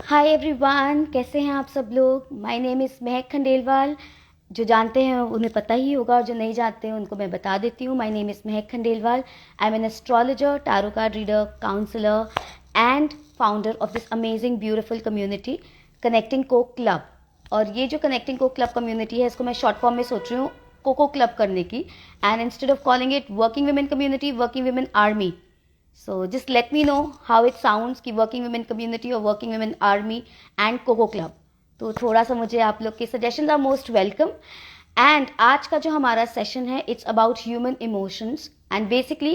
Hi everyone, कैसे हैं आप सब लोग। My name is Mahak Khandelwal. जो जानते हैं उन्हें पता ही होगा और जो नहीं जानते हैं उनको मैं बता देती हूँ। My name is Mahak Khandelwal. I am an astrologer, tarot card reader, counsellor and founder of this amazing beautiful community connecting को क्लब। और ये जो कनेक्टिंग को क्लब कम्युनिटी है, इसको मैं शॉर्ट फॉर्म में सोच रही हूँ कोको क्लब करने की। And instead of calling it working women community, working women army. So just let me know how it sounds कि working women community or working women army and Coco Club. तो थोड़ा सा मुझे आप लोग के suggestions are most welcome. And आज का जो हमारा session है, it's about human emotions and basically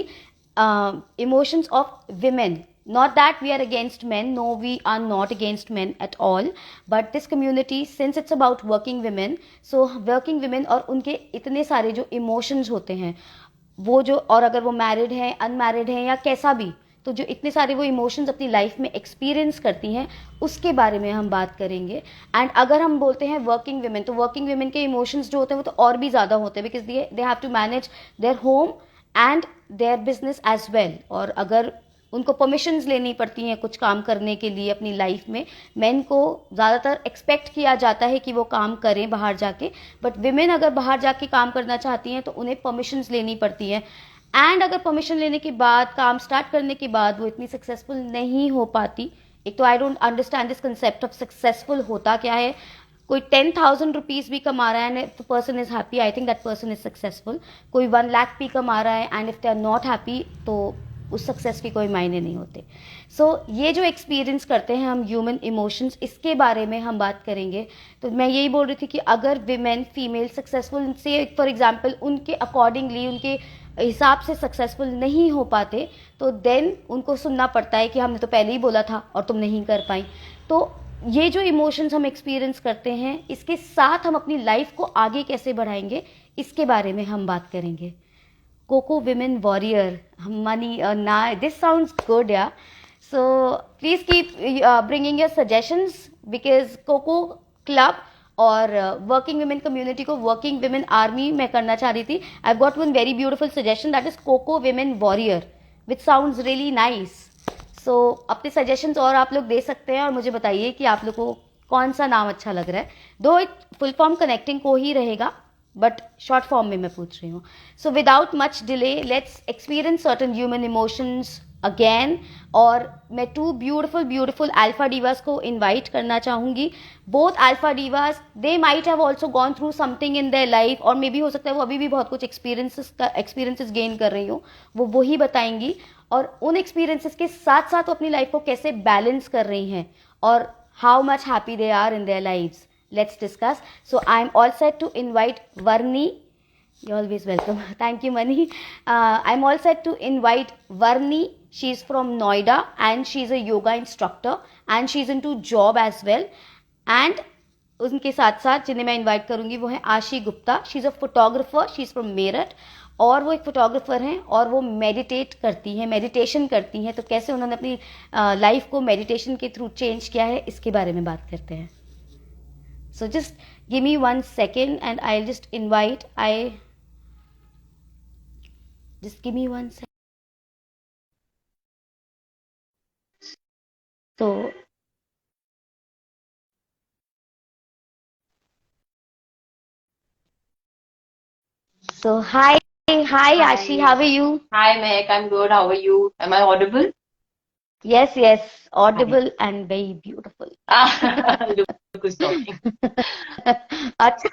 emotions of women. Not that we are against men, no, we are not against men at all. But this community, since it's about working women, so working women और उनके इतने सारे जो emotions होते हैं, वो जो, और अगर वो मैरिड है, अनमैरिड है या कैसा भी, तो जो इतने सारे वो इमोशंस अपनी लाइफ में एक्सपीरियंस करती हैं, उसके बारे में हम बात करेंगे। एंड अगर हम बोलते हैं वर्किंग वुमेन, तो वर्किंग वुमेन के इमोशंस जो होते हैं वो तो और भी ज़्यादा होते हैं, because they have to manage their home and their business as well. और अगर उनको परमिशंस लेनी पड़ती हैं कुछ काम करने के लिए अपनी लाइफ में, मेन को ज़्यादातर एक्सपेक्ट किया जाता है कि वो काम करें बाहर जाके, बट विमेन अगर बाहर जाके काम करना चाहती हैं तो उन्हें परमिशंस लेनी पड़ती हैं। एंड अगर परमिशन लेने के बाद, काम स्टार्ट करने के बाद वो इतनी सक्सेसफुल नहीं हो पाती। एक तो I don't understand this concept of successful होता क्या है। कोई 10,000 रुपीज भी कमा रहा है and the person is happy, I think that person is successful. कोई 1 लाख भी कमा रहा है and if they are not happy, तो उस सक्सेस के कोई मायने नहीं होते। सो ये जो एक्सपीरियंस करते हैं हम ह्यूमन इमोशंस, इसके बारे में हम बात करेंगे। तो मैं यही बोल रही थी कि अगर विमेन फीमेल सक्सेसफुल से, फॉर एग्जांपल, उनके अकॉर्डिंगली, उनके हिसाब से सक्सेसफुल नहीं हो पाते, तो देन उनको सुनना पड़ता है कि हमने तो पहले ही बोला था और तुम नहीं कर पाई। तो ये जो इमोशंस हम एक्सपीरियंस करते हैं, इसके साथ हम अपनी लाइफ को आगे कैसे बढ़ाएंगे, इसके बारे में हम बात करेंगे। Coco Women Warrior, money, nah, this sounds good, yeah. So please keep bringing your suggestions, because Coco Club और वर्किंग वुमेन कम्युनिटी को वर्किंग वुमेन आर्मी में करना चाह रही थी। I got one very beautiful suggestion, that is Coco women warrior, which sounds really nice. So अपने suggestions और आप लोग दे सकते हैं और मुझे बताइए कि आप लोग को कौन सा नाम अच्छा लग रहा है। दो एक फुल फॉर्म कनेक्टिंग को ही रहेगा, बट शॉर्ट फॉर्म में मैं पूछ रही हूँ। So without much delay, let's experience certain human emotions again. और मैं 2 ब्यूटिफुल ब्यूटिफुल अल्फा डिवास को इनवाइट करना चाहूंगी। Both alpha Divas, they might have also gone through something in their life, और मे बी हो सकता है वो अभी भी बहुत कुछ एक्सपीरियंसेस गेन कर रही हो, वो वही बताएंगी। और उन एक्सपीरियंसेस के साथ साथ वो अपनी लाइफ को कैसे बैलेंस कर रही हैं और how much happy they are in their lives. Let's discuss. So I'm all set to invite Varni. You're always welcome. Thank you, Mani. I'm all set to invite Varni. She's from Noida and she's a yoga instructor and she's into job as well. And उनके साथ साथ जिन्हें मैं invite करूंगी वो है आशी Gupta. She is a photographer, she is from Meerut, और वो एक फोटोग्राफर हैं और वो मेडिटेट करती हैं, मेडिटेशन करती हैं. तो कैसे उन्होंने अपनी लाइफ को मेडिटेशन के थ्रू चेंज किया है, इसके बारे में बात करते हैं. So just give me 1 second and I'll just invite, just give me 1 second. So hi, Ashi, how Hi. are you? Hi, Mehak. I'm good. How are you? Am I audible? Yes, Hi. audible and very beautiful. Look who's talking. अच्छा.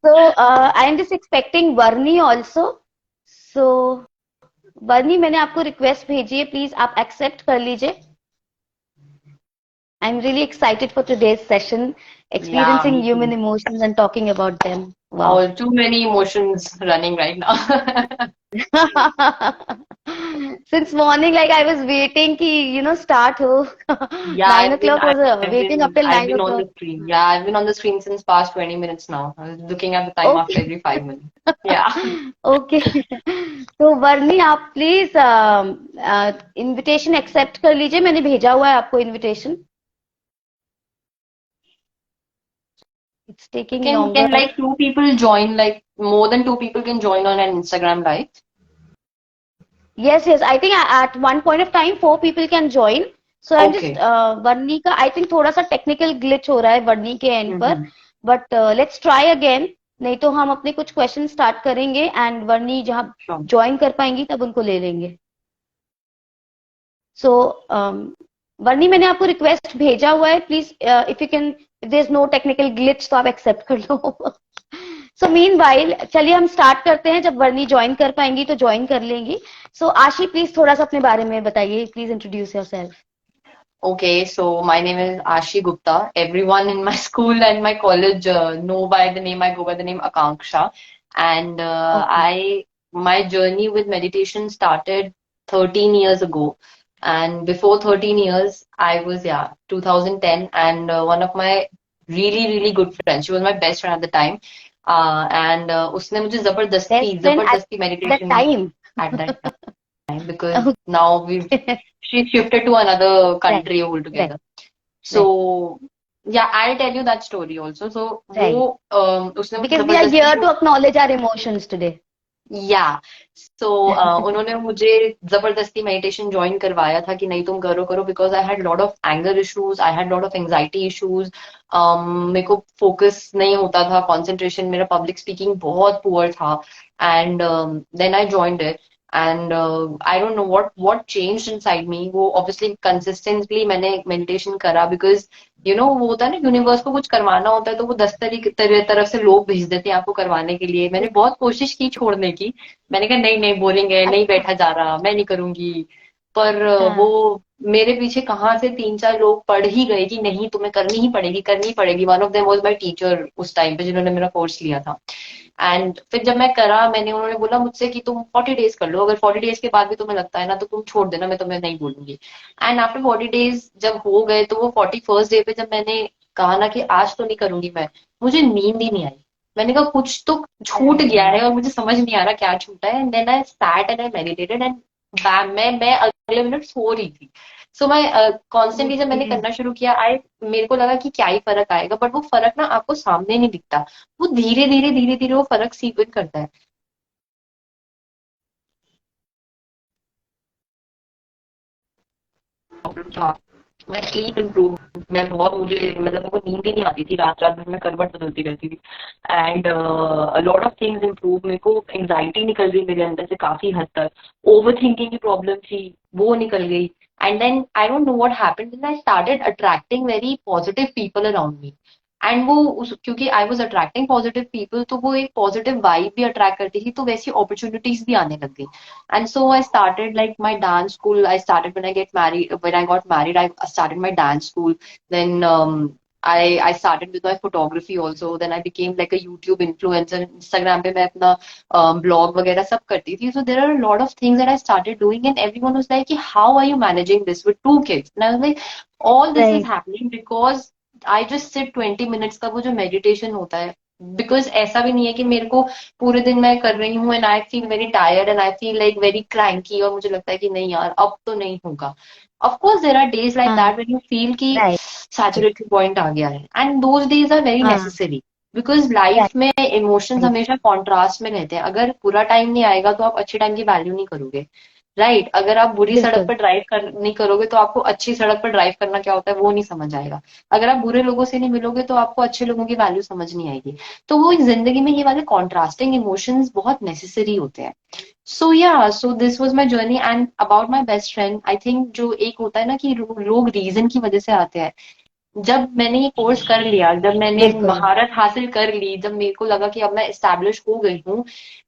So I am just expecting Varni also. So Varni, मैंने आपको request भेजी है, please आप accept कर लीजिए. I'm really excited for today's session, Yeah, experiencing me human too. emotions and talking about them. Wow. Oh, too many emotions running right now. Since morning, like I was waiting ki, start ho. Yeah, 9 o'clock was waiting up till I've 9 been on o'clock. the screen. Yeah, I've been on the screen since past 20 minutes now. I was looking at the time after Okay. every 5 minutes. Yeah. Okay. तो वर्नी, आप please invitation accept कर लीजिए, मैंने भेजा हुआ है आपको invitation. It's taking Can longer. like two people join, like more than two people can join on an Instagram live? Yes, I think at one point of time 4 people can join. So I am Okay. Just Barney का I think थोड़ा सा technical glitch हो रहा है वर्नी के and पर, Mm-hmm. But let's try again. नहीं तो हम अपने कुछ क्वेश्चन स्टार्ट करेंगे एंड वर्नी जहाँ Sure. ज्वाइन कर पाएंगी तब उनको ले लेंगे। सो वर्नी, मैंने आपको रिक्वेस्ट भेजा हुआ है, please if you can, if there is no technical glitch तो आप एक्सेप्ट कर लो। सो मीन वाइल चलिए हम स्टार्ट करते हैं, जब वर्नी ज्वाइन कर पाएंगी तो ज्वाइन कर लेंगी। सो आशी प्लीज थोड़ा सा अपने बारे में बताइए, please introduce yourself. Okay, so my name is Ashi Gupta. Everyone in my school and my college know by the name. I go by the name Akanksha, and okay. my journey with meditation started 13 years ago. And before 13 years, I was 2010, and one of my really good friends. She was my best friend at the time, and उसने मुझे best जबरदस्ती friend at जबरदस्ती that meditation time. at that time because now she shifted to another right. country right. altogether. Right. So yeah, I'll tell you that story also. So right. वो उसने मुझे because we are जबरदस्ती here to acknowledge our emotions today. या so उन्होंने मुझे जबरदस्ती meditation join करवाया था कि नहीं तुम करो करो because I had lot of anger issues, I had lot of anxiety issues. मेरे को फोकस नहीं होता था, कंसंट्रेशन, मेरा पब्लिक स्पीकिंग बहुत पुअर था। And then I joined it and I don't know what changed inside me. वो obviously consistently मैंने मेडिटेशन करा बिकॉज वो होता है ना, यूनिवर्स को कुछ करवाना होता है तो वो 10 तरफ से लोग भेज देते हैं आपको करवाने के लिए। मैंने बहुत कोशिश की छोड़ने की, मैंने कहा नहीं नहीं बोरिंग है, नहीं अच्छा। बैठा जा रहा, मैं नहीं करूंगी। पर हाँ। वो मेरे पीछे कहाँ से 3-4 लोग पढ़ ही गए कि नहीं तुम्हें करनी ही पड़ेगी करनी ही पड़ेगी। One of them was my teacher उस टाइम पे जिन्होंने मेरा कोर्स लिया था। एंड फिर जब मैं करा, मैंने उन्होंने बोला मुझसे कि तुम 40 डेज कर लो, अगर 40 डेज के बाद भी तुम्हें लगता है ना तो तुम छोड़ देना, मैं तुम्हें नहीं बोलूंगी। एंड आफ्टर 40 डेज जब हो गए तो वो 41st डे पे जब मैंने कहा ना कि आज तो नहीं करूंगी मैं, मुझे नींद ही नहीं आई। मैंने कहा कुछ तो छूट अरे गया है और मुझे समझ नहीं आ रहा क्या छूटा है। And then I sat and I meditated and मैं अगले मिनट सो रही थी। सो मैं कॉन्स्टेंटली जब मैंने ओके। करना शुरू किया, आई मेरे को लगा कि क्या ही फर्क आएगा, बट वो फर्क ना आपको सामने नहीं दिखता, वो धीरे धीरे वो फर्क सीप इन करता है। था मैं स्लीप इम्प्रूव, मैं बहुत मुझे मतलब मेरे को नींद ही नहीं आती थी, रात रात भर मैं करवट बदलती रहती थी। And lot of things improve, मेरे को एंजाइटी निकल गई मेरे अंदर से काफी हद तक, ओवर थिंकिंग की प्रॉब्लम थी वो निकल गई। And then I don't know what happened, then I started attracting very positive people around me. And क्योंकि I was attracting positive people तो वो एक पॉजिटिव वाइब भी अट्रैक्ट करती थी, तो वैसी अपॉर्चुनिटीज भी आने लग गई। And so I started like my dance school. I started when I get married. When I got married, I started my dance school. Then I started with my photography also. Then I became like a YouTube influencer. Instagram पे मैं अपना blog वगैरह सब करती थी. So there are a lot of things that I started doing, and everyone was like, "How are you managing this with 2 kids?" And I was like, "All this is right. happening because I just sit 20 minutes का वो जो meditation होता है, because ऐसा भी नहीं है कि मेरे को पूरे दिन मैं कर रही हूँ and I feel very tired and I feel like very cranky और मुझे लगता है कि नहीं यार अब तो नहीं होगा। Of course there are days like हाँ। दैट व्हेन यू फील कि राइट। सैचुरेशन पॉइंट आ गया है, and those days are very हाँ। नेसेसरी बिकॉज लाइफ में इमोशंस राइट। हमेशा कॉन्ट्रास्ट में रहते हैं। अगर पूरा टाइम नहीं आएगा तो आप अच्छे टाइम की वैल्यू नहीं करोगे, राइट? अगर आप बुरी सड़क बिल्कुल। पर ड्राइव कर नहीं करोगे तो आपको अच्छी सड़क पर ड्राइव करना क्या होता है वो नहीं समझ आएगा। अगर आप बुरे लोगों से नहीं मिलोगे तो आपको अच्छे लोगों की वैल्यू समझ नहीं आएगी। तो वो जिंदगी में ये वाले कॉन्ट्रास्टिंग इमोशंस बहुत नेसेसरी होते हैं। सो या so this was my journey and about my best friend. I think जो एक होता है ना कि लोग रीजन की वजह से आते हैं। जब मैंने ये कोर्स कर लिया, जब मैंने बिल्कुल। महारत हासिल कर ली, जब मेरे को लगा कि अब मैं एस्टैब्लिश हो गई हूँ,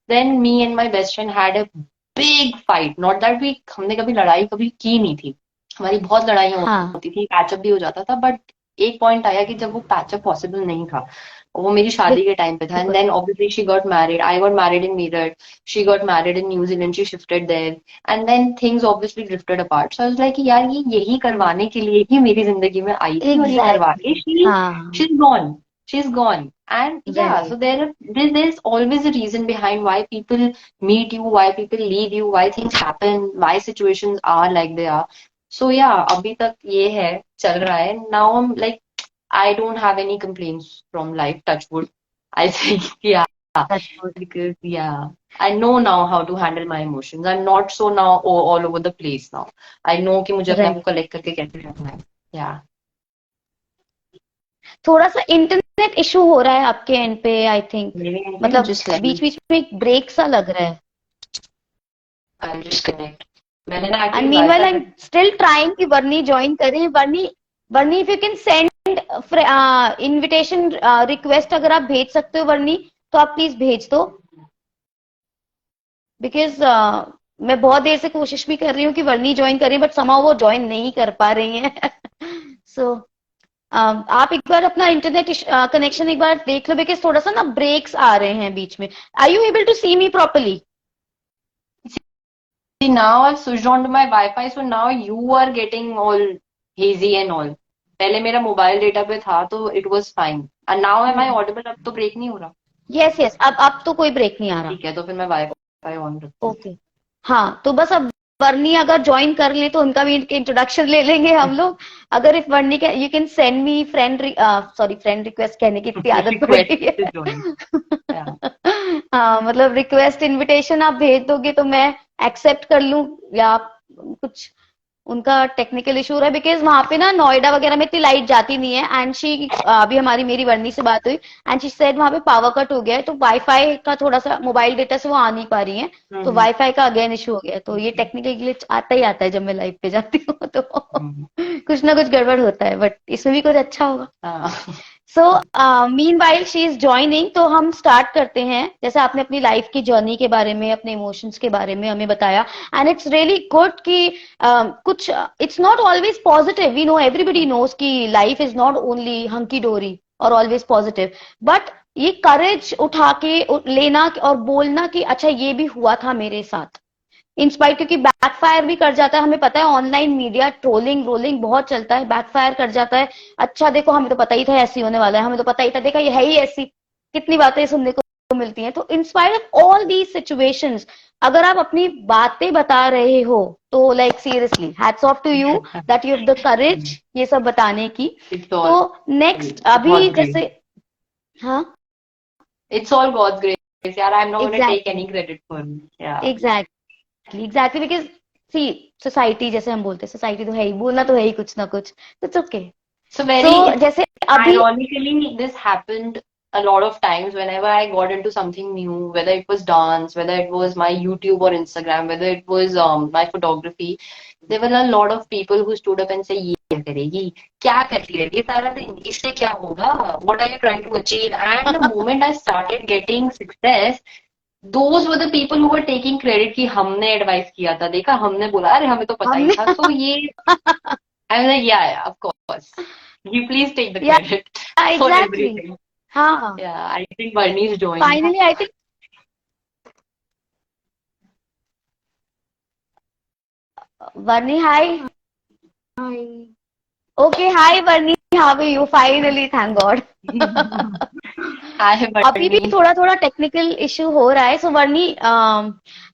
then me and my best friend had a big fight. Not that we हमने कभी लड़ाई कभी की नहीं थी, हमारी बहुत लड़ाइयाँ हाँ। होती थी, पैचअप भी हो जाता था, बट एक पॉइंट आया कि जब वो पैचअप पॉसिबल नहीं था, वो मेरी शादी के टाइम पे था। एंड बिल्कुल। Then obviously she got married, I got married in Meerut, she got married in New Zealand, she shifted there, and then things obviously drifted apart. So I was like यार ये यही करवाने के लिए ही मेरी जिंदगी में आई थी और ये करवा के एग्जैक्टली। शी हाँ। Is gone, she is gone. And yeah, so right. there's always a reason behind why people meet you, why people leave you, why things happen, why situations are like they are. So yeah, अभी तक ये है, चल रहा है। Now I'm like I don't have any complaints from life, touch wood. I think yeah. That's good. because yeah, I know now how to handle my emotions. I'm not so now all over the place now. I know कि मुझे अपने आप Right. को collect करके कैसे रखना है. Yeah. थोड़ा सा इंटरनेट इशू हो रहा है आपके एंड पे आई थिंक, मतलब Just let me. बीच बीच में एक ब्रेक सा लग रहा है. I'll just connect. मैंने ना एंड actually meanwhile I Wi-Fi. Am still trying कि वर्नी ज्वाइन करें. Barney, Barney if you can send invitation request अगर आप भेज सकते हो वर्नी, तो आप प्लीज भेज दो. बिकॉज मैं बहुत देर से कोशिश भी कर रही हूँ कि वर्नी ज्वाइन करें, बट समाउ वो ज्वाइन नहीं कर पा रही हैं. सो आप एक बार अपना इंटरनेट कनेक्शन एक बार देख लो, बिकॉज थोड़ा सा ना ब्रेक्स आ रहे हैं बीच में. Are you able to see me properly? See, now I've switched on to my Wi-Fi, so now you are getting all hazy and all. पहले मेरा मोबाइल डेटा पे था तो it was fine. And now am I audible? अब तो break नहीं हो रहा. यस यस, अब तो कोई ब्रेक नहीं आ रहा. ठीक है, तो फिर मैं Wi-Fi ऑन रखती हूँ. ओके. हाँ, तो बस अब वर्नी अगर ज्वाइन कर ले तो उनका भी इंट्रोडक्शन ले लेंगे हम लोग. अगर if Barney can, you can send me friend, sorry friend request कहने की इतनी आदत पड़ गई Request to है. join. Yeah. हाँ, मतलब रिक्वेस्ट इनविटेशन आप भेज दोगे तो मैं एक्सेप्ट कर लूं, या आप कुछ, उनका टेक्निकल इशू रहा है. बिकॉज वहां पे ना नोएडा वगैरह में इतनी लाइट जाती नहीं है. एंड शी, अभी हमारी मेरी वर्नी से बात हुई एंड शी सेड वहां पे पावर कट हो गया है, तो वाईफाई का थोड़ा सा मोबाइल डेटा से वो आ नहीं पा रही है, तो वाईफाई का अगेन इशू हो गया है. तो ये टेक्निकल ग्लिच आता ही आता है जब मैं लाइव पे जाती हूँ, तो कुछ ना कुछ गड़बड़ होता है, बट इसमें भी कुछ अच्छा होगा. हाँ. सो मीनवाइल शी इज ज्वाइनिंग, तो हम स्टार्ट करते हैं. जैसे आपने अपनी लाइफ की जर्नी के बारे में, अपने इमोशंस के बारे में हमें बताया, एंड इट्स रियली गुड कि कुछ, it's not always positive. We know, everybody knows कि life is not only hunky dory और ऑलवेज पॉजिटिव, बट ये करेज उठा के लेना और बोलना कि अच्छा ये भी हुआ था मेरे साथ, इंस्पायर, क्योंकि बैकफायर भी कर जाता है. हमें पता है ऑनलाइन मीडिया ट्रोलिंग रोलिंग बहुत चलता है, बैकफायर कर जाता है. अच्छा देखो, हमें तो पता ही था ऐसी होने वाला है, हमें तो पता ही था, देखा ये है ही ऐसी, कितनी बातें सुनने को मिलती हैं. तो inspire of all these situations, अगर आप अपनी बातें बता रहे हो तो like seriously hats off to you that you have the courage ये सब बताने की. तो नेक्स्ट अभी जैसे, हाँ, It's all God's grace. यार, I'm not gonna take Exactly. any credit for me. Yeah. Exactly because see, society जैसे हम बोलते हैं, सोसाइटी तो है ही, बोलना तो है ही कुछ ना कुछ, तो ओके. So very तो जैसे अभी, ironically, this happened a lot of times whenever I got into something new, whether it was dance, whether it was my YouTube or Instagram, whether it was my photography. There were a lot of people who stood up and say, ये क्या करेगी, क्या करती रहती है सारा दिन, इससे क्या होगा, what are you trying to achieve? And the moment I started getting success, those were the people who were taking credit कि हमने एडवाइस किया था, देखा हमने बोला, अरे हमें तो पता ही था. तो ये I was like, yeah, of course. You please take the Yeah, credit for exactly. everything. हाँ, Yeah, I think Barney is joining. Finally I think Barney, hi. Hi. Okay, hi Barney, how are you? Finally, thank God. Hi, अभी भी Barney. थोड़ा थोड़ा technical issue हो रहा है. So Barney,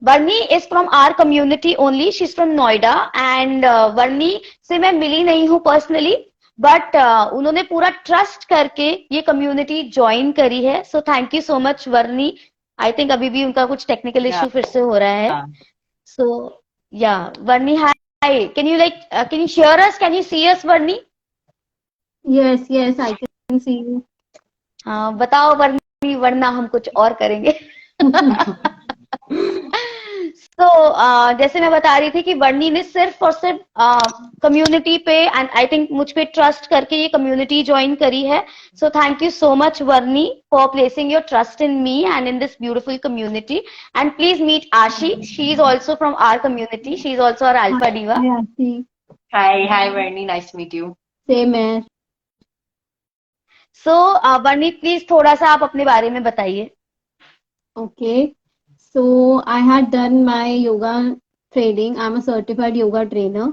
Barney is from our community only, she is from Noida. And Barney से मैं मिली नहीं हूँ पर्सनली, बट उन्होंने पूरा ट्रस्ट करके ये कम्युनिटी ज्वाइन करी है. So thank you so much Barney. I think अभी भी उनका कुछ टेक्निकल इशू फिर से हो रहा है. Yeah. So yeah Barney, hi, can you like, can you hear us, can you see us Barney? Yes, yes, I can see you. हाँ, बताओ वर्नी, वरना हम कुछ और करेंगे. तो जैसे मैं बता रही थी कि वर्नी ने सिर्फ और सिर्फ कम्युनिटी पे, एंड आई थिंक मुझ पे ट्रस्ट करके ये कम्युनिटी ज्वाइन करी है. So thank you so much Barney for placing your trust in me and in this beautiful community. And please meet Aashi, she is also from our community, she is also our alpha diva. Hi, Aarti. Hi, Barney. Nice to meet you. Same here. So Barney, please थोड़ा सा आप अपने बारे में बताइए. Okay. So I had done my yoga training. I'm a certified yoga trainer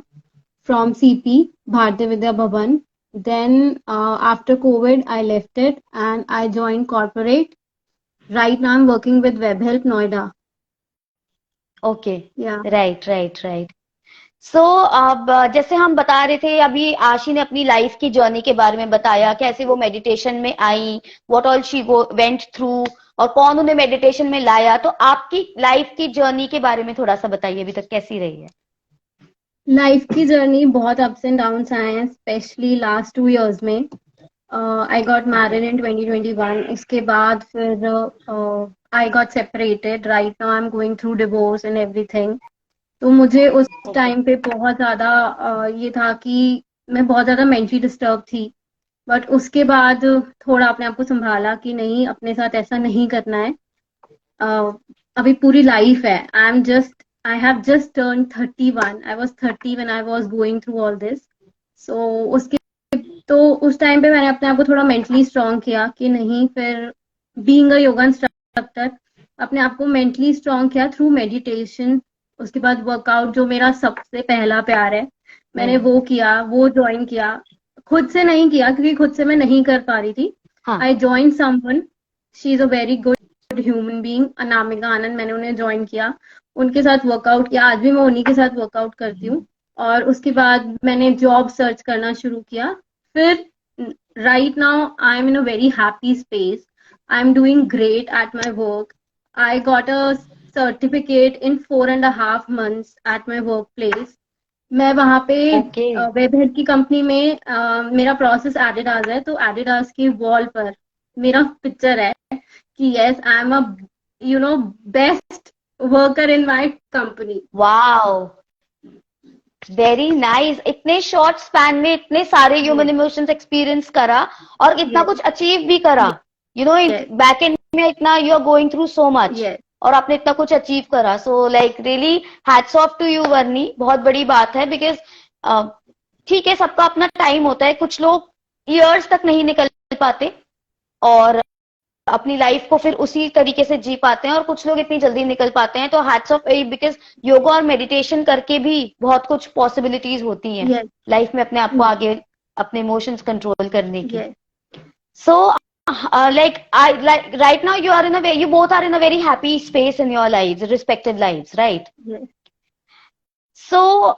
from CP, Bharatiya Vidya Bhavan. Then after COVID, I left it and I joined corporate. Right now I'm working with WebHelp Noida. Okay, Yeah. Right. So अब जैसे हम बता रहे थे, अभी आशी ने अपनी लाइफ की जर्नी के बारे में बताया, कैसे वो मेडिटेशन में आई, what all she went through, और कौन उन्हें मेडिटेशन में लाया? तो आपकी लाइफ की जर्नी के बारे में थोड़ा सा बताइए, अभी तक कैसी रही है? लाइफ की जर्नी बहुत अप्स एंड डाउन्स आए हैं, स्पेशली लास्ट 2 years में। आई गॉट मैरिड इन 2021। उसके बाद फिर I got separated. Right now I am going through divorce and everything. तो मुझे उस टाइम पे बहुत ज़्यादा ये था कि मैं बहुत ज़्यादा मेंटली डिस्टर्ब थी। बट उसके बाद थोड़ा अपने आप को संभाला कि नहीं, अपने साथ ऐसा नहीं करना है। अभी पूरी लाइफ है। I have just turn 31। I was 30 when I was going through all this. So उसके तो उस टाइम पे मैंने अपने आप को थोड़ा मेंटली स्ट्रांग किया कि नहीं, फिर बीइंग अ योगा इंस्ट्रक्टर अपने आप को मेंटली स्ट्रांग किया थ्रू मेडिटेशन। उसके बाद वर्कआउट, जो मेरा सबसे पहला प्यार है, मैंने वो किया, वो ज्वाइन किया। खुद से नहीं किया क्योंकि खुद से मैं नहीं कर पा रही थी। हाँ। I join someone, she is a very good human being, Anamika Anand. मैंने उन्हें ज्वाइन किया, उनके साथ वर्कआउट किया। आज भी मैं उन्हीं के साथ वर्कआउट करती हूँ। और उसके बाद मैंने जॉब सर्च करना शुरू किया। फिर right now I am in a very happy space. I am doing great at my work. I got a certificate in 4.5 months at my workplace. मैं वहाँ पे ओके। वेबहेड की कंपनी में मेरा प्रोसेस एडिडास है, तो एडिडास की वॉल पर मेरा पिक्चर है कि yes, I am a best worker in my company. Wow, very nice. इतने शॉर्ट स्पैन में इतने सारे ह्यूमन इमोशंस एक्सपीरियंस करा और इतना Yes. कुछ अचीव भी करा। You know, Yes. Back end में इतना you are going through so much, Yes. और आपने इतना कुछ अचीव करा। So like really hats off to you Varni, बहुत बड़ी बात है। बिकॉज ठीक है, सबका अपना टाइम होता है। कुछ लोग ईयर्स तक नहीं निकल पाते और अपनी लाइफ को फिर उसी तरीके से जी पाते हैं, और कुछ लोग इतनी जल्दी निकल पाते हैं। तो हैट्स ऑफ, बिकॉज योगा और मेडिटेशन करके भी बहुत कुछ पॉसिबिलिटीज होती हैं Yes. लाइफ में अपने आप को आगे, अपने इमोशंस कंट्रोल करने की। Yes. So right now you both are in a very happy space in your lives, respective lives, right? Yes. So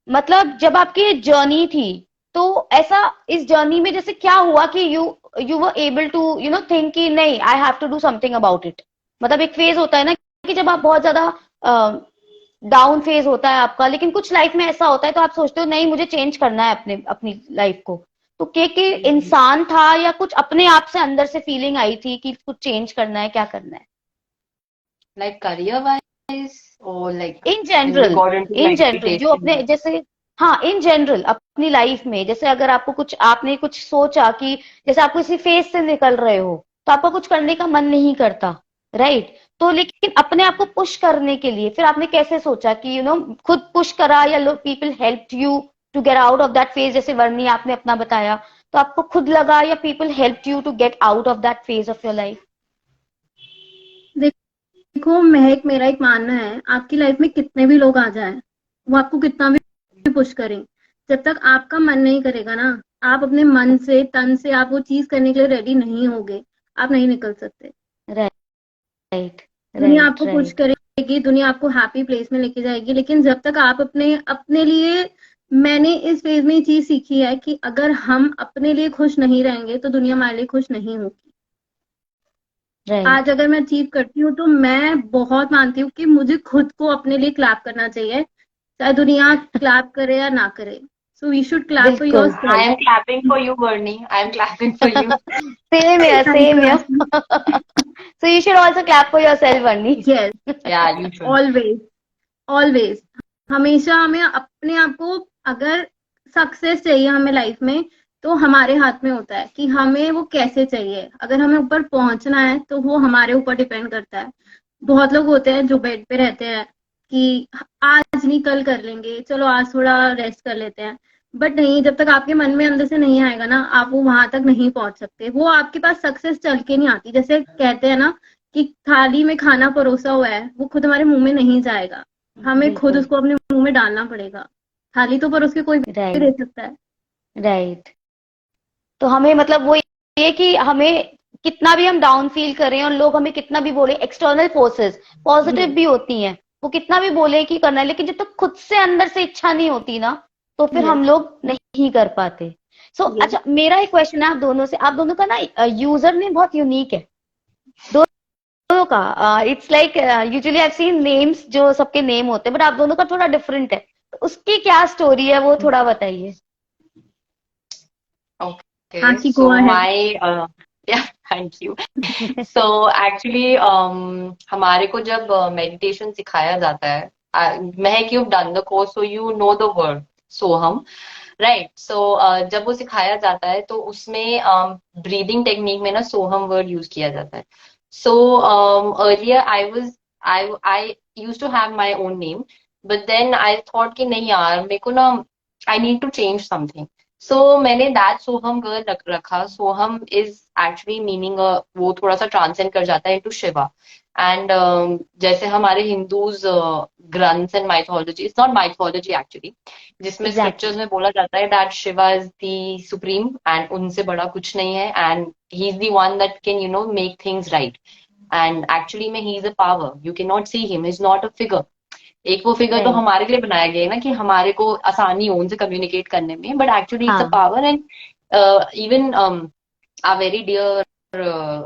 मतलब जब आपकी जर्नी थी, तो ऐसा इस जर्नी में जैसे क्या हुआ कि you were able to think कि नहीं, I have to do something about it। मतलब एक फेज होता है ना कि जब आप बहुत ज्यादा डाउन फेज होता है आपका, लेकिन कुछ लाइफ में ऐसा होता है तो आप सोचते हो नहीं, मुझे चेंज करना है अपनी लाइफ को। तो कि इंसान था या कुछ अपने आप से अंदर से फीलिंग आई थी कि कुछ चेंज करना है, क्या करना है? Like career wise or like in general, according to जो अपने meditation? जैसे, हाँ इन जनरल अपनी लाइफ में, जैसे अगर आपको कुछ, आपने कुछ सोचा कि जैसे आप किसी फेज से निकल रहे हो तो आपको कुछ करने का मन नहीं करता, राइट? तो लेकिन अपने आप को पुश करने के लिए फिर आपने कैसे सोचा कि खुद पुश करा, या people helped you to get out of that phase? जैसे वर्णी आपने अपना बताया, तो आपको खुद लगा या people helped you to get out of that phase of your life? देखो महक, मेरा एक मानना है, आपकी लाइफ में कितने भी लोग आ जाएं, वो आपको कितना भी पुश करें, जब तक आपका मन नहीं करेगा ना, आप अपने मन से, तन से आप वो चीज करने के लिए रेडी नहीं होगे, आप नहीं निकल सकते। राइट। दुनिया आपको पुश करेगी, दुनिया आपको हैप्पी प्लेस में लेके जाएगी, लेकिन जब तक आप अपने लिए, मैंने इस फेज में ये चीज सीखी है कि अगर हम अपने लिए खुश नहीं रहेंगे तो दुनिया हमारे लिए खुश नहीं होगी। आज अगर मैं अचीव करती हूँ तो मैं बहुत मानती हूँ कि मुझे खुद को अपने लिए क्लैप करना चाहिए, चाहे दुनिया क्लैप करे या ना करे। So we should clap for yourself. I am clapping for you, Bernie. I am clapping for you. Same here. So you should also clap for yourself, Bernie. Yes. Yeah, you should. Always. हमेशा हमें अपने आप को, अगर success चाहिए हमें life में, तो हमारे हाथ में होता है कि हमें वो कैसे चाहिए। अगर हमें ऊपर पहुंचना है तो वो हमारे ऊपर डिपेंड करता है। बहुत लोग होते हैं जो बेड पे रहते हैं कि आज नहीं, कल कर लेंगे, चलो आज थोड़ा रेस्ट कर लेते हैं, बट नहीं, जब तक आपके मन में अंदर से नहीं आएगा ना, आप वो वहां तक नहीं पहुंच सकते। वो आपके पास सक्सेस चल के नहीं आती। जैसे कहते हैं ना कि थाली में खाना परोसा हुआ है, वो खुद हमारे मुंह में नहीं जाएगा, हमें खुद उसको अपने मुंह में डालना पड़ेगा। थाली तो परोस के कोई भी दे सकता है, राइट। तो हमें मतलब वो ये कि हमें कितना भी हम डाउन फील करें और लोग हमें कितना भी बोले, एक्सटर्नल फोर्सेस पॉजिटिव भी होती हैं, वो कितना भी बोले कि करना है, लेकिन जब तक खुद से अंदर से इच्छा नहीं होती ना, तो फिर हम लोग नहीं कर पाते। सो अच्छा, मेरा एक क्वेश्चन है आप दोनों से। आप दोनों का ना यूजर नेम बहुत यूनिक है। दोनों का it's like usually I seen names जो सबके नेम होते हैं, बट आप दोनों का थोड़ा डिफरेंट है, तो उसकी क्या स्टोरी है वो थोड़ा बताइए। Okay, आशी, so go ahead. my yeah, thank you. So actually हमारे को जब मेडिटेशन सिखाया जाता है, महक, you've done the course, so you know the word Soham, right? So जब वो सिखाया जाता है तो उसमें ब्रीदिंग टेक्निक में ना सोहम वर्ड यूज किया जाता है। So earlier I use to have my own name, but then I thought कि नहीं यार, मेरे को ना I need to change something. So मैंने दैट सोहम गर्ल रखा। सोहम इज एक्चुअली मीनिंग, वो थोड़ा सा ट्रांसेंड कर जाता है इनटू शिवा। एंड जैसे हमारे हिंदूज ग्रंथ्स and mythology, it's not mythology actually, जिसमें एग्जैक्टली, स्क्रिप्चर्स में बोला जाता है that Shiva is the supreme and उनसे बड़ा कुछ नहीं है, and he is the one that can make things right. And actually में he is a power, you can not see him, is not a figure. एक वो फिगर तो right, हमारे लिए बनाया गया है ना कि हमारे को आसानी हो उनसे कम्युनिकेट करने में, बट एक्चुअली इट्स अ हाँ, power. And even our very dear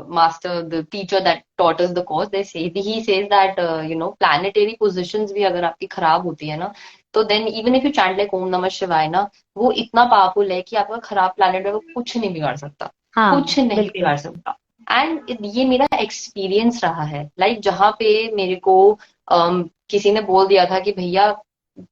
master, the teacher that taught us the course, he says that planetary positions भी अगर आपकी खराब होती है ना, तो then even if you chant like ओम नमः शिवाय ना, वो इतना पावरफुल है कि आपका खराब प्लैनेट है वो कुछ नहीं बिगाड़ सकता, हाँ, कुछ नहीं बिल्कुल, बिगाड़ सकता। एंड ये मेरा एक्सपीरियंस रहा है, लाइक जहाँ पे मेरे को किसी ने बोल दिया था कि भैया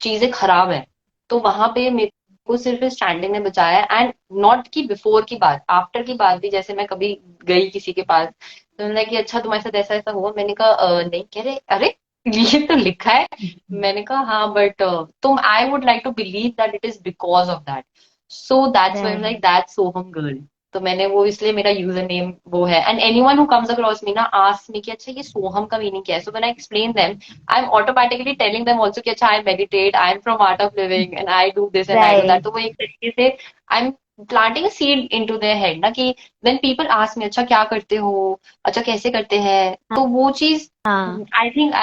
चीजें खराब है, तो वहां पे मेरे को सिर्फ स्टैंडिंग ने बचाया। एंड नॉट कि बिफोर की बात, आफ्टर की बात भी, जैसे मैं कभी गई किसी के पास तो उन्होंने कि अच्छा तुम्हारे साथ ऐसा ऐसा हुआ, मैंने कहा नहीं, कह रहे अरे ये तो लिखा है। मैंने कहा हाँ बट तुम, I would like to believe that it is because of that. So that's why like right, that Soham girl. तो मैंने वो, इसलिए मेरा यूजर नेम वो है। And anyone who comes across me ना आस्क मी कि अच्छा ये सोहम का मीनिंग क्या है, so when I explain them, I am automatically telling them also कि अच्छा I meditate, I am from art of living and I do this and I do that. Right, तो वो एक तरीके से I am planting seed into their head ना, कि when people ask me अच्छा क्या करते हो, अच्छा कैसे करते हैं, तो वो चीज हाँ, I think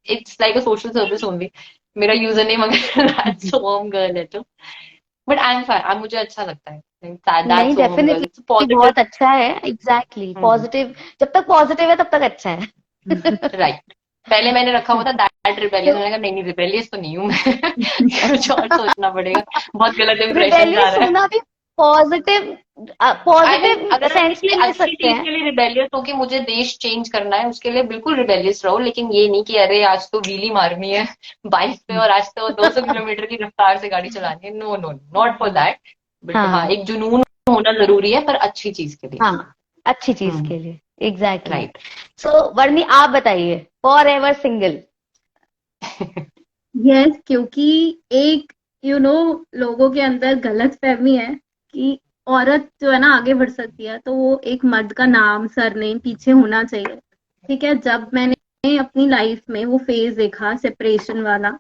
it's like a social service only. मेरा यूजर नेम अगर दैट सोहम गर्ल है तो, बट आई एम फाइन, मुझे अच्छा लगता है दैट नहीं, सोहम गर्ल, इट्स डेफिनेटली पॉजिटिव। बहुत अच्छा है, एग्जैक्टली, पॉजिटिव, जब तक पॉजिटिव है तब तक अच्छा है। राइट। पहले मैंने रखा हुआ था दैट रिबेलियस, मैंने कहा नहीं नहीं रिबेलियस तो नहीं हूँ मैं कुछ और सोचना पड़ेगा, बहुत गलत इंप्रेशन जा रिबेलियस रहा है। होना भी पॉजिटिव, आई मीन पॉजिटिव अगर आप सेंस किसी में ले अच्छी सकते चीज हैं। के लिए रिबेलियस हो कि मुझे देश चेंज करना है, उसके लिए बिल्कुल रिबेलियस रहो, लेकिन ये नहीं कि अरे आज तो व्हीली मारनी है बाइक पे और आज तो 200 किलोमीटर की रफ्तार से गाड़ी चलानी है, no no, not for that. But हाँ, हाँ, एक जुनून होना जरूरी है, पर अच्छी चीज के लिए। हाँ, अच्छी चीज हम्म। के लिए, एग्जैक्टली। राइट। सो वर्णी, आप बताइए, फॉर एवर सिंगल। यस, क्योंकि एक लोगों के अंदर गलत फहमी है कि औरत जो है ना आगे बढ़ सकती है तो वो एक मर्द का नाम, सरनेम पीछे होना चाहिए। ठीक है, जब मैंने अपनी लाइफ में वो फेज देखा सेपरेशन वाला,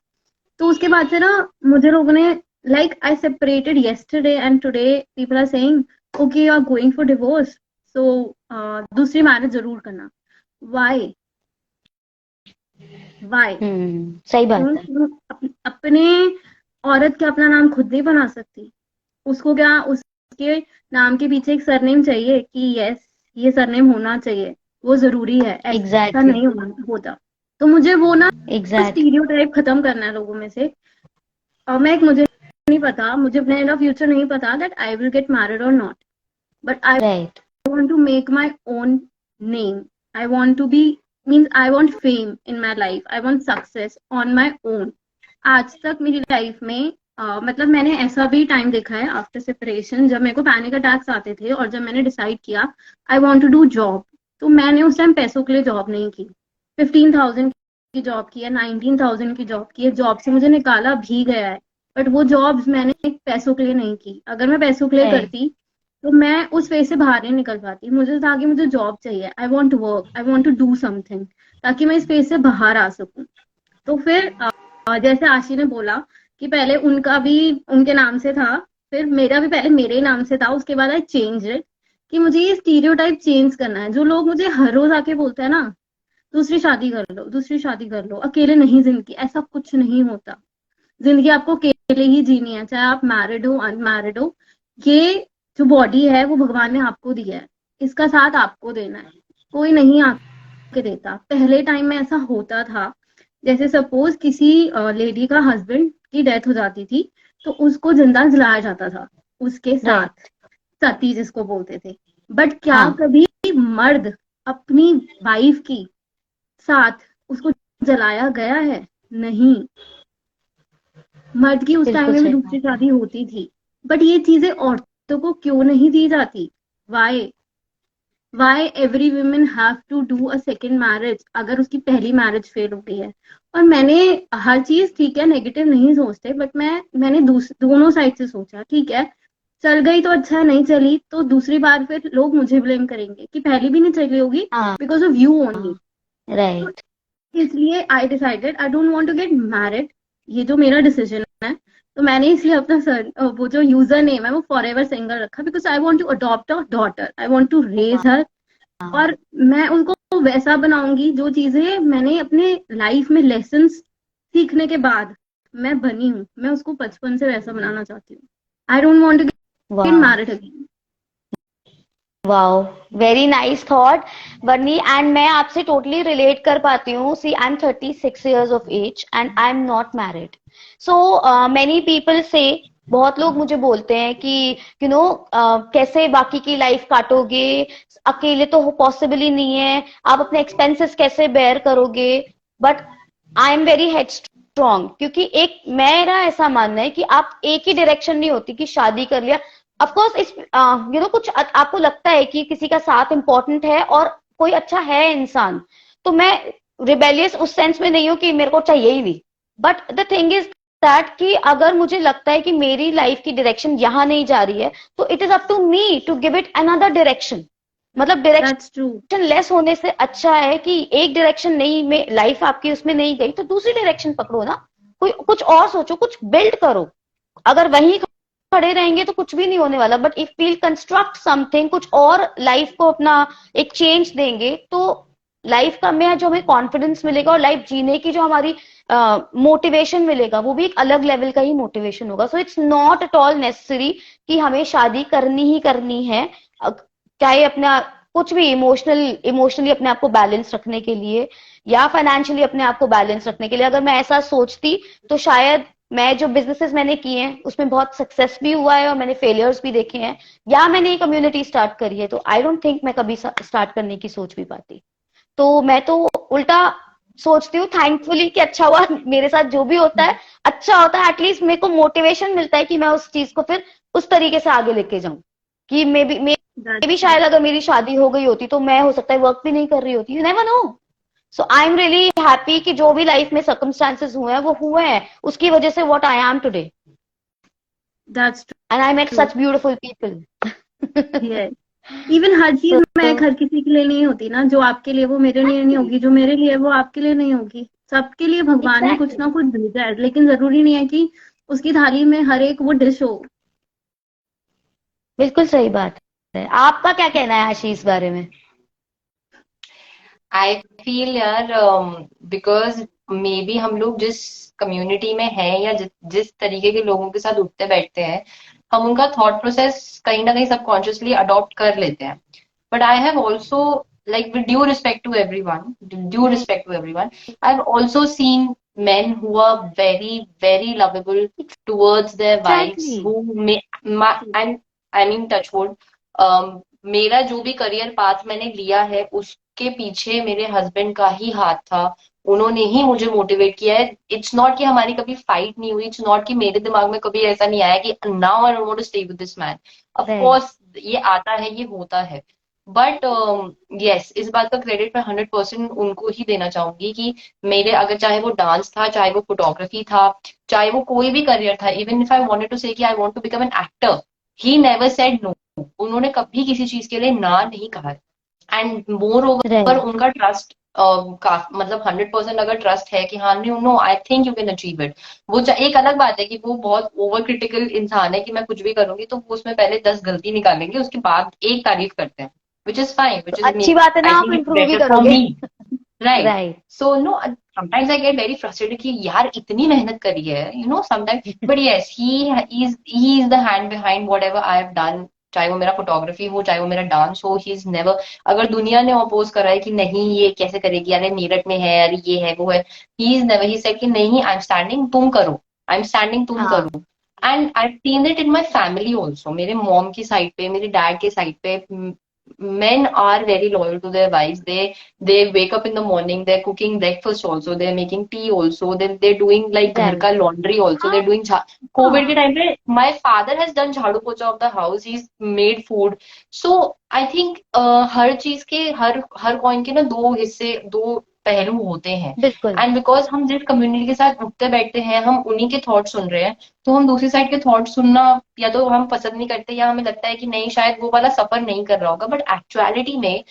तो उसके बाद से ना मुझे लोगों ने, like I separated yesterday and today people are saying okay you are going for divorce, so दूसरी मैरिज जरूर करना। व्हाई? व्हाई? सही बात है। अपने औरत क्या अपना नाम खुद नहीं बना सकती? उसको क्या उसके नाम के पीछे एक सरनेम चाहिए कि यस ये सरनेम होना चाहिए, वो जरूरी है, ऐसा एग्जैक्टली, नहीं होता। तो मुझे वो ना एग्जैक्टली, स्टीरियोटाइप खत्म करना है लोगों में से। और मैं, मुझे नहीं पता, मुझे अपना फ्यूचर नहीं पता that I will get married और not, but I right, want to make my own name. I want to be, means I want fame in my life. I want success on my own. आज तक मेरी life में मतलब मैंने ऐसा भी time देखा है आफ्टर सेपरेशन, जब मेरे को पैनिक अटैक्स आते थे और जब मैंने डिसाइड किया I want to do job, तो मैंने उस टाइम पैसों के लिए जॉब नहीं की। 15,000 की जॉब की है, 19,000 की जॉब की है, जॉब से मुझे निकाला भी गया है, बट वो जॉब्स मैंने पैसों के लिए नहीं की। अगर मैं पैसों के लिए राइट, करती तो मैं उस फेज से बाहर नहीं निकल पाती। मुझे था कि मुझे जॉब चाहिए, I want to work, I want to do something, ताकि मैं इस फेज से बाहर आ सकूं। तो फिर जैसे आशी ने बोला कि पहले उनका भी उनके नाम से था, फिर मेरा भी पहले मेरे ही नाम से था, उसके बाद आई चेंज इट, कि मुझे ये स्टीरियोटाइप चेंज करना है। जो लोग मुझे हर रोज आके बोलते हैं ना दूसरी शादी कर लो, दूसरी शादी कर लो, अकेले नहीं जिंदगी, ऐसा कुछ नहीं होता। जिंदगी आपको अकेले ही जीनी है, चाहे आप मैरिड हो अनमैरिड हो। ये जो बॉडी है वो भगवान ने आपको दिया है, इसका साथ आपको देना है। कोई नहीं आके देता। पहले टाइम में ऐसा होता था, जैसे सपोज किसी लेडी का हस्बैंड की डेथ हो जाती थी तो उसको जिंदा जलाया जाता था उसके राइट। साथ, सती जिसको बोलते थे। बट क्या हाँ, कभी मर्द अपनी वाइफ की साथ उसको जलाया गया है? नहीं। मर्द की उस टाइम बिल्कुल में भी सही दूसरी बात है। शादी होती थी। बट ये चीजें औरतों को क्यों नहीं दी जाती? Why? Why every women have to do a second marriage अगर उसकी पहली मैरिज फेल हो गई है? और मैंने हर चीज ठीक है नेगेटिव नहीं सोचते, बट मैंने दोनों साइड से सोचा, ठीक है चल गई तो अच्छा है, नहीं चली तो दूसरी बार फिर लोग मुझे ब्लेम करेंगे कि पहली भी नहीं चली होगी हाँ, बिकॉज ऑफ यू ओनली। तो राइट। इसलिए I decided I don't want to get married. ये जो मेरा डिसीजन है, तो मैंने इसलिए अपना वो जो यूजर नेम है वो फॉर एवर सिंगल रखा, because I want to adopt a daughter, I want to raise her. हाँ, और मैं उनको वैसा बनाऊंगी जो चीजें मैंने अपने लाइफ में लेसन्स सीखने के बाद मैं बनी हूँ, मैं उसको बचपन से वैसा बनाना चाहती हूँ। I don't want to get वाह, married again. Wow, very nice thought Barni. And मैं आपसे टोटली रिलेट कर पाती हूँ। See, I am 36 years of age and I am not married. So many people से, बहुत लोग मुझे बोलते हैं कि कैसे बाकी की लाइफ काटोगे, अकेले तो पॉसिबल ही नहीं है, आप अपने एक्सपेंसेस कैसे बेयर करोगे। But I am very head strong, क्योंकि एक मेरा ऐसा मानना है कि आप एक ही डायरेक्शन नहीं होती कि शादी कर लिया। ऑफ कोर्स इस कुछ आपको लगता है कि किसी का साथ इंपॉर्टेंट है और कोई अच्छा है इंसान, तो मैं रिबेलियस उस सेंस में नहीं हूं कि मेरे को चाहिए ही नहीं। But the thing is that कि अगर मुझे लगता है कि मेरी लाइफ की डायरेक्शन यहां नहीं जा रही है, तो it is up to me to give it another direction. मतलब दैट्स ट्रू। डायरेक्शन लेस होने से अच्छा है कि एक डायरेक्शन नहीं में लाइफ आपकी उसमें नहीं गई तो दूसरी डायरेक्शन पकड़ो ना, कोई कुछ और सोचो, कुछ बिल्ड करो। अगर वहीं खड़े रहेंगे तो कुछ भी नहीं होने वाला। But if we'll construct something, कुछ और लाइफ को अपना एक चेंज देंगे, तो लाइफ का में जो हमें कॉन्फिडेंस मिलेगा और लाइफ जीने की जो हमारी मोटिवेशन मिलेगा, वो भी एक अलग लेवल का ही मोटिवेशन होगा। So it's not at all necessary कि हमें शादी करनी ही करनी है। चाहे अपना कुछ भी इमोशनली अपने आप को बैलेंस रखने के लिए या फाइनेंशियली अपने आप को बैलेंस रखने के लिए, अगर मैं ऐसा सोचती तो शायद मैं जो बिजनेसेस मैंने किए हैं उसमें बहुत सक्सेस भी हुआ है और मैंने फेलियर्स भी देखे हैं, या मैंने एक कम्युनिटी स्टार्ट करी है, तो आई डोंट थिंक मैं कभी स्टार्ट करने की सोच भी पाती। तो मैं तो उल्टा सोचती हूँ थैंकफुली कि अच्छा हुआ मेरे साथ जो भी होता है अच्छा होता है। एटलीस्ट मेरे को मोटिवेशन मिलता है कि मैं उस चीज को फिर उस तरीके से आगे लेके जाऊं कि मे भी शायद अगर मेरी शादी हो गई होती तो मैं हो सकता है वर्क भी नहीं कर रही होती, you never know. So I am really happy कि जो भी लाइफ में सर्कमस्टांसेस हुए हैं वो हुए हैं, उसकी वजह से what I am today, that's and I met true. Such beautiful people. Yes. Even हर चीज मैं हर किसी के लिए नहीं होती ना, जो आपके लिए वो मेरे लिए नहीं होगी, जो मेरे लिए वो आपके लिए नहीं होगी। सबके लिए भगवान ने कुछ एग्जैक्टली, ना कुछ भेजा है, लेकिन जरूरी नहीं है कि उसकी थाली में हर एक वो डिश हो। बिल्कुल सही बात है। आपका क्या कहना है आशीष इस बारे में? आई फील यार, बिकॉज मे बी हम लोग जिस कम्युनिटी में हैं या जिस तरीके के लोगों के साथ उठते बैठते हैं, हम उनका थॉट प्रोसेस कहीं ना कहीं सबकॉन्शियसली अडॉप्ट कर लेते हैं. But I have also, like with due respect to everyone, I've also seen men who are very, very lovable towards their wives, exactly, who may, and I mean touch wood, मेरा जो भी career path मैंने लिया है उसके पीछे मेरे husband का ही हाथ था. उन्होंने ही मुझे मोटिवेट किया है. इट्स नॉट कि हमारी कभी फाइट नहीं हुई. इट्स नॉट कि मेरे दिमाग में कभी ऐसा नहीं आया कि now I don't want to stay with this man. Of right. Course ये आता है, ये होता है. बट यस, इस बात का क्रेडिट मैं 100% उनको ही देना चाहूंगी कि मेरे, अगर चाहे वो डांस था, चाहे वो फोटोग्राफी था, चाहे वो कोई भी करियर था, even if I wanted to say कि I want to become an actor, he never said no. उन्होंने कभी किसी चीज के लिए ना नहीं कहा. And moreover right. उनका ट्रस्ट, मतलब 100% अगर ट्रस्ट है कि हाँ, no no, I think you can achieve it. वो एक अलग बात है कि वो बहुत ओवर क्रिटिकल इंसान है कि मैं कुछ भी करूंगी तो वो उसमें पहले 10 गलती निकालेंगे, उसके बाद एक तारीफ करते हैं, which is fine, तो which is, अच्छी बात है ना, I आप think it's improve he better for करोगे। me. Right. Right. So no, sometimes I get very frustrated कि यार इतनी मेहनत करी है, sometimes. But yes, he is the hand behind whatever I have done चाहे वो मेरा फोटोग्राफी हो, चाहे वो मेरा डांस हो, ही इज नेवर, अगर दुनिया ने अपोज करा है कि नहीं ये कैसे करेगी, अरे मेरठ में है, अरे ये है वो है, he is never, he said कि नहीं, आई एम स्टैंडिंग, तुम करो, आई एम स्टैंडिंग, तुम हाँ, करो। And I seen it in my family also, मेरे मॉम की साइड पे, मेरे डैड के साइड पे, men are very loyal to their wives. They wake up in the morning, they're cooking breakfast also, they're making tea also, then they're doing like घर right, का laundry also, हाँ, they're doing Covid के हाँ, time पे my father has done झाड़ू पोछा of the house, he's made food. So I think हर चीज के, हर कॉइन के ना दो हिस्से, दो पहलू होते हैं। बिल्कुल, एंड बिकॉज हम जिस कम्युनिटी के साथ उठते बैठते हैं, हम उन्हीं के थॉट सुन रहे हैं, तो हम दूसरी साइड के थॉट सुनना या तो हम पसंद नहीं करते, या हमें लगता है कि नहीं शायद वो वाला सफर नहीं कर रहा होगा, बट एक्चुअलिटी में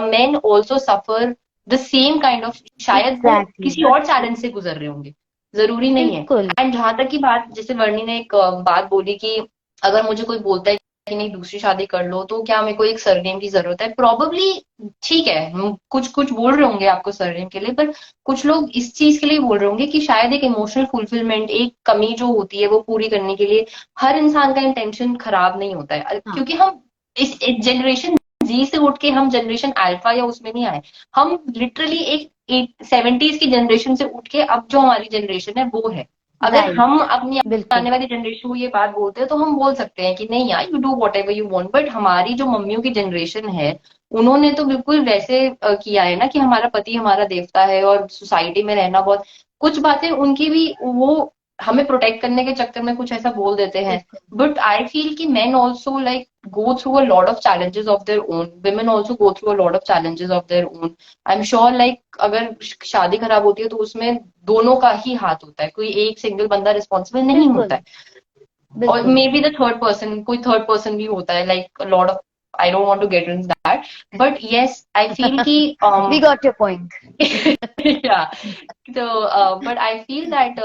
main also suffer the same kind of, शायद वो एग्जैक्टली, किसी और चैलेंज से गुजर रहे होंगे, जरूरी नहीं है। बिल्कुल, एंड जहां तक की बात, जैसे वर्णी ने एक बात बोली कि अगर मुझे कोई बोलता है कि नहीं दूसरी शादी कर लो, तो क्या मेरे को एक सरनेम की जरूरत है, प्रोबेबली ठीक है, कुछ कुछ बोल रहे होंगे आपको सरनेम के लिए, पर कुछ लोग इस चीज के लिए बोल रहे होंगे कि शायद एक इमोशनल फुलफिलमेंट, एक कमी जो होती है वो पूरी करने के लिए। हर इंसान का इंटेंशन खराब नहीं होता है, हाँ, क्योंकि हम इस जनरेशन जी से उठ के हम जनरेशन अल्फा या उसमें नहीं आए, हम लिटरली एक 70s की जनरेशन से उठ के अब जो हमारी जनरेशन है वो है। अगर राइट, हम अपनी बिल्कुल, आने वाली जनरेशन को ये बात बोलते हैं तो हम बोल सकते हैं कि नहीं यार, you do what ever you want, but हमारी जो मम्मियों की जनरेशन है, उन्होंने तो बिल्कुल वैसे किया है ना कि हमारा पति हमारा देवता है, और सोसाइटी में रहना बहुत, कुछ बातें उनकी भी वो हमें प्रोटेक्ट करने के चक्कर में कुछ ऐसा बोल देते हैं। बिल्कुल, बट आई फील कि men also like go through a lot of challenges of their own, women also go through a lot of challenges of their own. I'm sure like अगर शादी खराब होती है तो उसमें दोनों का ही हाथ होता है, कोई एक सिंगल बंदा रिस्पॉन्सिबल नहीं होता बिल्कुल, है, और बिल्कुल, maybe the third person, कोई थर्ड पर्सन भी होता है, like lot of, I don't want to get in that, but yes I feel कि वी गॉट योर पॉइंट, या तो बट आई फील दैट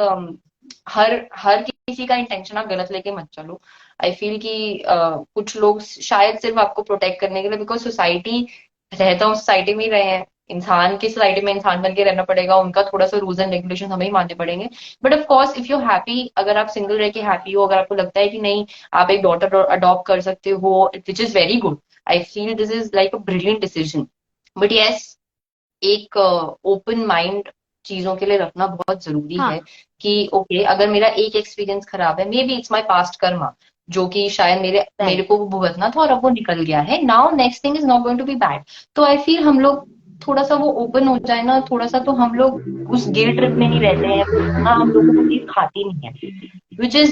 हर हर किसी का इंटेंशन आप गलत लेके मत चलो। आई फील कि कुछ लोग शायद सिर्फ आपको प्रोटेक्ट करने के लिए, बिकॉज सोसाइटी, रहता हूँ सोसाइटी में ही रहे हैं, इंसान की सोसाइटी में इंसान बन के रहना पड़ेगा, उनका थोड़ा सा रूल्स एंड रेगुलेशन हमें ही मानने पड़ेंगे। But of course if you happy, अगर आप सिंगल रह के हैप्पी हो, अगर आपको लगता है कि नहीं आप एक डॉटर अडॉप्ट कर सकते हो, which is very good, I feel this is like a brilliant decision. But yes, एक ओपन माइंड चीजों के लिए रखना बहुत जरूरी हाँ, है कि ओके अगर मेरा एक एक्सपीरियंस खराब है, may be it's my past Karma, जो कि शायद मेरे मेरे राइट, को वो भुगतना था और अब वो निकल गया है, now next thing is not going to be bad. तो आई फील हम लोग थोड़ा सा वो ओपन हो जाए ना थोड़ा सा, तो हम लोग उस गिल्ट ट्रिप में नहीं रहते हैं, वो उतना हम लोगों को चीज खाती नहीं है,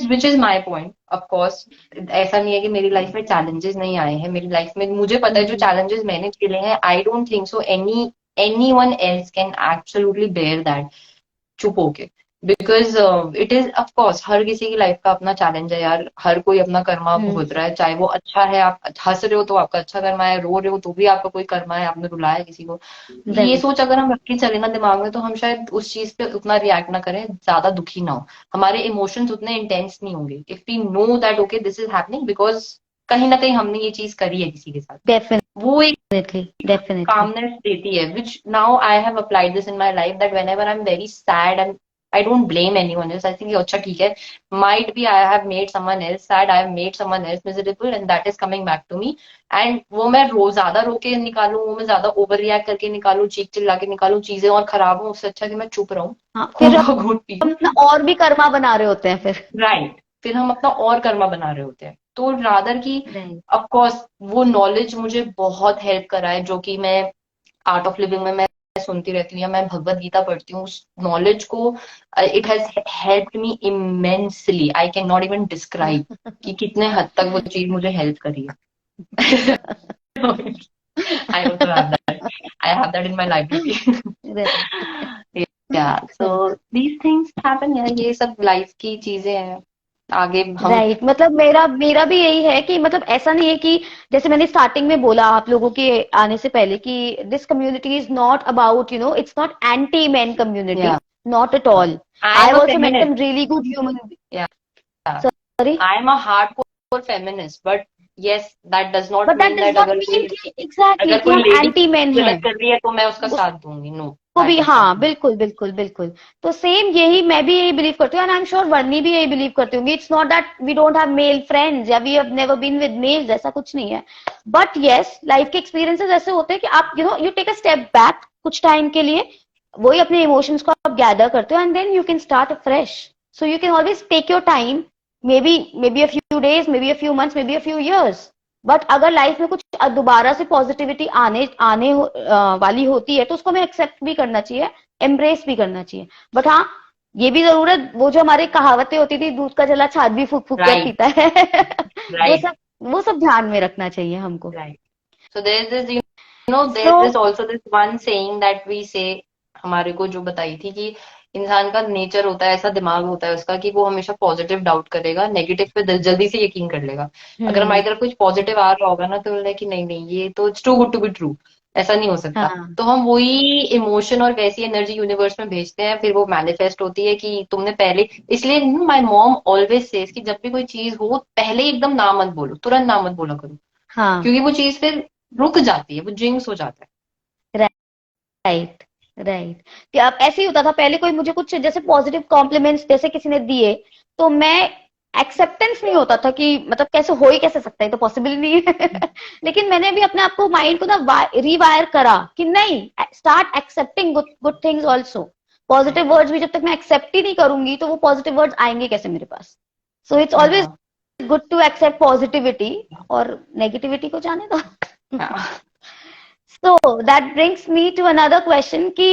which is my point. Of course ऐसा नहीं है कि मेरी लाइफ में चैलेंजेस नहीं आए हैं, मेरी लाइफ में मुझे पता है जो चैलेंजेस मैंने झेले हैं, I don't think so anyone else can absolutely bear that चुप होके, because it is of course हर किसी की लाइफ का अपना चैलेंज है यार, हर कोई अपना कर्मा भुगत रहा है, चाहे वो अच्छा है, आप हंस रहे हो तो आपका अच्छा कर्मा है, रो रहे हो तो भी आपका कोई कर्मा है, आपने रुलाया किसी को। ये राइट, सोच अगर हम रख के चले ना दिमाग में, तो हम शायद उस चीज पे उतना रिएक्ट ना करें, ज्यादा दुखी ना हो, हमारे इमोशंस उतने इंटेंस नहीं होंगे, if we know that okay this is happening, because कहीं ना कहीं हमने ये चीज करी है किसी के साथ, वो एक डेफिनेटली, डेफिनेटली, calmness देती है, which now I have applied this in my life, that whenever I'm very sad and I don't blame anyone else, I think ये अच्छा ठीक है, might be I have made someone else sad, I have made someone else miserable and that is coming back to me, and वो मैं ज्यादा रो के निकालूं, वो मैं ज्यादा ओवर रिएक्ट करके निकालूं, चीख चिल्ला के निकालूं, चीजें और खराब हो, उससे अच्छा कि मैं चुप रहूं, हाँ, खून फिर का घूंट पीऊं। हम अपना और भी कर्मा बना रहे होते हैं फिर, राइट, फिर हम अपना और कर्मा बना रहे होते हैं, तो रादर की राइट, ऑफ कोर्स वो नॉलेज मुझे बहुत हेल्प करा है, जो कि मैं आर्ट ऑफ लिविंग में मैं सुनती रहती हूँ या मैं भगवत गीता पढ़ती हूँ, उस नॉलेज को it has helped me immensely, I can not even describe कि कितने हद तक वो चीज मुझे हेल्प करी है। I also have that, I have that in my library. या सो दीज थिंग्स हैपन यार, ये सब लाइफ की चीजें हैं, आगे हम राइट, मतलब मेरा मेरा भी यही है कि मतलब ऐसा नहीं है कि जैसे मैंने स्टार्टिंग में बोला आप लोगों के आने से पहले कि this community is not about it's not anti man community, या not at all, I I am a also met feminist, some really good human, या sorry, I am a hardcore feminist, but yes, that does not but that mean does that not अगर mean कोई कि exactly कि कोई हम lady anti man हैं, गलत कर रही है तो मैं उसका साथ दूंगी, नो, को दैट भी, डज नॉट हाँ मीन। बिल्कुल बिल्कुल बिल्कुल। तो सेम यही मैं भी यही बिलीव करती हूँ, एंड आई एम श्योर वर्णी भी यही बिलीव करती होंगी। It's not that we don't have male friends या we have never been with males, ऐसा कुछ नहीं है। बट यस, लाइफ के एक्सपीरियंसेस ऐसे होते हैं कि आप you take a step back कुछ टाइम के लिए, वही अपने इमोशंस को आप गैदर करते हो, and then you can start fresh. So you can always take your time, maybe a few days, maybe a few months, maybe a few years. But अगर life में कुछ दोबारा से positivity आने आने वाली होती है तो उसको हमें एक्सेप्ट भी करना चाहिए, एम्ब्रेस भी करना चाहिए। बट हाँ, ये भी जरूर है, वो जो हमारी कहावतें होती थी, दूध का जला छाछ भी फूक फूक कर राइट, पीता है वो राइट, सब वो सब ध्यान में रखना चाहिए हमको। Right. So there's this, you know, so there's this also this one saying that we say, हमारे को जो बताई थी कि इंसान का नेचर होता है, ऐसा दिमाग होता है उसका कि वो हमेशा पॉजिटिव डाउट करेगा, नेगेटिव पे जल्दी से यकीन कर लेगा। अगर हमारी तरफ कुछ पॉजिटिव आ रहा होगा ना तो बोलना है कि नहीं नहीं, ये तो it's too good to be true, ऐसा नहीं हो सकता। हाँ तो हम वही इमोशन और वैसी एनर्जी यूनिवर्स में भेजते हैं, फिर वो मैनिफेस्ट होती है कि तुमने पहले, इसलिए माय मॉम ऑलवेज सेज कि जब भी कोई चीज हो पहले ही एकदम ना मत बोलो, तुरंत ना मत बोला करो, हाँ, क्योंकि वो चीज फिर रुक जाती है, वो जिंक्स हो जाता है। Right right. कि अब ऐसे ही होता था पहले, कोई मुझे कुछ जैसे पॉजिटिव कॉम्प्लीमेंट्स जैसे किसी ने दिए, तो मैं एक्सेप्टेंस नहीं होता था कि मतलब कैसे हो ही कैसे सकता है, तो पॉसिबल नहीं है लेकिन मैंने भी अपने आप को, माइंड को ना रिवायर करा कि नहीं, start accepting good good things also. Positive words भी जब तक मैं एक्सेप्ट ही नहीं करूंगी तो वो पॉजिटिव वर्ड्स आएंगे कैसे मेरे पास। सो इट्स ऑलवेज हाँ, गुड टू एक्सेप्ट पॉजिटिविटी, और नेगेटिविटी को जाने दो हाँ, So that brings me to another question कि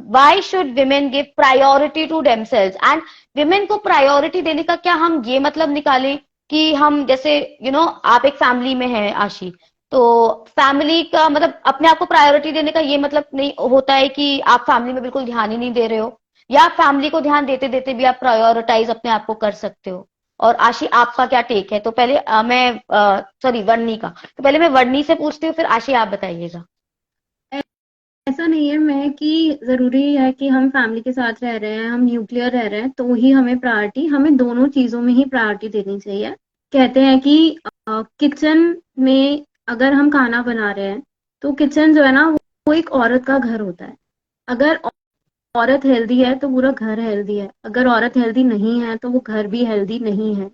why should women give priority to themselves, and women को priority देने का क्या हम ये मतलब निकालें कि हम जैसे आप एक फैमिली में हैं आशी, तो फैमिली का मतलब अपने आप को प्रायोरिटी देने का ये मतलब नहीं होता है कि आप फैमिली में बिल्कुल ध्यान ही नहीं दे रहे हो, या फैमिली को ध्यान देते देते भी आप प्रायोरिटाइज अपने आप को कर सकते हो। और आशी आपका क्या टेक है? तो पहले मैं सॉरी वर्णी का, तो पहले मैं वर्णी से पूछती हूँ, फिर आशी आप बताइएगा। ऐसा नहीं है मैं कि जरूरी है कि हम फैमिली के साथ रह रहे हैं, हम न्यूक्लियर रह रहे हैं तो ही हमें प्रायोरिटी, हमें दोनों चीजों में ही प्रायोरिटी देनी चाहिए। कहते हैं कि किचन में अगर हम खाना बना रहे हैं तो किचन जो है ना वो एक औरत का घर होता है। अगर औरत हेल्दी है तो पूरा घर हेल्दी है, अगर औरत हेल्दी नहीं है तो वो घर भी हेल्दी नहीं है।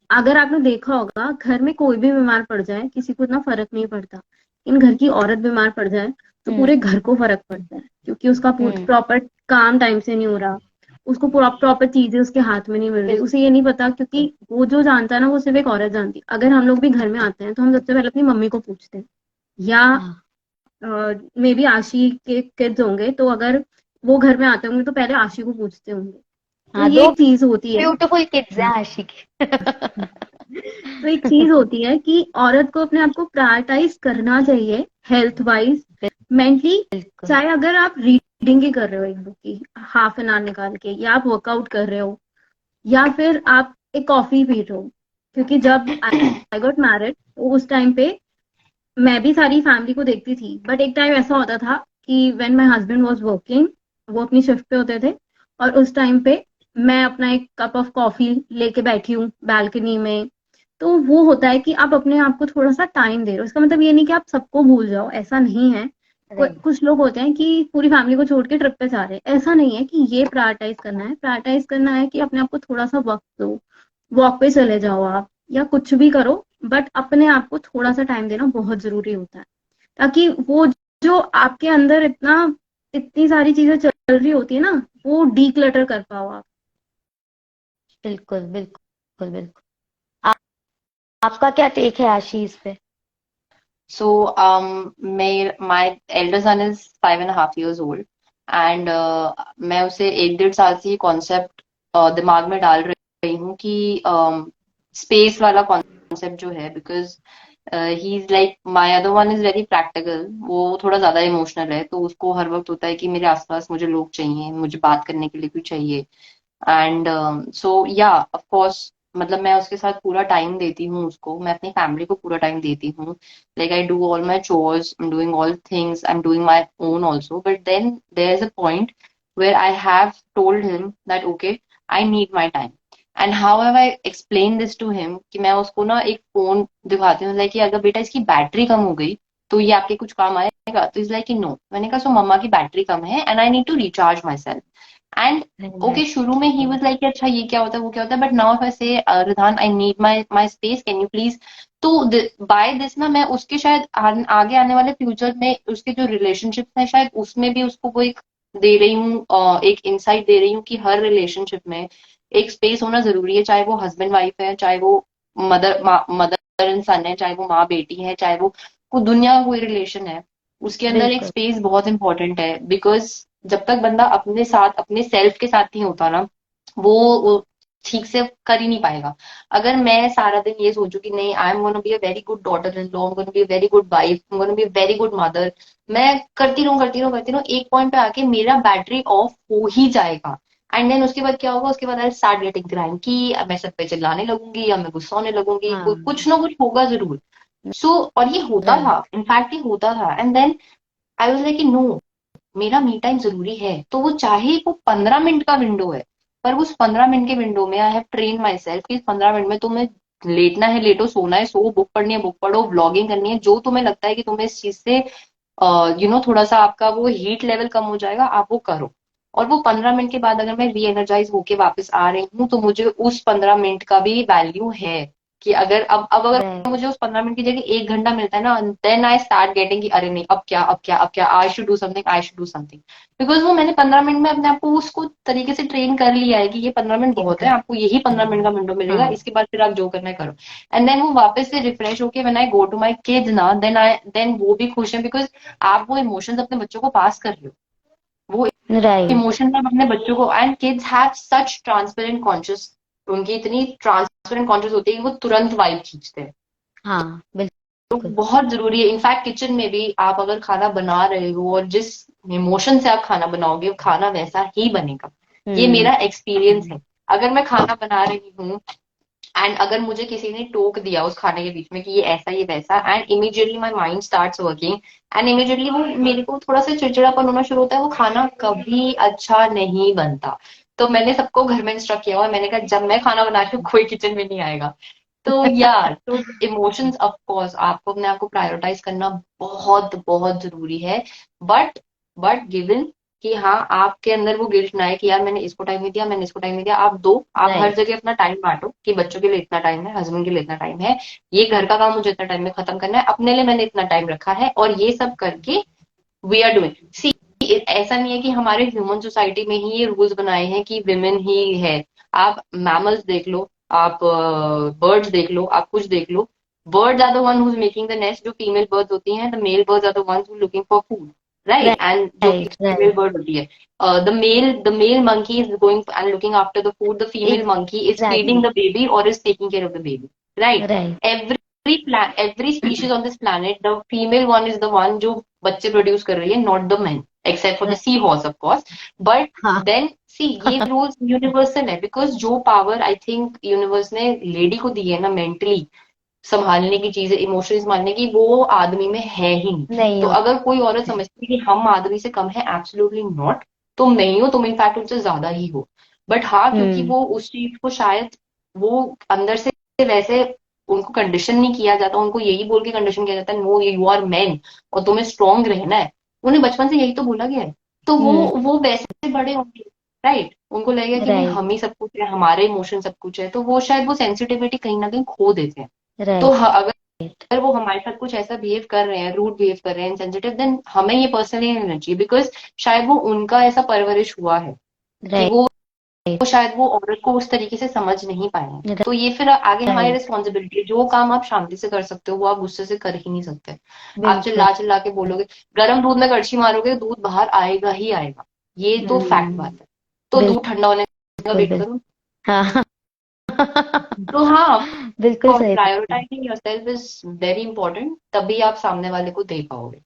अगर आपने देखा होगा घर में कोई भी बीमार पड़ जाए किसी को इतना फर्क नहीं पड़ता, इन घर की औरत बीमार पड़ जाए तो पूरे घर को फर्क पड़ता है, क्योंकि उसका हम्म, प्रॉपर काम टाइम से नहीं हो रहा, उसको प्रॉपर चीजें उसके हाथ में नहीं मिल रही, उसे ये नहीं पता, क्योंकि वो जो जानता है ना वो सिर्फ एक औरत जानती है। अगर हम लोग भी घर में आते हैं तो हम सबसे पहले अपनी मम्मी को पूछते हैं, या हाँ मे बी आशी के किड्स होंगे तो अगर वो घर में आते होंगे तो पहले आशी को पूछते होंगे। तो हाँ, ये दो एक चीज होती है। ब्यूटीफुल किड्स हैं हाँ। आशी के तो एक चीज होती है कि औरत को अपने आप को प्रायोरिटाइज करना चाहिए, हेल्थ वाइज, मेंटली। बिल्कुल। चाहे अगर आप रीडिंग ही कर रहे हो एक बुक की हाफ एन आवर निकाल के, या आप वर्कआउट कर रहे हो, या फिर आप एक कॉफी पी रहे हो। क्योंकि जब आई गॉट मैरिड तो उस टाइम पे मैं भी सारी फैमिली को देखती थी, बट एक टाइम ऐसा होता था कि when my husband was working, वो अपनी शिफ्ट पे होते थे, और उस टाइम पे मैं अपना एक कप ऑफ कॉफी लेके बैठी हूँ बालकनी में। तो वो होता है कि आप अपने आप को थोड़ा सा टाइम दे रहे हो। इसका मतलब ये नहीं कि आप सबको भूल जाओ, ऐसा नहीं है। राइट, कुछ लोग होते हैं कि पूरी फैमिली को छोड़ के ट्रिप पे जा रहे हैं, ऐसा नहीं है कि ये प्रायोरिटाइज करना है। प्रायोरिटाइज करना है कि अपने आप को थोड़ा सा वक्त दो, वॉक पे चले जाओ आप, या कुछ भी करो, बट अपने आप को थोड़ा सा टाइम देना बहुत जरूरी होता है, ताकि वो जो आपके अंदर इतनी सारी चीजें चल रही होती है ना, वो डीक्लटर कर पाओ आप। बिल्कुल बिल्कुल बिल्कुल। आपका क्या टेक है आशी इस पे? So, my elder son is 5.5 years old, and मैं उसे 1 डेढ़ साल से ये कॉन्सेप्ट दिमाग में डाल रही हूँ कि स्पेस वाला कॉन्सेप्ट जो है, because he is like, my other one is very practical, वो थोड़ा ज्यादा इमोशनल है, तो उसको हर वक्त होता है कि मेरे आसपास मुझे लोग चाहिए, मुझे बात करने के लिए कोई चाहिए। एंड सो या ऑफ कोर्स, मतलब मैं उसके साथ पूरा टाइम देती हूँ, उसको, मैं अपनी फैमिली को पूरा टाइम देती हूँ। Like I do all my chores, I am doing all things, I am doing my own also, but then there is a point where I have told him that okay, I need my time. And how have I explain this to him कि मैं उसको ना एक phone दिखाती हूँ, like कि अगर बेटा इसकी बैटरी कम हो गई तो ये आपके कुछ काम आएगा, तो इज लाइक कि नो। मैंने कहा सो मम्मा की बैटरी कम है and I need to recharge my self. And okay, शुरू में ही वाज लाइक अच्छा ये क्या होता है वो क्या होता है, बट नाउ इफ आई से रिधान आई need my my space, can you please. तो बाय दिस ना मैं उसके शायद आगे आने वाले फ्यूचर में उसके जो रिलेशनशिप है शायद उसमें भी उसको वो एक दे रही हूँ, एक इंसाइट दे रही हूँ कि हर रिलेशनशिप में एक स्पेस होना जरूरी है, चाहे वो हस्बैंड वाइफ है, चाहे वो मदर एंड सन है, चाहे वो माँ बेटी है, चाहे वो कोई दुनिया का कोई रिलेशन है, उसके अंदर एक बिल्कुल। स्पेस बहुत इंपॉर्टेंट है। बिकॉज जब तक बंदा अपने साथ अपने सेल्फ के साथ नहीं होता ना, वो ठीक से कर ही नहीं पाएगा। अगर मैं सारा दिन ये सोचूं कि नहीं I am gonna be a very good daughter in law, I am gonna be a very good wife, I am gonna be a very good mother, मैं करती रहूं, एक पॉइंट पे आके मेरा बैटरी ऑफ हो ही जाएगा। एंड देन उसके बाद क्या होगा, उसके बाद आई स्टार्ट गेटिंग क्राइम की अब मैं सब पे चिल्लाने लगूंगी या मैं गुस्सा होने लगूंगी, हाँ। कुछ ना कुछ होगा जरूर। सो और ये होता राइट। था, इनफैक्ट ये होता था। And then I was like no, मेरा मी टाइम जरूरी है, तो वो चाहे वो 15 मिनट का विंडो है, पर उस 15 मिनट के विंडो में I have train my self कि इस 15 मिनट में तुम्हें लेटना है लेटो, सोना है सो, बुक पढ़नी है बुक पढ़ो, व्लॉगिंग करनी है, जो तुम्हें लगता है कि तुम्हें इस चीज से थोड़ा सा आपका वो हीट लेवल कम हो जाएगा, आप वो करो। और वो 15 मिनट के बाद अगर मैं री एनर्जाइज होके वापस आ रही हूँ तो मुझे उस 15 मिनट का भी वैल्यू है कि अगर अब अगर राइट। मुझे उस 15 मिनट की जगह 1 घंटा मिलता है ना, देन आई स्टार्ट गेटिंग कि अरे नहीं अब क्या I should do something, I should do something. Because वो मैंने 15 मिनट में अपने आप को उसको तरीके से ट्रेन कर लिया है कि ये 15 मिनट बहुत है, आपको यही 15 मिनट का विंडो मिलेगा, हाँ। इसके बाद फिर आप जो करना है करो। एंड देन वो वापस से रिफ्रेश होके when I go to my kids ना, देन वो भी खुश है, बिकॉज आप वो इमोशंस अपने बच्चों को पास कर रहे हो, वो राइट। इमोशंस आप अपने बच्चों को। And kids have such transparent conscious, उनकी इतनी ट्रांसपेरेंट कॉन्शियस होती है कि वो तुरंत वाइब खींचते हैं। हाँ। तो बिल्कुल। बहुत जरूरी है, इनफैक्ट किचन में भी आप अगर खाना बना रहे हो और जिस इमोशन से आप खाना बनाओगे वो खाना वैसा ही बनेगा। ये हम्म। मेरा एक्सपीरियंस है। अगर मैं खाना बना रही हूँ एंड अगर मुझे किसी ने टोक दिया उस खाने के बीच में कि ये ऐसा ये वैसा, and immediately my mind starts working, and immediately वो मेरे को थोड़ा सा चिड़चिड़ापन होना शुरू होता है, वो खाना कभी अच्छा नहीं बनता। तो मैंने सबको घर में इंस्ट्रक्ट किया हुआ है, मैंने कहा जब मैं खाना बना रही हूँ कोई किचन में नहीं आएगा। तो तो इमोशंस ऑफ कोर्स आपको अपने आप को प्रायोरिटाइज करना बहुत बहुत जरूरी है। बट गिवन कि हाँ आपके अंदर वो गिल्ट ना है कि यार मैंने इसको टाइम नहीं दिया, मैंने इसको टाइम नहीं दिया, आप दो। आप हर राइट। जगह अपना टाइम बांटो कि बच्चों के लिए इतना टाइम है, हस्बैंड के लिए इतना टाइम है, ये घर का काम मुझे इतना टाइम में खत्म करना है, अपने लिए मैंने इतना टाइम रखा है, और ये सब करके वी आर डूइंग। सी ऐसा नहीं है कि हमारे ह्यूमन सोसाइटी में ही ये रूल्स बनाए हैं कि विमेन ही है। आप मैमल्स देख लो, आप बर्ड्स देख लो, आप कुछ देख लो, birds are the one who is making the nest, जो फीमेल बर्ड्स होती हैं, the male birds are the ones who looking for food, right. And जो राइट। Female right. बर्ड होती है, the male monkey is going and looking after the food, the female monkey is feeding exactly. the baby or is taking care of the baby, right? Right. Every species on this planet, the female one is the one जो बच्चे produce कर रही है, not the men, except for the sea horse of course. But हाँ। then see ये rules universal है, because जो power I think universe ने लेडी को दी है ना मेंटली संभालने की, चीजें इमोशंस संभालने की, वो आदमी में है ही नहीं। नहीं तो होता। अगर कोई औरत समझती है कि हम आदमी से कम है, एब्सोल्युटली नॉट। तुम नहीं हो, तुम इनफैक्ट उनसे ज्यादा ही हो। बट हाँ, क्योंकि हम्म। वो उस चीज को शायद वो अंदर से वैसे उनको कंडीशन नहीं किया जाता, उनको यही बोल के कंडीशन किया जाता है नो यू आर मैन और तुम्हें स्ट्रांग रहना है, उन्हें बचपन से यही तो बोला गया है। तो हम्म। वो वैसे बड़े होंगे, राइट। उनको लगेगा कि नहीं हम राइट। ही सब कुछ है, हमारे इमोशन सब कुछ है, तो वो शायद वो सेंसिटिविटी कहीं ना कहीं खो देते हैं। तो राइट। अगर वो हमारे साथ कुछ ऐसा बिहेव कर रहे हैं, रूड बिहेव कर रहे हैं, सेंसिटिव, देन हमें ये पर्सनली नहीं लेना चाहिए, बिकॉज शायद वो उनका ऐसा परवरिश हुआ है कि राइट। वो शायद वो औरत को उस तरीके से समझ नहीं पाए हैं। तो ये फिर आगे हमारी राइट। रिस्पॉन्सिबिलिटी है, जो काम आप शांति से कर सकते हो वो आप गुस्से से कर ही नहीं सकते। आप बिल्कुल। चिल्ला चिल्ला के बोलोगे, गर्म दूध में कड़छी मारोगे, दूध बाहर आएगा ही आएगा, ये तो फैक्ट हम्म। बात है। तो दूध बिल्कुल। ठंडा होने का वेट बिल्कुल। करो। हाँ। तो हाँ, बिल्कुल सही बात prioritising yourself is very important, तभी आप सामने वाले को दे पाओगे।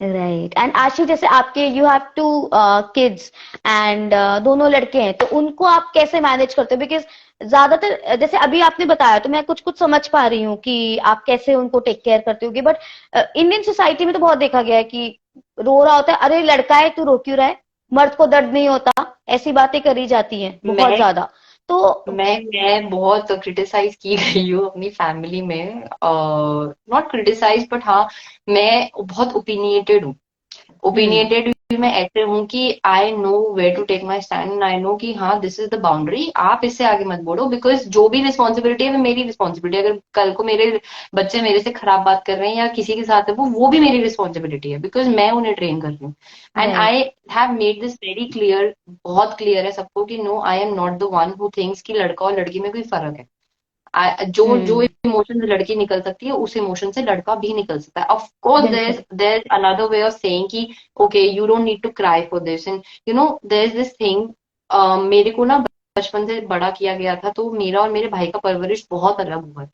है। राइट। एंड आशी, जैसे आपके यू हैव टू किड्स एंड दोनों लड़के हैं, तो उनको आप कैसे मैनेज करते हो? बिकॉज ज्यादातर जैसे अभी आपने बताया तो मैं कुछ कुछ समझ पा रही हूँ कि आप कैसे उनको टेक केयर करते होगे, बट इंडियन सोसाइटी में तो बहुत देखा गया है कि रो रहा होता है, अरे लड़का है तू रो क्यों रहा है, मर्द को दर्द नहीं होता, ऐसी बातें करी जाती हैं बहुत महक ज्यादा। तो मैं बहुत क्रिटिसाइज की गई हूँ अपनी फैमिली में, नॉट क्रिटिसाइज बट हाँ, मैं बहुत ओपिनियटेड हूँ। हम्म, ओपिनियटेड भी मैं ऐसे हूँ कि I know where to take my stand and I know कि हाँ दिस इज द बाउंड्री, आप इससे आगे मत बढ़ो, बिकॉज जो भी रिस्पॉन्सिबिलिटी है वो मेरी रिस्पॉन्सिबिलिटी है। अगर कल को मेरे बच्चे मेरे से खराब बात कर रहे हैं या किसी के साथ है वो भी मेरी रिस्पॉन्सिबिलिटी है, बिकॉज मैं उन्हें ट्रेन कर रही हूँ। And right. I have made this very clear, बहुत क्लियर है सबको कि no, I am not the one who thinks कि लड़का और लड़की में कोई फर्क है। जो जो हम्म, इमोशन से लड़की निकल सकती है उस इमोशन से लड़का भी निकल सकता है। ऑफ कोर्स बिल्कुल। There is another way of saying कि okay you don't need to cry for this and you know there is this thing. मेरे को ना बचपन से बड़ा किया गया था, तो मेरा और मेरे भाई का परवरिश बहुत अलग हुआ है।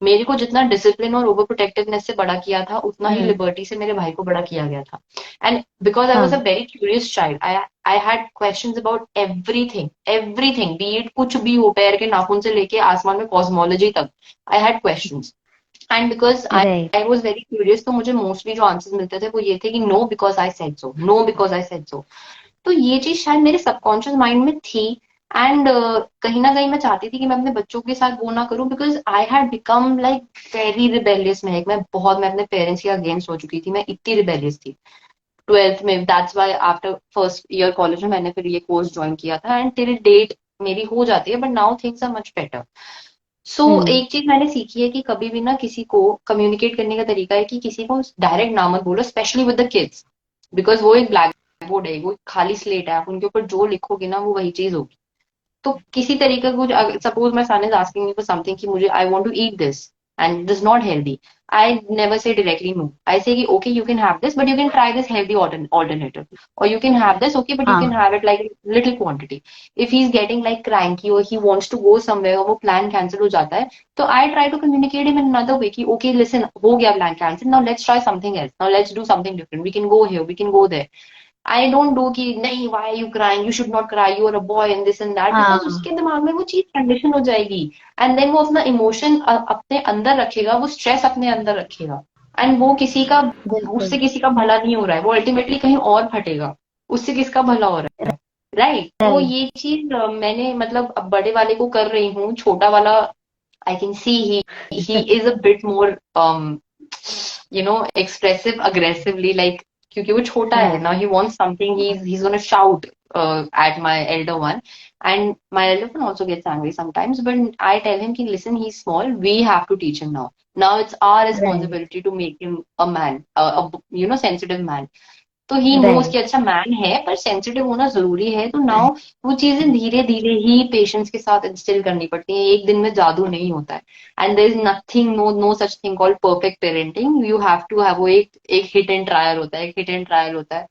मेरे को जितना डिसिप्लिन और ओवर प्रोटेक्टिवनेस से बड़ा किया था उतना ही हम्म, लिबर्टी से मेरे भाई को बड़ा किया गया था। And because I was a हाँ, very curious child, I had questions about everything, everything be it कुछ भी हो, पैर के नाखून से लेके आसमान में कॉस्मोलॉजी तक, आई had questions. And because I right. I was very curious, तो मुझे मोस्टली जो आंसर्स मिलते थे वो ये थे कि no because I said so, no because I said so. तो ये चीज शायद मेरे सबकॉन्शियस माइंड में थी। एंड कहीं ना कहीं मैं चाहती थी कि मैं अपने बच्चों के साथ वो ना करूं, because I had become like very rebellious. मैं अपने पेरेंट्स के अगेंस्ट हो चुकी थी, मैं इतनी रिबेलियस थी 12th में। That's why after first year college में मैंने फिर ये कोर्स ज्वाइन किया था एंड टिल डेट मेरी हो जाती है, but now things are much better. So hmm, एक चीज मैंने सीखी है कि कभी भी ना किसी को कम्युनिकेट करने का तरीका है कि किसी को डायरेक्ट ना मत बोलो, specially with the kids, because वो एक ब्लैक बोर्ड है, वो एक खाली स्लेट है, आप उनके ऊपर जो लिखोगे ना वो वही चीज होगी। तो किसी तरीके का कुछ, suppose my son is asking me for something कि मुझे I want to eat this and this not healthy, I never say directly no, I say कि okay you can have this but you can try this healthy alternative, और you can have this okay but you can हाँ, have it like little quantity. If he is getting like cranky और he wants to go somewhere और वो plan cancel हो जाता है, तो I try to communicate in another way कि okay listen, हो गया plan cancel, now let's try something else, now let's do something different, we can go here, we can go there. I don't do कि नहीं why are you crying, you should not cry, you are a boy and this and that, because हाँ, उसके दिमाग में वो चीज condition हो जाएगी। एंड देन वो अपना इमोशन अपने अंदर रखेगा, वो स्ट्रेस अपने अंदर रखेगा, एंड वो किसी का, बिल्कुल। उससे किसी का भला नहीं हो रहा है, वो अल्टीमेटली कहीं और फटेगा, उससे किसका भला हो रहा है। राइट, तो राइट। ये चीज मैंने मतलब अब बड़े वाले को कर रही हूँ, छोटा वाला I can see he is a bit more expressive aggressively, like क्योंकि वो छोटा है हाँ, ना, he wants something, he's gonna shout at my elder one, and my elder one also gets angry sometimes, but I tell him कि listen, he's small, we have to teach him now it's our right, responsibility to make him a man, sensitive man। तो he knows कि right. अच्छा man है पर sensitive होना जरूरी है, तो नाउ वो चीजें धीरे धीरे ही पेशेंस के साथ इंस्टिल करनी पड़ती हैं, एक दिन में जादू नहीं होता है। And there is nothing, no no such thing called perfect parenting, you have to have, वो एक एक हिट एंड ट्रायल होता है, एक हिट एंड ट्रायल होता है।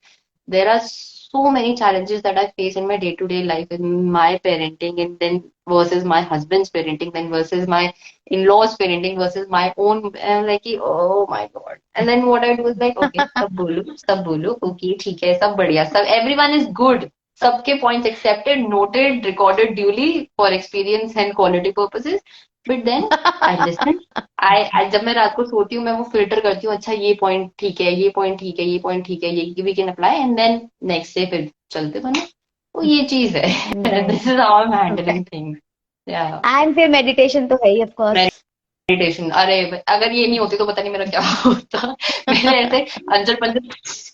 There are so many challenges that I face in my day-to-day life in my parenting, and then versus my husband's parenting, then versus my in-laws parenting, versus my own. And I'm like, oh my god. And then what I do is like, okay, सब बोलो, okay, ठीक है, सब बढ़िया, सब everyone is good. सबके points accepted, noted, recorded duly for experience and quality purposes. But then I listen, आई जब मैं रात को सोती हूँ मैं वो फिल्टर करती हूँ, अच्छा ये पॉइंट ठीक है, ये पॉइंट ठीक है, ये पॉइंट ठीक है, ये we can apply, and then next day फिर चलते बने। तो ये चीज है right. This is how I am handling things. या एंड फिर मेडिटेशन तो है ही ऑफ कोर्स। मेडिटेशन, अरे अगर ये नहीं होती तो पता नहीं मेरा क्या होता। मेरे ऐसे अंजर पंजर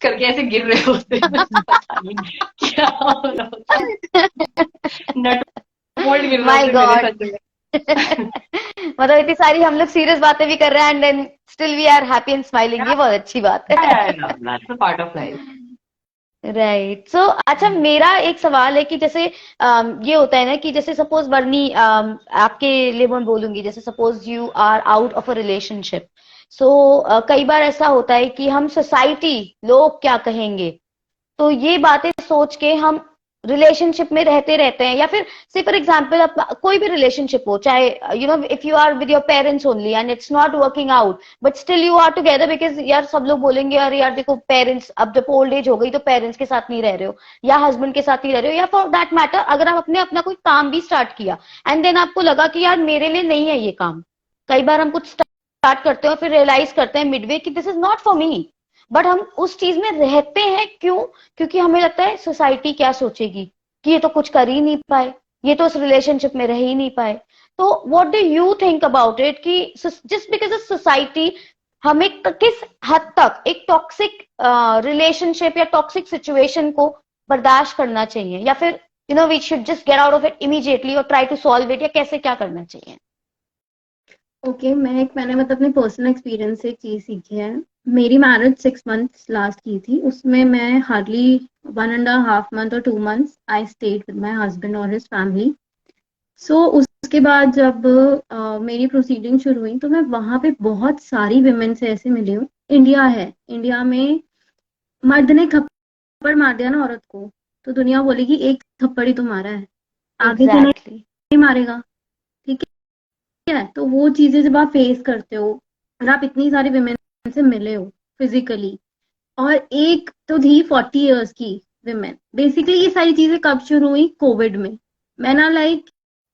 करके ऐसे गिर रहे होते, पता नहीं क्या हो रहा होता, नट बोल्ट गिर रहे माय होते मेरे गॉड। सच में। मतलब इतनी सारी हम लोग सीरियस बातें भी कर रहे हैं and then still we are happy and smiling, ये बहुत अच्छी बात है। That's a part of life. Right. So अच्छा, मेरा एक सवाल है कि जैसे ये होता है ना कि जैसे सपोज वर्नी, आपके लिए मैं बोलूंगी, जैसे suppose you are out of a relationship. So कई बार ऐसा होता है कि हम सोसाइटी, लोग क्या कहेंगे, तो ये बातें सोच के हम रिलेशनशिप में रहते रहते हैं, या फिर से फॉर एग्जाम्पल कोई भी रिलेशनशिप हो, चाहे if you are with your parents only and it's not working out but still you are together, because यार सब लोग बोलेंगे यार यार देखो पेरेंट्स, अब जब ओल्ड एज हो गई तो पेरेंट्स के साथ नहीं रह रहे हो या हस्बैंड के साथ नहीं रह रहे हो, या फॉर दैट मैटर अगर आप अपने अपना कोई काम भी स्टार्ट किया एंड देन आपको लगा कि यार मेरे लिए नहीं है ये काम। कई बार हम कुछ स्टार्ट करते हैं और फिर रियलाइज करते हैं मिडवे कि this is not for me, but हम उस चीज में रहते हैं क्यों? क्योंकि हमें लगता है सोसाइटी क्या सोचेगी कि ये तो कुछ कर ही नहीं पाए। ये तो उस रिलेशनशिप में रह ही नहीं पाए। तो what do you think about it कि जस्ट बिकॉज ऑफ सोसाइटी हमें किस हद तक एक टॉक्सिक रिलेशनशिप या टॉक्सिक सिचुएशन को बर्दाश्त करना चाहिए, या फिर we should just get out of it immediately और ट्राई टू सॉल्व इट, या कैसे क्या करना चाहिए? ओके, मैंने मतलब अपने पर्सनल एक्सपीरियंस से एक चीज सीखी है। मेरी मैरिज 6 months लास्ट की थी, उसमें मैं हार्डली 1.5 month और 2 months I stayed with my husband और हिज फैमिली। सो उसके बाद जब मेरी प्रोसीडिंग शुरू हुई तो मैं वहां पे बहुत सारी विमेन से ऐसे मिली हूँ। इंडिया में मर्द ने थप्पड़ मार दिया ना औरत को, तो दुनिया बोलेगी एक थप्पड़ ही तो मारा है, आगे से एग्जैक्टली। नहीं मारेगा। ठीक है, तो वो चीजें जब आप फेस करते हो और आप इतनी सारी विमेन से मिले हो फिजिकली, और एक तो थी 40 years की विमेन। बेसिकली ये सारी चीजें कब शुरू हुई? कोविड में। मैं ना लाइक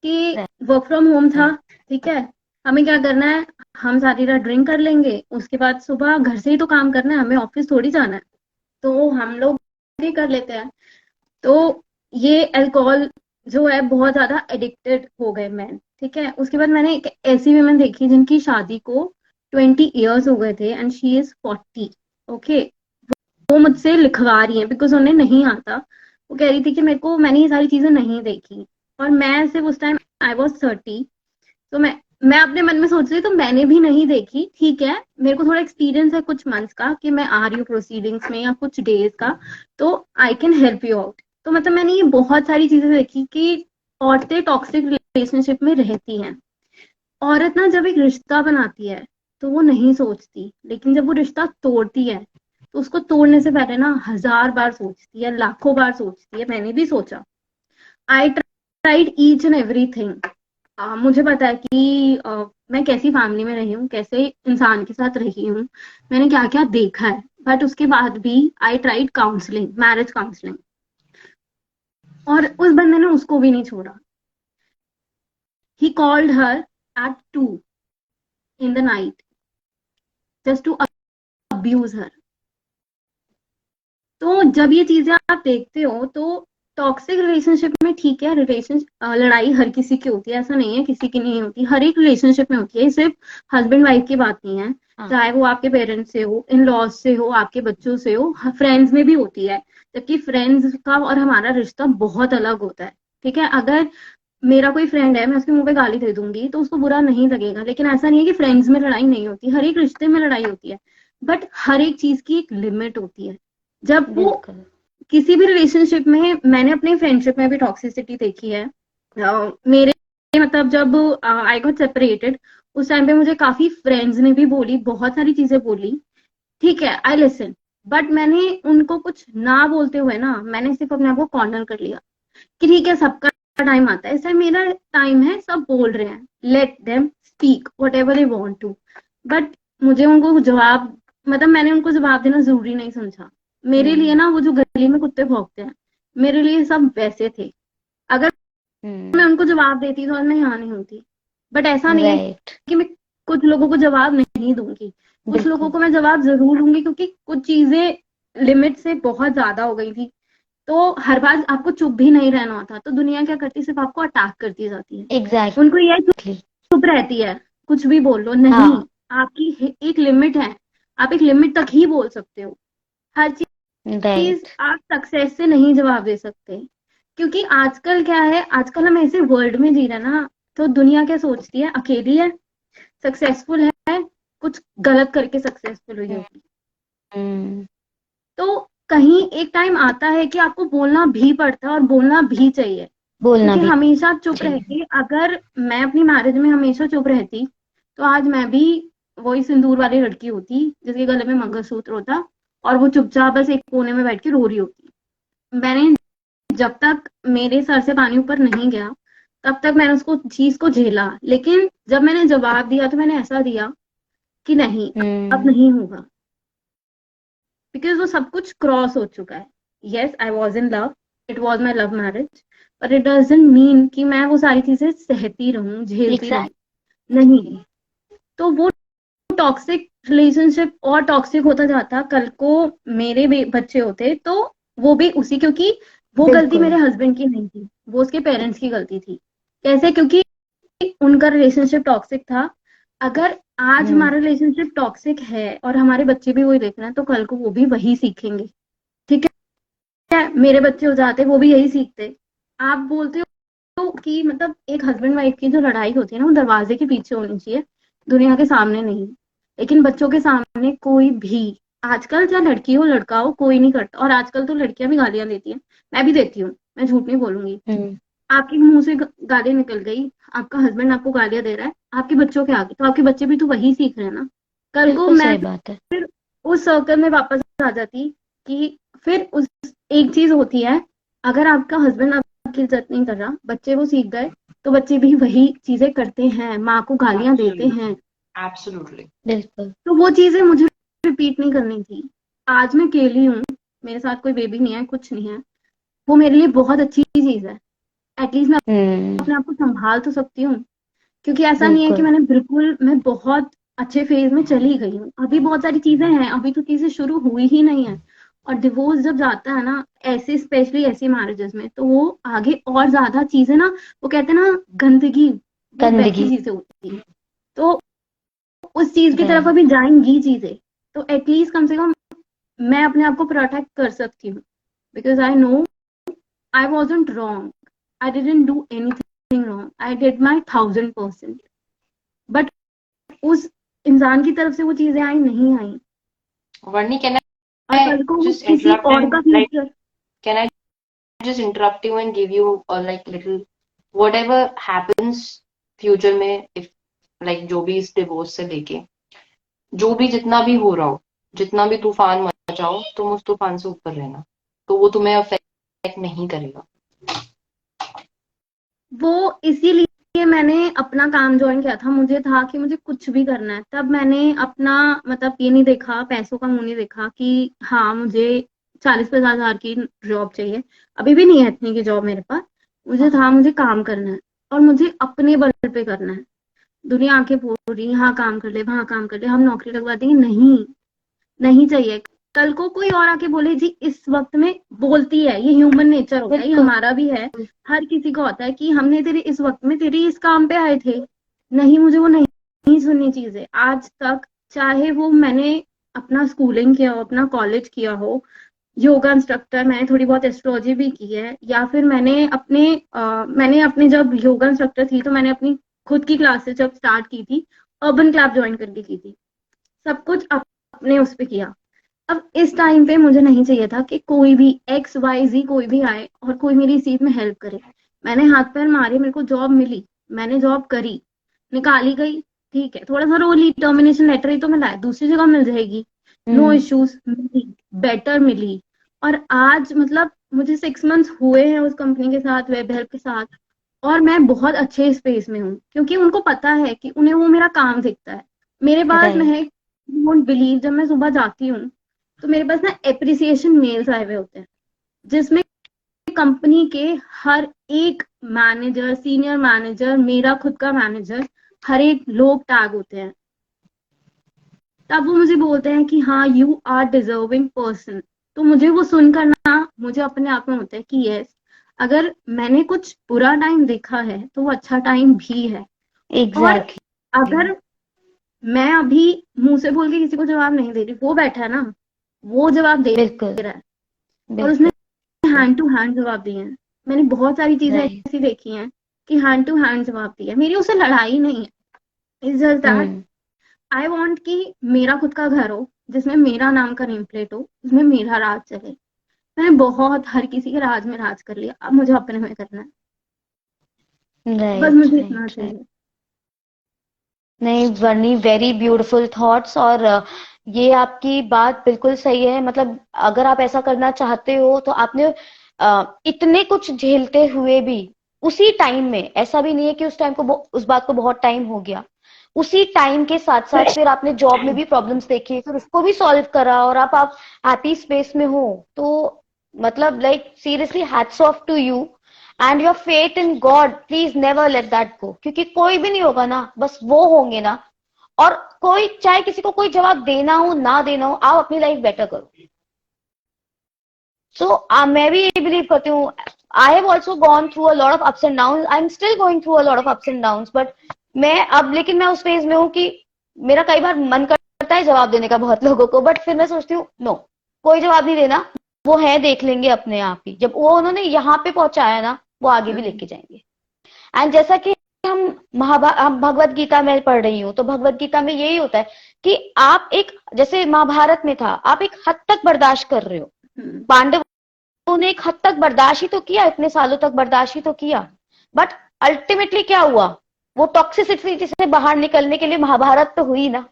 कि वर्क फ्रॉम होम था, ठीक है, हमें क्या करना है, हम सारी रात ड्रिंक कर लेंगे, उसके बाद सुबह घर से ही तो काम करना है, हमें ऑफिस थोड़ी जाना है, तो हम लोग ये कर लेते हैं। तो ये अल्कोहल जो है बहुत ज्यादा एडिक्टेड हो गए मैन। ठीक है, उसके बाद मैंने एक ऐसी विमेन देखी जिनकी शादी को 20 years हो गए थे एंड शी इज 40। ओके, वो मुझसे लिखवा रही है बिकॉज उन्हें नहीं आता। वो कह रही थी कि मैंने ये सारी चीजें नहीं देखी, और मैं सिर्फ उस टाइम आई वॉज 30। तो मैं अपने मन में सोच रही तो मैंने भी नहीं देखी। ठीक है, मेरे को थोड़ा एक्सपीरियंस है कुछ मंथ्स का कि मैं आ रही हूँ प्रोसीडिंग्स में या कुछ डेज का, तो I can help you out. तो मतलब मैंने ये बहुत सारी चीजें देखी कि औरतें टॉक्सिक रिलेशनशिप में रहती हैं। औरत ना जब एक रिश्ता बनाती है तो वो नहीं सोचती, लेकिन जब वो रिश्ता तोड़ती है तो उसको तोड़ने से पहले ना 1000 बार सोचती है, लाखों बार सोचती है। मैंने भी सोचा। I tried each and everything. मुझे पता है कि मैं कैसी फैमिली में रही हूँ, कैसे इंसान के साथ रही हूँ, मैंने क्या क्या देखा है। बट उसके बाद भी I tried counselling, marriage counselling, और उस बंदे ने उसको भी नहीं छोड़ा। He called her at 2 in the night just to abuse her। तो जब ये चीजें आप देखते हो तो टॉक्सिक रिलेशनशिप में, ठीक है, लड़ाई हर किसी की होती है, ऐसा नहीं है किसी की नहीं होती, हर एक रिलेशनशिप में होती है। सिर्फ हस्बैंड वाइफ की बात नहीं है, चाहे वो आपके पेरेंट्स से हो, इन लॉज से हो, आपके बच्चों से हो, फ्रेंड्स में भी होती है। जबकि फ्रेंड्स का और हमारा रिश्ता बहुत अलग होता है। ठीक है, अगर मेरा कोई फ्रेंड है, मैं उसके मुंह पे गाली दे दूंगी तो उसको बुरा नहीं लगेगा, लेकिन ऐसा नहीं है कि फ्रेंड्स में लड़ाई नहीं होती, हर एक रिश्ते में लड़ाई होती है। बट हर एक चीज की एक लिमिट होती है। जब वो किसी भी रिलेशनशिप में, मैंने अपनी फ्रेंडशिप में भी टॉक्सिसिटी देखी है। मेरे मतलब जब आई गॉट सेपरेटेड, उस टाइम पे मुझे काफी फ्रेंड्स ने भी बोली, बहुत सारी चीजें बोली। ठीक है, आई लिसन, बट मैंने उनको कुछ ना बोलते हुए ना, मैंने सिर्फ अपने आप को कॉर्नर कर लिया कि ठीक है, सबका टाइम आता है, ऐसा मेरा टाइम है, सब बोल रहे हैं, let them speak whatever they want to. But मुझे उनको जवाब, मतलब मैंने उनको जवाब देना जरूरी नहीं समझा। मेरे लिए ना वो जो गली में कुत्ते भौंकते हैं, मेरे लिए सब वैसे थे। अगर मैं उनको जवाब देती तो आज मैं यहाँ नहीं होती। बट ऐसा नहीं है कि मैं कुछ लोगों को जवाब नहीं दूंगी, कुछ लोगों को मैं जवाब जरूर दूंगी, क्योंकि कुछ चीजें लिमिट से बहुत ज्यादा हो गई थी। तो हर बार आपको चुप भी नहीं रहना होता, तो दुनिया क्या करती है, सिर्फ आपको अटैक करती जाती है। एग्जैक्टली। उनको ये चुप रहती है, कुछ भी बोल लो, नहीं, आपकी एक लिमिट है, आप एक लिमिट तक ही बोल सकते हो। हर चीज आप सक्सेस से नहीं जवाब दे सकते, क्योंकि आजकल क्या है, आजकल हम ऐसे वर्ल्ड में जी रहे हैं ना, तो दुनिया क्या सोचती है, अकेली है, सक्सेसफुल है, कुछ गलत करके सक्सेसफुल हुई होगी। तो कहीं एक टाइम आता है कि आपको बोलना भी पड़ता है और बोलना भी चाहिए, क्योंकि हमेशा चुप रह के, अगर मैं अपनी मैरिज में हमेशा चुप रहती तो आज मैं भी वही सिंदूर वाली लड़की होती जिसके गले में मंगलसूत्र होता, और वो चुपचाप बस एक कोने में बैठ के रो रही होती। मैंने, जब तक मेरे सर से पानी ऊपर नहीं गया तब तक मैंने उसको चीज को झेला, लेकिन जब मैंने जवाब दिया तो मैंने ऐसा दिया कि नहीं, अब नहीं होगा, बिकॉज वो सब कुछ क्रॉस हो चुका है। Yes, I was in love, it was my love marriage, but it doesn't mean कि मैं वो सारी चीजें सहती रहूं, झेलती रहूं, नहीं। तो वो टॉक्सिक रिलेशनशिप और टॉक्सिक होता जाता, कल को मेरे बच्चे होते तो वो भी उसी, क्योंकि वो गलती मेरे हस्बैंड की नहीं थी, वो उसके पेरेंट्स की गलती थी। कैसे? क्योंकि उनका रिलेशनशिप टॉक्सिक था। अगर आज हमारा रिलेशनशिप टॉक्सिक है और हमारे बच्चे भी वही देख रहे हैं, तो कल को वो भी वही सीखेंगे। ठीक है, मेरे बच्चे हो जाते वो भी यही सीखते। आप बोलते हो कि मतलब एक हस्बैंड वाइफ की जो लड़ाई होती है ना, वो दरवाजे के पीछे होनी चाहिए, दुनिया के सामने नहीं। लेकिन बच्चों के सामने कोई भी, आजकल चाहे लड़की हो लड़का हो, कोई नहीं करता। और आजकल तो लड़कियां भी गालियां देती हैं, मैं भी देती हूँ, मैं झूठ नहीं बोलूंगी। आपके मुंह से गाली निकल गई, आपका हस्बैंड आपको गालियां दे रहा है आपके बच्चों के आगे, तो आपके बच्चे भी तो वही सीख रहे हैं ना। कल को बिल्कुल मैं सही बात है। फिर उस सर्कल में वापस आ जाती कि फिर उस एक चीज होती है, अगर आपका हस्बैंड आपकी इज्जत नहीं कर रहा, बच्चे वो सीख गए, तो बच्चे भी वही चीजें करते हैं, माँ को गालियां देते हैं। एब्सोल्युटली। बिल्कुल। तो वो चीजें मुझे रिपीट नहीं करनी थी। आज मैं अकेली हूँ, मेरे साथ कोई बेबी नहीं है, कुछ नहीं है, वो मेरे लिए बहुत अच्छी चीज है। एटलीस्ट मैं अपने आप को संभाल तो सकती हूँ। क्योंकि ऐसा नहीं है कि बिल्कुल। मैं बहुत अच्छे फेज में चली गई हूँ, अभी बहुत सारी चीजें हैं, अभी तो चीजें शुरू हुई ही नहीं है। और डिवोर्स जब जाता है ना, ऐसे स्पेशली ऐसी मैरिजेस में, तो वो आगे और ज्यादा चीजें ना, वो कहते हैं ना गंदगी, वो वैसी गंदगी। चीजें होती है। तो उस चीज की तरफ राइट। अभी जाएंगी चीजें, तो एटलीस्ट कम से कम मैं अपने आप को प्रोटेक्ट कर सकती हूँ। Because I know I wasn't wrong, I didn't do anything wrong, I did my 1000%। But उस इंसान की तरफ से वो चीजें आई नहीं आई, वर्णी, कैन और आई कल को वो जस्ट किसी इंटरप्ट और एंड का like, future. Can I just interrupt you and give you like little whatever happens future में, if like जो भी इस डिवोर्स से लेके जो भी जितना भी हो रहा हो, जितना भी तूफान मचाओ, तुम उस तूफान से ऊपर रहना, तो वो तुम्हें अफेक्ट नहीं करेगा। वो इसीलिए मैंने अपना काम ज्वाइन किया था, मुझे था कि मुझे कुछ भी करना है। तब मैंने अपना मतलब ये नहीं देखा, पैसों का मुंह नहीं देखा कि हाँ मुझे 40-50 हजार की जॉब चाहिए, अभी भी नहीं है इतनी की जॉब मेरे पास। मुझे था मुझे काम करना है, और मुझे अपने बल पे करना है। दुनिया आके बोल रही है यहाँ काम कर ले वहां काम कर ले, हम नौकरी लगवा देंगे, नहीं, नहीं चाहिए। कल को कोई और आके बोले जी इस वक्त में, बोलती है, ये ह्यूमन नेचर होता है, ये बिल्कुल। हमारा भी है, हर किसी को होता है कि हमने तेरे इस वक्त में तेरे इस काम पे आए थे। नहीं, मुझे वो नहीं, नहीं सुननी चीजें आज तक। चाहे वो मैंने अपना स्कूलिंग किया हो, अपना कॉलेज किया हो, योगा इंस्ट्रक्टर, मैंने थोड़ी बहुत एस्ट्रोलॉजी भी की है, या फिर मैंने अपने जब योगा इंस्ट्रक्टर थी, तो मैंने अपनी खुद की क्लासेस जब स्टार्ट की थी, अर्बन क्लब ज्वाइन करके की थी, सब कुछ अपने उस पे किया। अब इस टाइम पे मुझे नहीं चाहिए था कि कोई भी XYZ कोई भी आए और कोई मेरी इस चीज में हेल्प करे। मैंने हाथ पैर मारे, मेरे को जॉब मिली, मैंने जॉब करी, निकाली गई, ठीक है, थोड़ा सा रोली, टर्मिनेशन लेटर ही तो मिला है, दूसरी जगह मिल जाएगी, नो इश्यूज, मिली, बेटर मिली। और आज मतलब मुझे 6 मंथ्स हुए हैं उस कंपनी के साथ, वेब हेल्प के साथ, और मैं बहुत अच्छे स्पेस में हूँ, क्योंकि उनको पता है कि उन्हें वो मेरा काम दिखता है। मेरे पास राइट। महक, वोंट बिलीव, जब मैं सुबह जाती हूँ तो मेरे पास ना एप्रिसिएशन मेल्स आए हुए होते हैं, जिसमें कंपनी के हर एक मैनेजर, सीनियर मैनेजर, मेरा खुद का मैनेजर, हर एक लोग टैग होते हैं। तब वो मुझे बोलते हैं कि हाँ यू आर डिजर्विंग पर्सन। तो मुझे वो सुनकर ना, मुझे अपने आप में होता है कि यस, अगर मैंने कुछ बुरा टाइम देखा है तो वो अच्छा टाइम भी है। और एग्जैक्टली। अगर मैं अभी मुंह से बोल के किसी को जवाब नहीं दे रही, वो बैठा है ना, वो जवाब दे बिल्कुल। रहा है, और उसने बिल्कुल। हैंड टू हैंड जवाब दिए हैं। मैंने बहुत सारी चीजें राइट। ऐसी देखी हैं कि हैंड टू हैंड जवाब दिया, मेरी उससे लड़ाई नहीं है। It's just that I want कि मेरा खुद का घर हो, जिसमें मेरा नाम का नेम प्लेट हो, जिसमें मेरा राज चले। मैंने बहुत हर किसी के राज में राज कर लिया, अब मुझे अपने में करना है, बस राइट। मुझे इतना राइट। राइट। चाहिए। नहीं वर्णी, वेरी ब्यूटीफुल थॉट्स। और ये आपकी बात बिल्कुल सही है। मतलब अगर आप ऐसा करना चाहते हो तो आपने इतने कुछ झेलते हुए भी उसी टाइम में, ऐसा भी नहीं है कि उस टाइम को उस बात को बहुत टाइम हो गया, उसी टाइम के साथ साथ फिर आपने जॉब में भी प्रॉब्लम्स देखी, फिर उसको भी सॉल्व करा, और आप हैप्पी स्पेस में हो। तो मतलब like seriously hats off to you and your faith in God. Please never let that go, क्योंकि कोई भी नहीं होगा ना, बस वो होंगे ना। और कोई चाहे किसी को कोई जवाब देना हो ना देना हो, आप अपनी लाइफ बेटर करो। सो मैं भी ये बिलीव करती हूँ, I have also gone through a lot of ups and down, I am still going through a lot of ups and down, but लेकिन मैं उस फेज में हूँ कि मेरा कई बार मन करता है जवाब देने का बहुत लोगों को, बट फिर मैं सोचती हूँ नो, कोई जवाब नहीं देना, वो है देख लेंगे अपने आप ही, जब वो उन्होंने यहाँ पे पहुंचाया ना वो आगे भी लेके जाएंगे। एंड जैसा कि हम भगवत गीता में पढ़ रही हूँ, तो भगवत गीता में यही होता है कि आप एक, जैसे महाभारत में था, आप एक हद तक बर्दाश्त कर रहे हो, पांडवों ने एक हद तक बर्दाश्त ही तो किया, इतने सालों तक बर्दाश्त ही तो किया, बट अल्टीमेटली क्या हुआ, वो टॉक्सिसिटी से बाहर निकलने के लिए महाभारत तो हुई ना,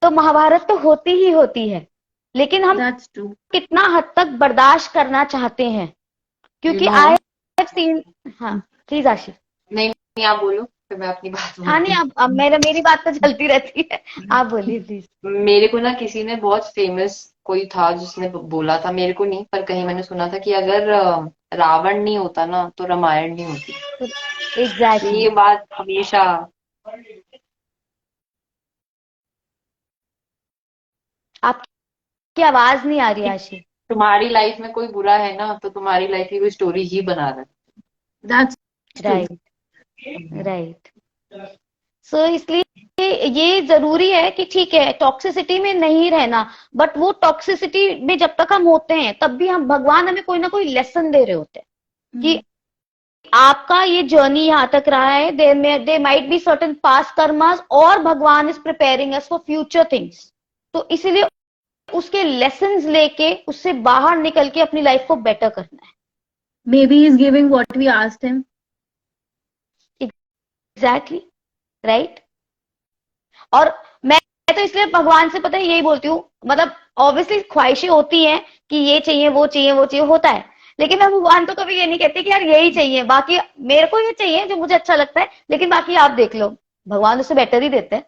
तो महाभारत तो होती ही होती है, लेकिन हम That's true. कितना हद तक बर्दाश्त करना चाहते हैं, क्योंकि आई हैव सीन। हाँ प्लीज आशीष। नहीं नहीं, आप बोलो फिर मैं अपनी बात हाँ बोलती नहीं, हूँ। अब मेरी बात तो चलती रहती है, आप बोलिए प्लीज। मेरे को ना किसी ने, बहुत फेमस कोई था जिसने बोला था, मेरे को नहीं पर कहीं मैंने सुना था कि अगर रावण नहीं होता ना तो रामायण नहीं होती। एग्जैक्टली। ये बात हमेशा। आपकी आवाज नहीं आ रही आशीष। तुम्हारी लाइफ में कोई बुरा है ना तो तुम्हारी लाइफ की कोई स्टोरी ही बना रहा That's true. Right right. सो इसलिए ये जरूरी है कि ठीक है टॉक्सिसिटी में नहीं रहना, बट वो टॉक्सिसिटी में जब तक हम होते हैं तब भी हम, भगवान हमें कोई ना कोई लेसन दे रहे होते हैं कि आपका ये जर्नी यहाँ तक रहा है, they might be certain past karmas, और भगवान is preparing us for future things. तो इसीलिए उसके लेसन्स लेके उससे बाहर निकल के अपनी लाइफ को बेटर करना है। Maybe he's giving what we asked him. Exactly right. और मैं तो इसलिए भगवान से पता है यही बोलती हूँ, मतलब ऑब्वियसली ख्वाहिशें होती हैं कि ये चाहिए वो चाहिए वो चाहिए, होता है, लेकिन मैं भगवान तो कभी ये नहीं कहती कि यार यही चाहिए, बाकी मेरे को ये चाहिए जो मुझे अच्छा लगता है, लेकिन बाकी आप देख लो। भगवान उससे बेटर ही देते हैं।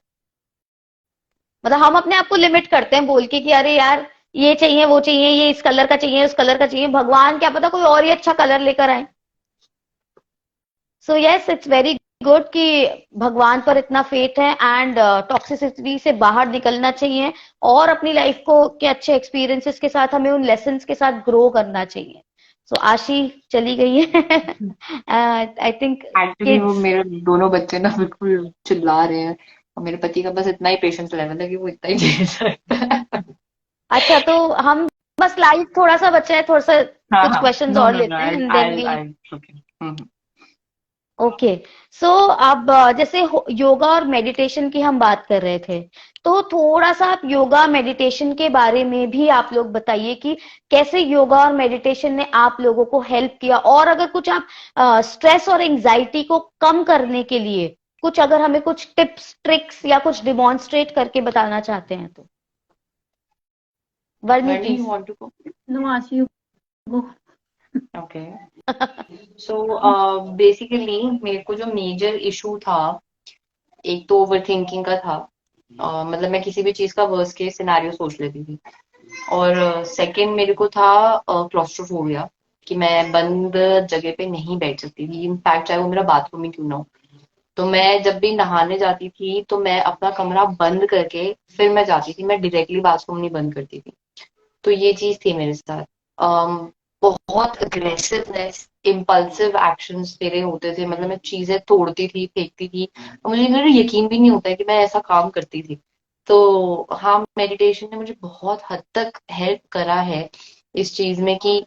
मतलब हम अपने आप को लिमिट करते हैं बोल के कि अरे यार ये चाहिए वो चाहिए, ये इस कलर का चाहिए उस कलर का चाहिए, भगवान क्या पता कोई और ही अच्छा कलर लेकर आए। So yes it's very good कि भगवान पर इतना फेथ है, एंड टॉक्सिसिटी से बाहर निकलना चाहिए और अपनी लाइफ को के अच्छे एक्सपीरियंसेस के साथ हमें उन लेसन्स के साथ ग्रो करना चाहिए। सो आशी चली गई है। आई थिंक एक्चुअली वो मेरे दोनों बच्चे ना बिल्कुल चिल्ला रहे हैं और मेरे पति का बस इतना ही पेशेंस लेवल है कि वो इतना ही झेल सकता है। अच्छा तो हम बस लाइव थोड़ा सा बचा है, थोड़ा सा हाँ कुछ हाँ, क्वेश्चंस नो और नो नो, लेते हैं and then we. Okay. Okay. So अब जैसे योगा और मेडिटेशन की हम बात कर रहे थे, तो थोड़ा सा आप योगा मेडिटेशन के बारे में भी आप लोग बताइए कि कैसे योगा और मेडिटेशन ने आप लोगों को हेल्प किया, और अगर कुछ आप स्ट्रेस और एंजाइटी को कम करने के लिए कुछ, अगर हमें कुछ टिप्स ट्रिक्स या कुछ डिमॉन्स्ट्रेट करके बताना चाहते हैं तो। वर्णी When you please. want to go? No, Ashi, you go. Okay. So basically मेरे को जो मेजर इशू था, एक तो ओवर थिंकिंग का था। मतलब मैं किसी भी चीज का वर्स्ट केस सिनेरियो सोच लेती थी, और सेकंड मेरे को था क्लॉस्ट्रोफोबिया, कि मैं बंद जगह पे नहीं बैठ सकती थी, इनफैक्ट चाहे वो मेरा बाथरूम ही क्यों ना हो। तो मैं जब भी नहाने जाती थी तो मैं अपना कमरा बंद करके फिर मैं जाती थी, मैं डायरेक्टली बाथरूम नहीं बंद करती थी। तो ये चीज थी मेरे साथ। बहुत अग्रेसिवनेस, इम्पल्सिव एक्शंस मेरे होते थे, मतलब मैं चीजें तोड़ती थी फेंकती थी, और मुझे मेरा यकीन भी नहीं होता है कि मैं ऐसा काम करती थी। तो हाँ, मेडिटेशन ने मुझे बहुत हद तक हेल्प करा है इस चीज में कि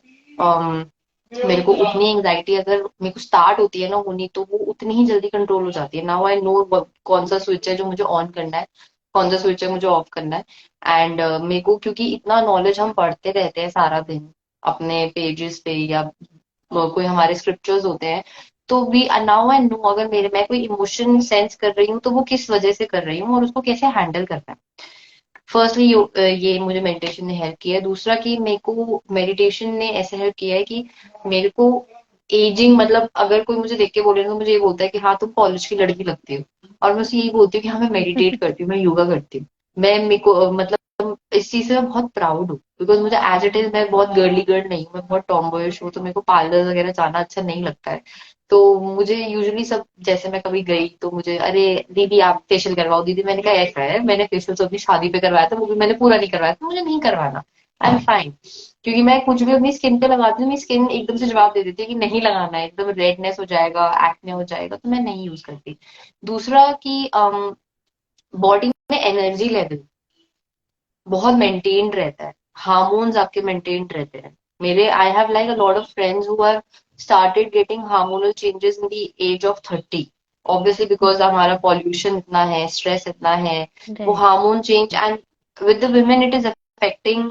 मेरे को उतनी एंजाइटी अगर मेरे को स्टार्ट होती है ना होनी, तो वो उतनी ही जल्दी कंट्रोल हो जाती है। नाउ आई नो कौन सा स्विच है जो मुझे ऑन करना है, कौन सा स्विच है मुझे ऑफ करना है। एंड मेरे को क्योंकि इतना नॉलेज हम पढ़ते रहते हैं सारा दिन अपने पेजेस पे, या कोई हमारे स्क्रिप्चर्स होते हैं, तो भी नाउ आई नो अगर मेरे मैं कोई इमोशन सेंस कर रही हूँ तो वो किस वजह से कर रही हूँ और उसको कैसे हैंडल करना है। फर्स्टली ये मुझे मेडिटेशन ने हेल्प किया है। दूसरा कि मेरे को मेडिटेशन ने ऐसे हेल्प किया है कि मेरे को एजिंग, मतलब अगर कोई मुझे देख के बोले तो मुझे ये बोलता है कि हाँ तुम कॉलेज की लड़की लगती हो, और मैं उसे यही बोलती हूँ कि हाँ मैं मेडिटेट करती हूँ, मैं योगा करती हूँ। मैं मेरे को मतलब इस चीज से मैं बहुत प्राउड हूँ, बिकॉज मुझे एज इट इज मैं बहुत गर्ली गर्ल नहीं हूँ, मैं बहुत टॉमबॉयिश हूँ, तो मेरे को पार्लर वगैरह जाना अच्छा नहीं लगता है। तो मुझे यूजुअली सब, जैसे मैं कभी गई तो मुझे, अरे दीदी आप फेशियल करवाओ, दीदी मैंने कहा ऐसा है, मैंने फेशियल तो अपनी शादी पे करवाया था, वो भी मैंने पूरा नहीं करवाया था, मुझे नहीं करवाना। I am fine. क्योंकि मैं कुछ भी अपनी स्किन पे लगाती हूँ, मेरी स्किन एकदम से जवाब दे देती है कि नहीं लगाना है, एकदम रेडनेस हो जाएगा, एक्ने हो जाएगा, तो मैं नहीं यूज करती। दूसरा कि बॉडी में एनर्जी लेवल बहुत मेंटेन्ड रहता है, हार्मोन्स आपके मेंटेन्ड रहते हैं। मेरे I have like a lot of friends who are started getting hormonal changes in the age of 30, obviously because हमारा पॉल्यूशन इतना है, स्ट्रेस इतना है, वो right. Hormone change, and with the women it is affecting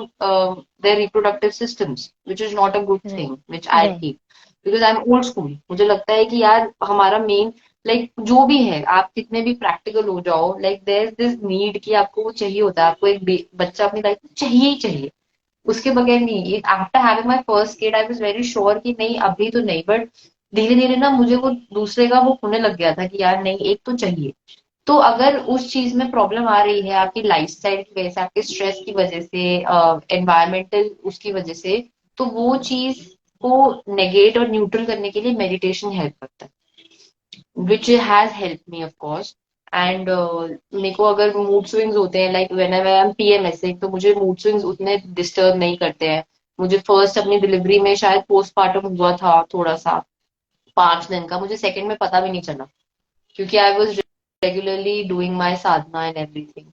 their reproductive systems, which is not a good right. thing, which I right. feel, because I'm old school। मुझे लगता है कि यार हमारा मेन लाइक जो भी है, आप कितने भी प्रैक्टिकल हो जाओ, like there is this need कि आपको वो चाहिए होता है, आपको एक बच्चा अपनी लाइफ में चाहिए ही चाहिए, उसके बगैर नहीं। After having my first kid I was very sure कि नहीं अभी तो नहीं, बट धीरे धीरे ना मुझे वो दूसरे का वो होने लग गया था कि यार नहीं एक तो चाहिए। तो अगर उस चीज में प्रॉब्लम आ रही है आपकी लाइफस्टाइल की वजह से, आपके स्ट्रेस की वजह से, एनवायरमेंटल उसकी वजह से, तो वो चीज को नेगेट और न्यूट्रल करने के लिए मेडिटेशन हेल्प करता है, which has help me of course. And मेरे को अगर मूड स्विंग्स होते हैं, like when I am PMSing, तो मुझे मूड स्विंग्स उतने डिस्टर्ब नहीं करते हैं। मुझे फर्स्ट अपनी डिलीवरी में शायद पोस्टमार्टम हुआ था थोड़ा सा, 5 दिन का, मुझे सेकंड में पता भी नहीं चला, क्योंकि I was regularly doing my sadhana and everything.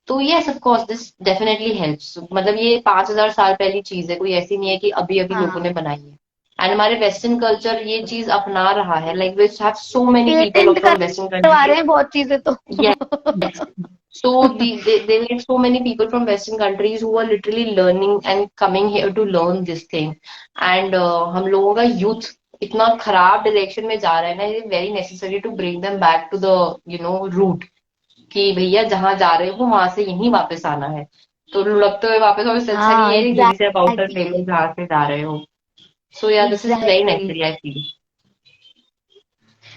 तो yes of course this definitely helps. मतलब ये 5,000 साल पहली चीज है, कोई ऐसी नहीं है कि अभी अभी लोगों ने हाँ, बनाई है। एंड हमारे वेस्टर्न कल्चर ये चीज अपना रहा है, like we have so many people patent from western करवा कंट्रीज। रहे हैं बहुत चीजें तो। Yes, yes. So they like so many people from Western countries who are literally learning and coming here to learn this thing. And हम लोगों का youth इतना खराब डायरेक्शन में जा रहा है ना, it is very necessary to bring them back to the root, कि भैया जहाँ जा रहे हो वहां से यहीं वापस आना है। तो लुढ़कते हुए वापस और इससे अच्छा नहीं हाँ, है कि यहीं से आप आउटर ले लो एग्जैक्टली। जहाँ से जा रहे हो। सो या this is very exactly. Necessary I feel.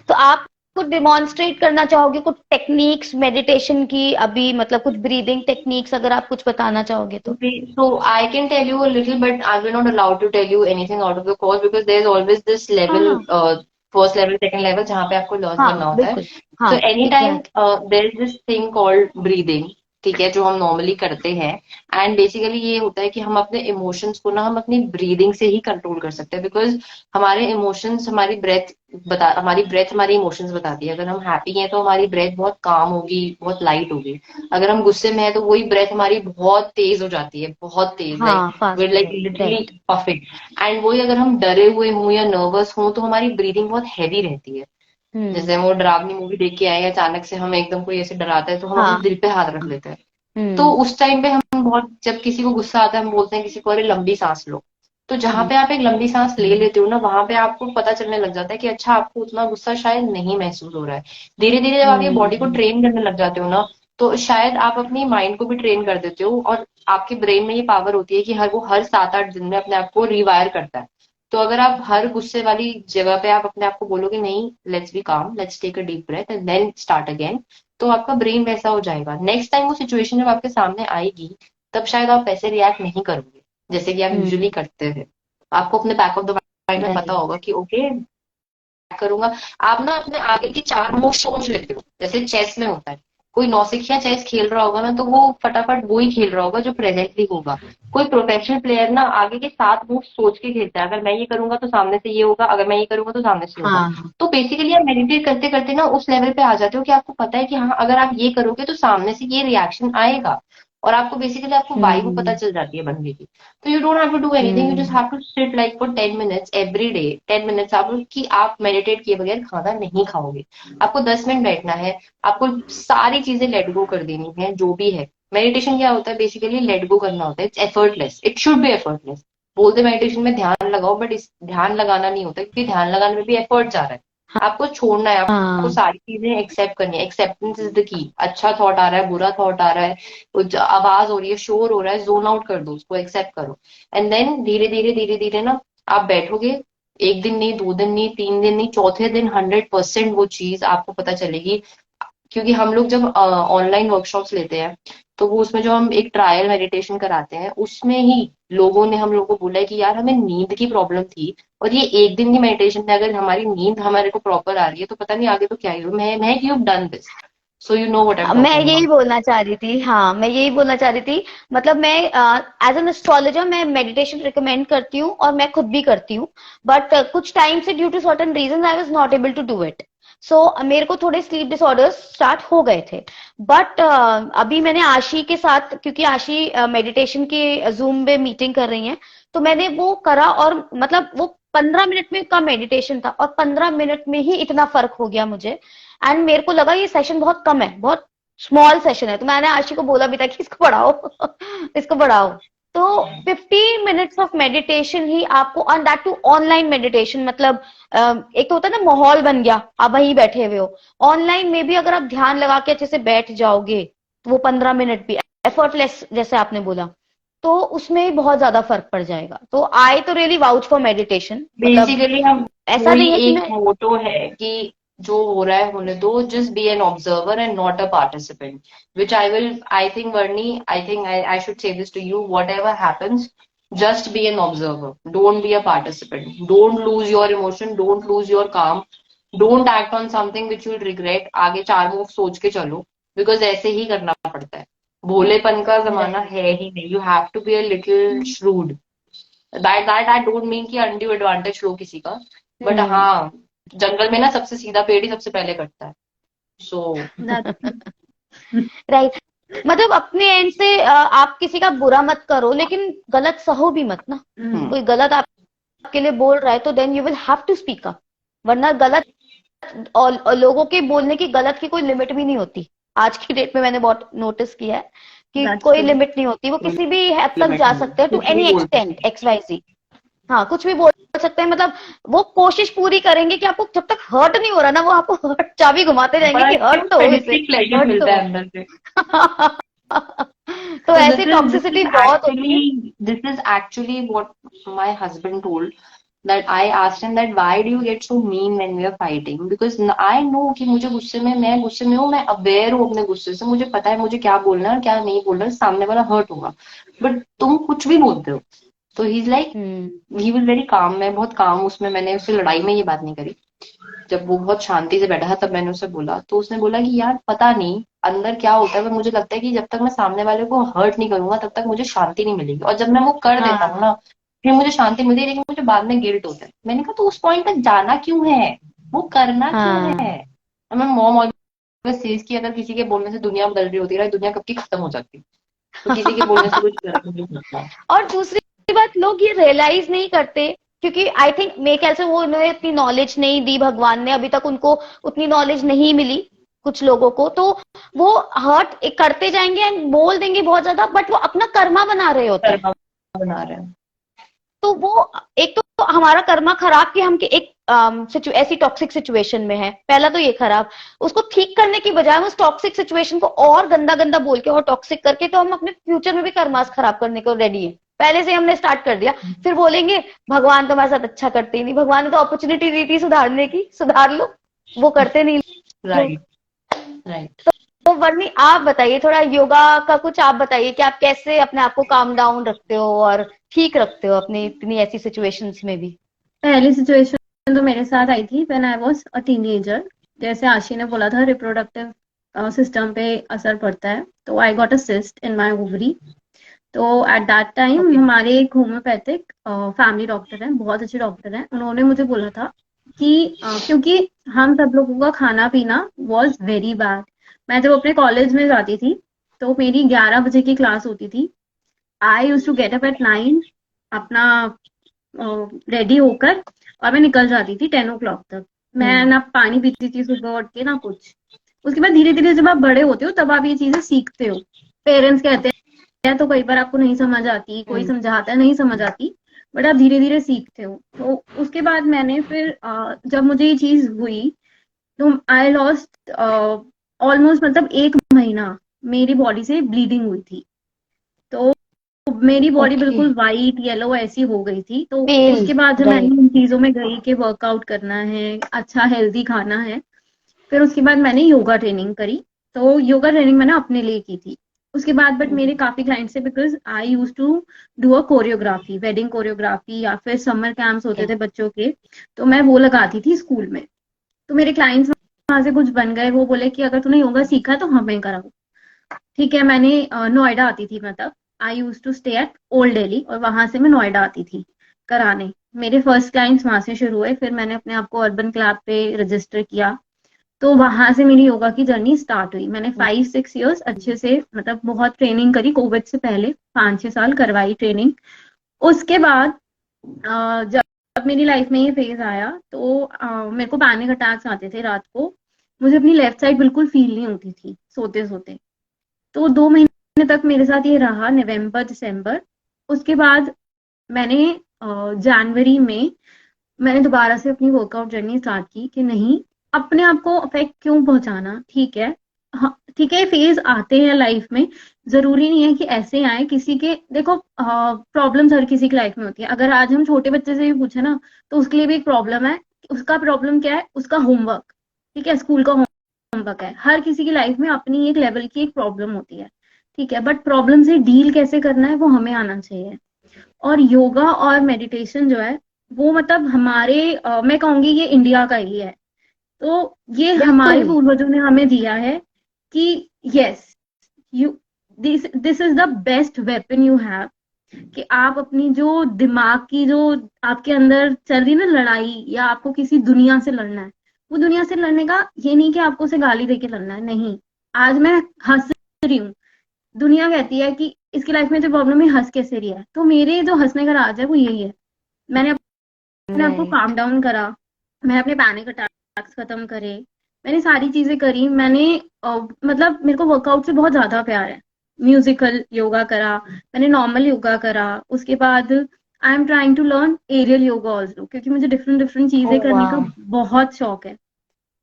तो आप कुछ डिमॉन्स्ट्रेट करना चाहोगे, कुछ टेक्निक्स मेडिटेशन की, अभी मतलब कुछ ब्रीदिंग टेक्निक्स अगर आप कुछ बताना चाहोगे तो? Okay, so I can tell you a little, but I will not allowed to tell you anything out of the course, because there's always this हाँ, level, हाँ। first level, second level, जहाँ पे आपको learn करना हाँ, होता है। बिल्कुल। हाँ, So anytime exact. there is this thing called breathing, ठीक है, जो हम नॉर्मली करते हैं। एंड बेसिकली ये होता है कि हम अपने इमोशंस को ना हम अपनी ब्रीदिंग से ही कंट्रोल कर सकते हैं, बिकॉज हमारे इमोशंस हमारी ब्रेथ हमारी इमोशंस बताती है। अगर हम हैप्पी हैं तो हमारी ब्रेथ बहुत काम होगी, बहुत लाइट होगी। अगर हम गुस्से में है तो वही ब्रेथ हमारी बहुत तेज हो जाती है, बहुत तेज, लाइक हाँ, फास्ट we're हो like जाएगी, literally राइट। puffing। एंड वही अगर हम डरे हुए हों या नर्वस हों तो हमारी ब्रीदिंग बहुत हैवी रहती है। हम्म। जैसे हम वो डरावनी मूवी देख के आए हैं, अचानक से हमें एकदम कोई ऐसे डराता है तो हम अपने हाँ। दिल पे हाथ रख लेते हैं। तो हम्म। उस टाइम पे हम बहुत, जब किसी को गुस्सा आता है हम बोलते हैं किसी को, अरे लंबी सांस लो। तो जहां हम्म। पे आप एक लंबी सांस ले लेते हो ना, वहां पे आपको पता चलने लग जाता है कि अच्छा आपको उतना गुस्सा शायद नहीं महसूस हो रहा है। धीरे धीरे जब आप ये बॉडी को हम्म। ट्रेन करने लग जाते हो ना, तो शायद आप अपनी माइंड को भी ट्रेन कर देते हो, और आपके ब्रेन में ये पावर होती है कि वो हर 7-8 दिन में अपने आप को रिवायर करता है। तो अगर आप हर गुस्से वाली जगह पे आप अपने आप को बोलोगे नहीं, let's be calm, let's take a deep breath and then start again, तो आपका ब्रेन वैसा हो जाएगा। नेक्स्ट टाइम वो सिचुएशन जब आपके सामने आएगी, तब शायद आप वैसे रिएक्ट नहीं करोगे जैसे कि आप यूजुअली हम्म। करते हैं। आपको अपने बैक ऑफ द माइंड में पता होगा राइट। कि ओके करूंगा। आप ना अपने आगे की 4 मूव सोच लेते हो, जैसे चेस में होता है। कोई नौसिखिया चेस खेल रहा होगा ना, तो वो फटाफट वो ही खेल रहा होगा जो प्रेजेंटली होगा। कोई प्रोफेशनल प्लेयर ना आगे के 7 मूव सोच के खेलता है, अगर मैं ये करूंगा तो सामने से ये होगा, अगर मैं ये करूंगा तो सामने से होगा। हाँ। तो बेसिकली आप मेडिटेट करते करते ना उस लेवल पे आ जाते हो कि आपको पता है कि हाँ अगर आप ये करोगे तो सामने से ये रिएक्शन आएगा, और आपको बेसिकली आपको वाइब पता हम्म। चल जाती है बंदे की। तो you don't have to do anything, you just hmm. Have to sit like for 10 minutes every day. 10 minutes आप कि आप मेडिटेट किए बगैर खाना नहीं खाओगे। आपको 10 मिनट बैठना है, आपको सारी चीजें लेट गो कर देनी है जो भी है। मेडिटेशन क्या होता है, बेसिकली लेट गो करना होता है। It's effortless, it should be effortless. बोलते मेडिटेशन में ध्यान लगाओ, बट इस ध्यान लगाना नहीं होता, क्योंकि ध्यान लगाने में भी एफर्ट जा रहा है। आपको छोड़ना है, आपको हाँ। सारी चीजें एक्सेप्ट करनी है। Acceptance is the key. अच्छा थॉट आ रहा है, बुरा थॉट आ रहा है, कुछ आवाज हो रही है, शोर हो रहा है, जोन आउट कर दो उसको, एक्सेप्ट करो। एंड देन धीरे धीरे ना आप बैठोगे, 1 दिन नहीं, 2 दिन नहीं, 3 दिन नहीं, चौथे दिन 100% वो चीज आपको पता चलेगी। क्योंकि हम लोग जब ऑनलाइन वर्कशॉप्स लेते हैं, तो वो उसमें जो हम एक ट्रायल मेडिटेशन कराते हैं, उसमें ही लोगों ने हम लोगों को बोला है कि यार हमें नींद की प्रॉब्लम थी, और ये 1 दिन की मेडिटेशन में अगर हमारी नींद हमारे को प्रॉपर आ रही है, तो पता नहीं आगे तो क्या ही हो। मैं you done this. So you know what I'm मैं talking यही about. बोलना चाह रही थी, हाँ मैं यही बोलना चाह रही थी, मतलब मैं एज एन एस्ट्रोलॉजर मैं मेडिटेशन रिकमेंड करती हूँ और मैं खुद भी करती हूँ, बट कुछ टाइम से due to certain reason I was not able to do it. So मेरे को थोड़े स्लीप डिसऑर्डर्स स्टार्ट हो गए थे, बट अभी मैंने आशी के साथ, क्योंकि आशी मेडिटेशन की जूम पे मीटिंग कर रही है, तो मैंने वो करा और मतलब वो 15 मिनट में का मेडिटेशन था और 15 मिनट में ही इतना फर्क हो गया मुझे। एंड मेरे को लगा ये सेशन बहुत कम है, बहुत स्मॉल सेशन है, तो मैंने आशी को बोला भी था कि इसको बढ़ाओ इसको बढ़ाओ। तो 50 मिनट्स ऑफ मेडिटेशन ही आपको, on that too online meditation, मतलब एक तो होता है ना माहौल बन गया, आप वहीं बैठे हुए हो, ऑनलाइन में भी अगर आप ध्यान लगा के अच्छे से बैठ जाओगे तो वो 15 मिनट भी एफर्टलेस जैसे आपने बोला, तो उसमें ही बहुत ज्यादा फर्क पड़ जाएगा। तो आई तो रियली वाउच फॉर मेडिटेशन, मतलब बेसिकली हम ऐसा कोई नहीं है कि एक मैं, मोटो है कि जो हो रहा है होने दो, just be an observer and not a participant, which I think Varni, I think I should say this to you, whatever happens, just be an observer, don't be a participant, don't lose your emotion, don't lose your calm, don't act on something which you regret, आगे 4 move सोच के चलो, because ऐसे ही करना पड़ता है, भोलेपन का जमाना है ही नहीं, you have to be a little shrewd, that I don't mean कि अनड्यू एडवांटेज लो किसी का, बट हाँ, जंगल में ना सबसे सीधा पेड़ ही सबसे पहले कटता है, सो That's राइट, मतलब अपने एंड से आप किसी का बुरा मत करो, लेकिन गलत सहो भी मत ना। कोई गलत आपके लिए बोल रहा है तो then you will have to speak up, वरना गलत, और लोगों के बोलने की गलत की कोई लिमिट भी नहीं होती। आज की डेट में मैंने बहुत नोटिस किया है कि that's कोई true. लिमिट नहीं होती, वो किसी भी हद तक लिमिट जा नहीं, सकते हैं टू कुछ भी एनी बोल एक्सटेंट, एक्स वाई जी। हाँ कुछ भी बोल सकते हैं, मतलब वो कोशिश पूरी करेंगे कि आपको जब तक हर्ट नहीं हो रहा ना, वो आपको हर्ट चाबी घुमाते जाएंगे बड़ा कि हर्ट क्यों तो हो इसे, पेडिस्टिक प्लेजर हर्ट मिलता तो है हो। अंदर से। तो So ऐसी टॉक्सिसिटी बहुत होती है। this is actually what my husband told, that I asked him that why do you get so mean when we are fighting, because I know कि मुझे गुस्से में, मैं गुस्से में हूँ, मैं अवेयर हूँ अपने गुस्से से, मुझे पता है मुझे क्या बोलना है और क्या नहीं बोलना है, सामने वाला हर्ट होगा, बट तुम कुछ भी बोलते हो। तो he is like, he was very calm, मैं बहुत काम, उसमें मैंने उससे लड़ाई में ये बात नहीं करी, जब वो बहुत शांति से बैठा था तब मैंने उससे बोला, तो उसने बोला कि यार पता नहीं अंदर क्या होता है, पर मुझे लगता है कि जब तक मैं सामने वाले को हर्ट नहीं करूंगा तब तक मुझे शांति नहीं मिलेगी, और जब मैं वो कर देता हूँ हाँ ना, फिर मुझे शांति मिलती है, लेकिन मुझे बाद में गिल्ट होता है। मैंने कहा तो उस पॉइंट तक जाना क्यों है, वो करना क्यों हाँ। है। मैं मॉम ऑलवेज सेज कि अगर किसी के बोलने से दुनिया बदल रही होती है, दुनिया कब की खत्म हो जाती, तो किसी के बोलने से कुछ फर्क नहीं पड़ता। और दूसरी बात, लोग ये रियलाइज नहीं करते, क्योंकि आई थिंक मेरे ख्याल से वो उन्हें इतनी नॉलेज नहीं दी भगवान ने, अभी तक उनको उतनी नॉलेज नहीं मिली कुछ लोगों को, तो वो हर्ट करते जाएंगे एंड बोल देंगे बहुत ज्यादा, बट वो अपना कर्मा बना रहे होते हैं। कर्मा बना रहे हैं। तो वो एक तो हमारा कर्मा खराब कि हम एक ऐसी टॉक्सिक सिचुएशन में है, पहला तो ये खराब, उसको ठीक करने की बजाय उस टॉक्सिक सिचुएशन को और गंदा गंदा बोल के और टॉक्सिक करके, तो हम अपने फ्यूचर में भी कर्मास खराब करने को रेडी है, पहले से हमने स्टार्ट कर दिया। फिर बोलेंगे भगवान तो हमारे साथ अच्छा करते ही नहीं, भगवान ने तो अपॉर्चुनिटी दी थी सुधारने की, सुधार लो, वो करते नहीं लोग। Right right. तो वर्णी आप बताइए थोड़ा योगा का कुछ, आप बताइए कि आप कैसे अपने आप को काम डाउन रखते हो और ठीक रखते हो अपनी इतनी ऐसी सिचुएशंस में भी। पहली सिचुएशन तो मेरे साथ आई थी when I was a teenager, जैसे आशी ने बोला था रिप्रोडक्टिव सिस्टम पे असर पड़ता है, तो I got a cyst in my ovary. तो एट दैट टाइम ओके। हमारे एक होम्योपैथिक फैमिली डॉक्टर हैं, बहुत अच्छे डॉक्टर हैं, उन्होंने मुझे बोला था कि क्योंकि हम सब लोगों का खाना पीना वॉज वेरी बैड। मैं जब अपने कॉलेज में जाती थी तो मेरी 11 बजे की क्लास होती थी, I use to get up at 9, अपना रेडी होकर, और मैं निकल जाती थी 10 o'clock तक। मैं ना पानी पीती थी सुबह उठ के ना कुछ। उसके बाद धीरे धीरे जब आप बड़े होते हो तब आप ये चीजें सीखते हो, पेरेंट्स कहते हैं तो कई बार आपको नहीं समझ आती, कोई समझाता है नहीं समझ आती, बट आप धीरे धीरे सीखते हो। तो उसके बाद मैंने फिर जब मुझे ये चीज हुई तो आई लॉस्ट ऑलमोस्ट, मतलब 1 महीना मेरी बॉडी से ब्लीडिंग हुई थी। तो मेरी बॉडी ओके। बिल्कुल वाइट येलो ऐसी हो गई थी। तो पेल। उसके बाद जब मैंने राइट। इन चीजों में गई कि वर्कआउट करना है, अच्छा हेल्दी खाना है, फिर उसके बाद मैंने योगा ट्रेनिंग करी। तो योगा ट्रेनिंग मैंने अपने लिए की थी। उसके बाद बट मेरे काफी क्लाइंट्स थे, because I use to do a choreography, wedding choreography, या फिर समर कैंप्स होते थे बच्चों के, तो मैं वो लगाती थी स्कूल में। तो मेरे क्लाइंट्स वहां से कुछ बन गए, वो बोले कि अगर तूने योगा सीखा है तो हमें कराओ। ठीक है, मैंने नोएडा आती थी, मतलब I use to stay at old Delhi, और वहां से मैं नोएडा आती थी कराने। मेरे फर्स्ट क्लाइंट्स वहां से शुरू हुए, फिर मैंने अपने आप को अर्बन क्लब पे रजिस्टर किया, तो वहां से मेरी योगा की जर्नी स्टार्ट हुई। मैंने 5-6 इयर्स अच्छे से, मतलब बहुत ट्रेनिंग करी, कोविड से पहले 5-6 साल करवाई ट्रेनिंग। उसके बाद जब मेरी लाइफ में ये फेज आया तो मेरे को पैनिक अटैक्स आते थे रात को, मुझे अपनी लेफ्ट साइड बिल्कुल फील नहीं होती थी सोते सोते। तो 2 महीने तक मेरे साथ ये रहा, नवंबर दिसंबर। उसके बाद मैंने जनवरी में मैंने दोबारा से अपनी वर्कआउट जर्नी स्टार्ट की कि नहीं, अपने आप को अफेक्ट क्यों पहुंचाना। ठीक है, हाँ ठीक है, फेज आते हैं लाइफ में, जरूरी नहीं है कि ऐसे आए। किसी के देखो प्रॉब्लम्स हर किसी की लाइफ में होती है। अगर आज हम छोटे बच्चे से भी पूछे ना, तो उसके लिए भी एक प्रॉब्लम है। उसका प्रॉब्लम क्या है? उसका होमवर्क। ठीक है, स्कूल का होमवर्क है। हर किसी की लाइफ में अपनी एक लेवल की एक प्रॉब्लम होती है। ठीक है, बट प्रॉब्लम से डील कैसे करना है वो हमें आना चाहिए। और योगा और मेडिटेशन जो है वो मतलब हमारे मैं कहूंगी ये इंडिया का ही है। तो ये हमारे बिल्कुल। पूर्वजों ने हमें दिया है कि yes, you this this is the best weapon you have, कि आप अपनी जो दिमाग की जो आपके अंदर चल रही ना लड़ाई, या आपको किसी दुनिया से लड़ना है, वो दुनिया से लड़ने का ये नहीं कि आपको उसे गाली देके लड़ना है। नहीं, आज मैं हंस रही हूँ, दुनिया कहती है कि इसकी लाइफ में जो प्रॉब्लम है, हंस कैसे रही है, तो मेरे जो हंसने का राज है वो यही है। मैंने अपने आप को राइट। काम डाउन करा, मैंने अपने पैनिक अटैक्स खत्म करे, मैंने सारी चीजें करी। मैंने मतलब मेरे को वर्कआउट से बहुत ज्यादा प्यार है। म्यूजिकल योगा करा, मैंने नॉर्मल योगा करा, उसके बाद I am trying to learn aerial yoga also, क्योंकि मुझे डिफरेंट डिफरेंट ओ चीजें करने का वाह। बहुत शौक है।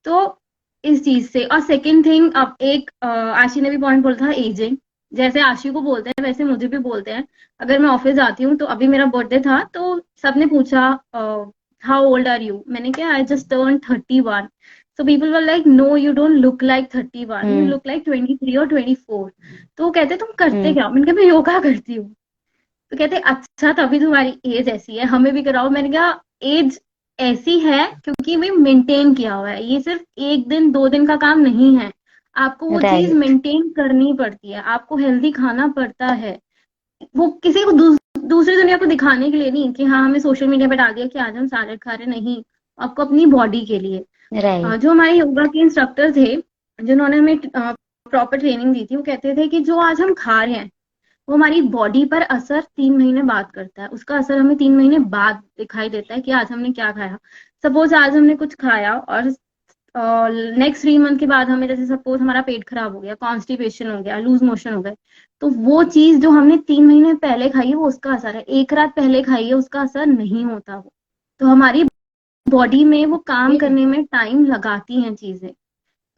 तो इस चीज से, और सेकंड थिंग, अब एक आशी ने भी पॉइंट बोला था, एजिंग। जैसे आशी को बोलते हैं वैसे मुझे भी बोलते हैं। अगर मैं ऑफिस जाती हूँ, तो अभी मेरा बर्थडे था तो सबने पूछा हाउ ओल्ड आर यू, मैंने कहा I just turn 31। So people were like no, you don't look like 31, you hmm. Look like 23 और 24। तो वो कहते तुम करते हम्म। क्या? मैंने कहा मैं योगा करती हूँ। तो कहते अच्छा, तभी तुम्हारी एज ऐसी है, हमें भी कराओ। मैंने कहा एज ऐसी है क्योंकि वे मेंटेन किया हुआ है, ये सिर्फ 1 दिन 2 दिन का काम नहीं है। आपको वो चीज राइट। मेंटेन करनी पड़ती है, आपको हेल्दी खाना पड़ता है। वो किसी को दूसरी दुनिया को दिखाने के लिए नहीं कि हाँ हमें सोशल मीडिया पे डाल दिया कि आज हम सैलेड खा रहे, नहीं। आपको अपनी बॉडी के लिए। राइट। जो हमारे योगा के इंस्ट्रक्टर थे, जिन्होंने हमें प्रॉपर ट्रेनिंग दी थी, वो कहते थे कि जो आज हम खा रहे हैं वो हमारी बॉडी पर असर 3 महीने बाद करता है। उसका असर हमें 3 महीने बाद दिखाई देता है कि आज हमने क्या खाया। सपोज आज हमने कुछ खाया और नेक्स्ट 3 मंथ के बाद हमें, जैसे सपोज हमारा पेट खराब हो गया, कॉन्स्टिपेशन हो गया, लूज मोशन हो गए, तो वो चीज जो हमने 3 महीने पहले खाई है वो उसका असर है। एक रात पहले खाई है उसका असर नहीं होता वो। तो हमारी बॉडी में वो काम करने में टाइम लगाती हैं चीजें।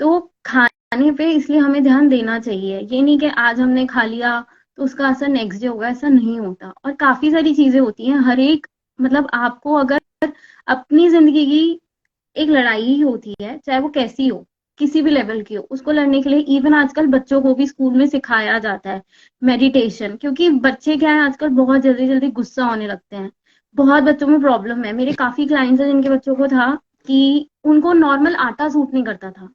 तो खाने पे इसलिए हमें ध्यान देना चाहिए। ये नहीं कि आज हमने खा लिया तो उसका असर नेक्स्ट डे होगा, ऐसा नहीं होता। और काफी सारी चीजें होती हैं, हर एक मतलब आपको अगर अपनी जिंदगी की एक लड़ाई ही होती है, चाहे वो कैसी हो, किसी भी लेवल की हो, उसको लड़ने के लिए इवन आजकल बच्चों को भी स्कूल में सिखाया जाता है मेडिटेशन। क्योंकि बच्चे क्या है, आजकल बहुत जल्दी जल्दी गुस्सा होने लगते हैं। बहुत बच्चों में प्रॉब्लम है। मेरे काफी क्लाइंट्स हैं जिनके बच्चों को था कि उनको नॉर्मल आटा सूट नहीं करता था,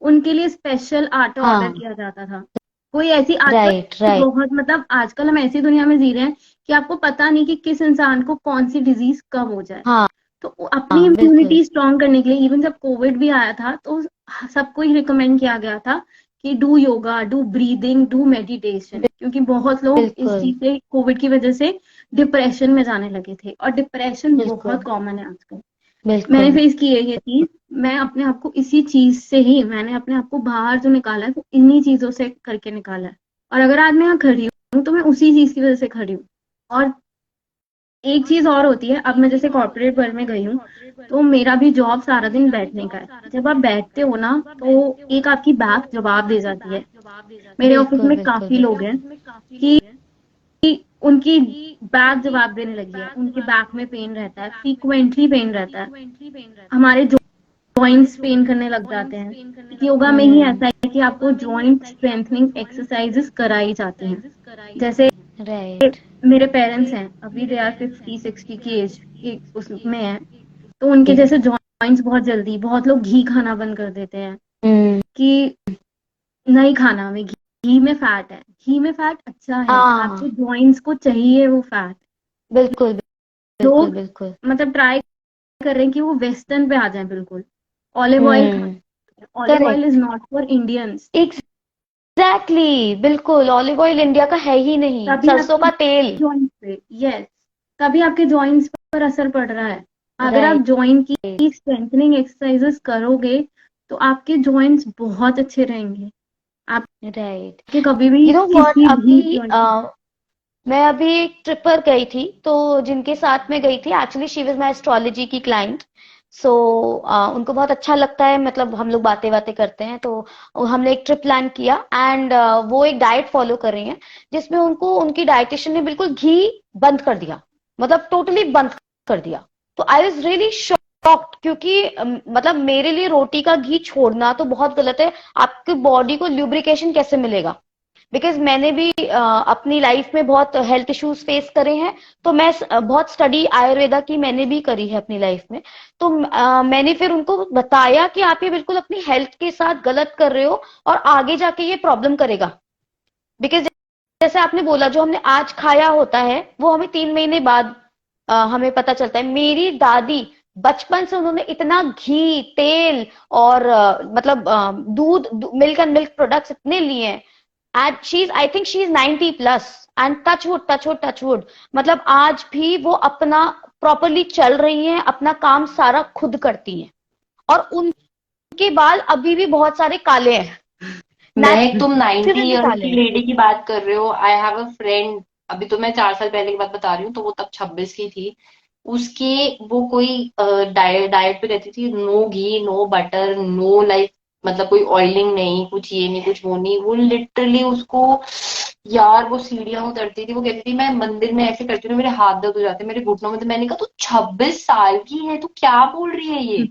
उनके लिए स्पेशल आटा ऑर्डर हाँ। किया जाता था। कोई ऐसी राइट। आजकल राइट। बहुत, मतलब आजकल हम ऐसी दुनिया में जी रहे हैं कि आपको पता नहीं कि किस इंसान को कौन सी डिजीज कब हो जाए। हाँ। तो अपनी हाँ बिल्कुल। इम्यूनिटी स्ट्रांग करने के लिए इवन जब कोविड भी आया था तो सबको ही रिकमेंड किया गया था कि do yoga, do breathing, do meditation, क्योंकि बहुत लोग इस बिल्कुल। चीज से, कोविड की वजह से डिप्रेशन में जाने लगे थे। और डिप्रेशन बिल्कुल। बहुत कॉमन है आजकल। मैंने बिल्कुल। फेस की है ये चीज। मैं अपने आप को इसी चीज से ही, मैंने अपने आप को बाहर जो निकाला है वो इन्हीं चीजों से करके निकाला है। और अगर आज मैं यहाँ खड़ी हूँ तो मैं उसी चीज की वजह से खड़ी हूँ। और एक चीज और होती है, अब मैं जैसे कॉर्पोरेट वर्ल्ड में गई हूँ, तो मेरा भी जॉब सारा दिन बैठने का है। जब आप बैठते हो ना, तो एक आपकी बैक जवाब दे जाती है। मेरे ऑफिस बिल्कुल। में बिल्कुल। काफी लोग बिल्कुल। हैं कि उनकी बैक जवाब देने लगी है, उनके बैक में पेन रहता है, फ्रीक्वेंटली पेन रहता है। हमारे जॉइंट्स पेन करने लग जाते हैं। योगा में ही हम्म। ऐसा है कि आपको जॉइंट स्ट्रेंथनिंग एक्सरसाइजेस कराई जाती हैं। जैसे राइट। मेरे पेरेंट्स हैं, अभी दे आर 50-60 की एज, उसमें है, तो उनके जी। जैसे जॉइंट्स बहुत जल्दी, बहुत लोग घी खाना बंद कर देते हैं हम्म। कि नहीं खाना हमें, घी में फैट है। घी में फैट अच्छा है, आपके हाँ जॉइंट्स को चाहिए वो फैट। बिल्कुल बिल्कुल लोग बिल्कुल। मतलब ट्राई कर रहे हैं कि वो वेस्टर्न पे आ जाए बिल्कुल, ऑलिव ऑयल खा। हम्म। Olive oil is correct. Not for Indians. Exactly, बिल्कुल ऑलिव ऑयल इंडिया का है ही नहीं, तभी सरसों आपके का तेल। जॉइंट्स पे, यस, तभी आपके जॉइंट्स पर असर पड़ रहा है। अगर आप राइट। जॉइंट की स्ट्रेंथनिंग एक्सरसाइजेस करोगे तो आपके जॉइंट्स बहुत अच्छे रहेंगे। राइट। आपके कभी भी यू नो व्हाट, किसी भी अभी जॉइंट। मैं अभी एक ट्रिप पर गई थी, तो जिनके साथ में गई थी, actually she was my astrology की क्लाइंट। सो उनको बहुत अच्छा लगता है, मतलब हम लोग बातें बातें करते हैं, तो हमने एक ट्रिप प्लान किया। एंड वो एक डाइट फॉलो कर रही हैं, जिसमें उनको उनकी डाइटिशियन ने बिल्कुल घी बंद कर दिया, मतलब टोटली बंद कर दिया। तो आई वाज रियली शॉक्ड, क्योंकि मतलब मेरे लिए रोटी का घी छोड़ना तो बहुत गलत है। आपकी बॉडी को ल्यूब्रिकेशन कैसे मिलेगा? बिकॉज मैंने भी अपनी लाइफ में बहुत हेल्थ इश्यूज फेस करे हैं, तो मैं बहुत स्टडी आयुर्वेदा की मैंने भी करी है अपनी लाइफ में। तो मैंने फिर उनको बताया कि आप ये बिल्कुल अपनी हेल्थ के साथ गलत कर रहे हो, और आगे जाके ये प्रॉब्लम करेगा। बिकॉज जैसे आपने बोला, जो हमने आज खाया होता है वो हमें 3 महीने बाद हमें पता चलता है। मेरी दादी बचपन से उन्होंने इतना घी, तेल और मतलब दूध, मिल्क एंड मिल्क प्रोडक्ट्स इतने लिए हैं। And she is, I think she is 90+। And touch wood touch wood touch wood, मतलब आज भी वो अपना प्रॉपरली चल रही हैं, अपना काम सारा खुद करती हैं। और उनके बाल अभी भी बहुत सारे काले हैं, मैं, तुम 90 नेचुरली ईयर्स काले की हैं। लेडी की बात कर रहे हो। आई हैव अ फ्रेंड, अभी तो मैं 4 साल पहले की बात बता रही हूँ, तो वो तब 26 की थी। उसके, वो कोई डाइट पे रहती थी, नो घी, नो बटर, नो लाइक, मतलब कोई ऑयलिंग नहीं, कुछ ये नहीं, कुछ वो नहीं। वो लिटरली उसको, यार वो सीढ़ियां उतरती थी, वो कहती थी मैं मंदिर में ऐसे करती हूँ मेरे हाथ दर्द हो जाते हैं, मेरे घुटनों में। तो मैंने कहा तू 26 साल की है, तू क्या बोल रही है ये?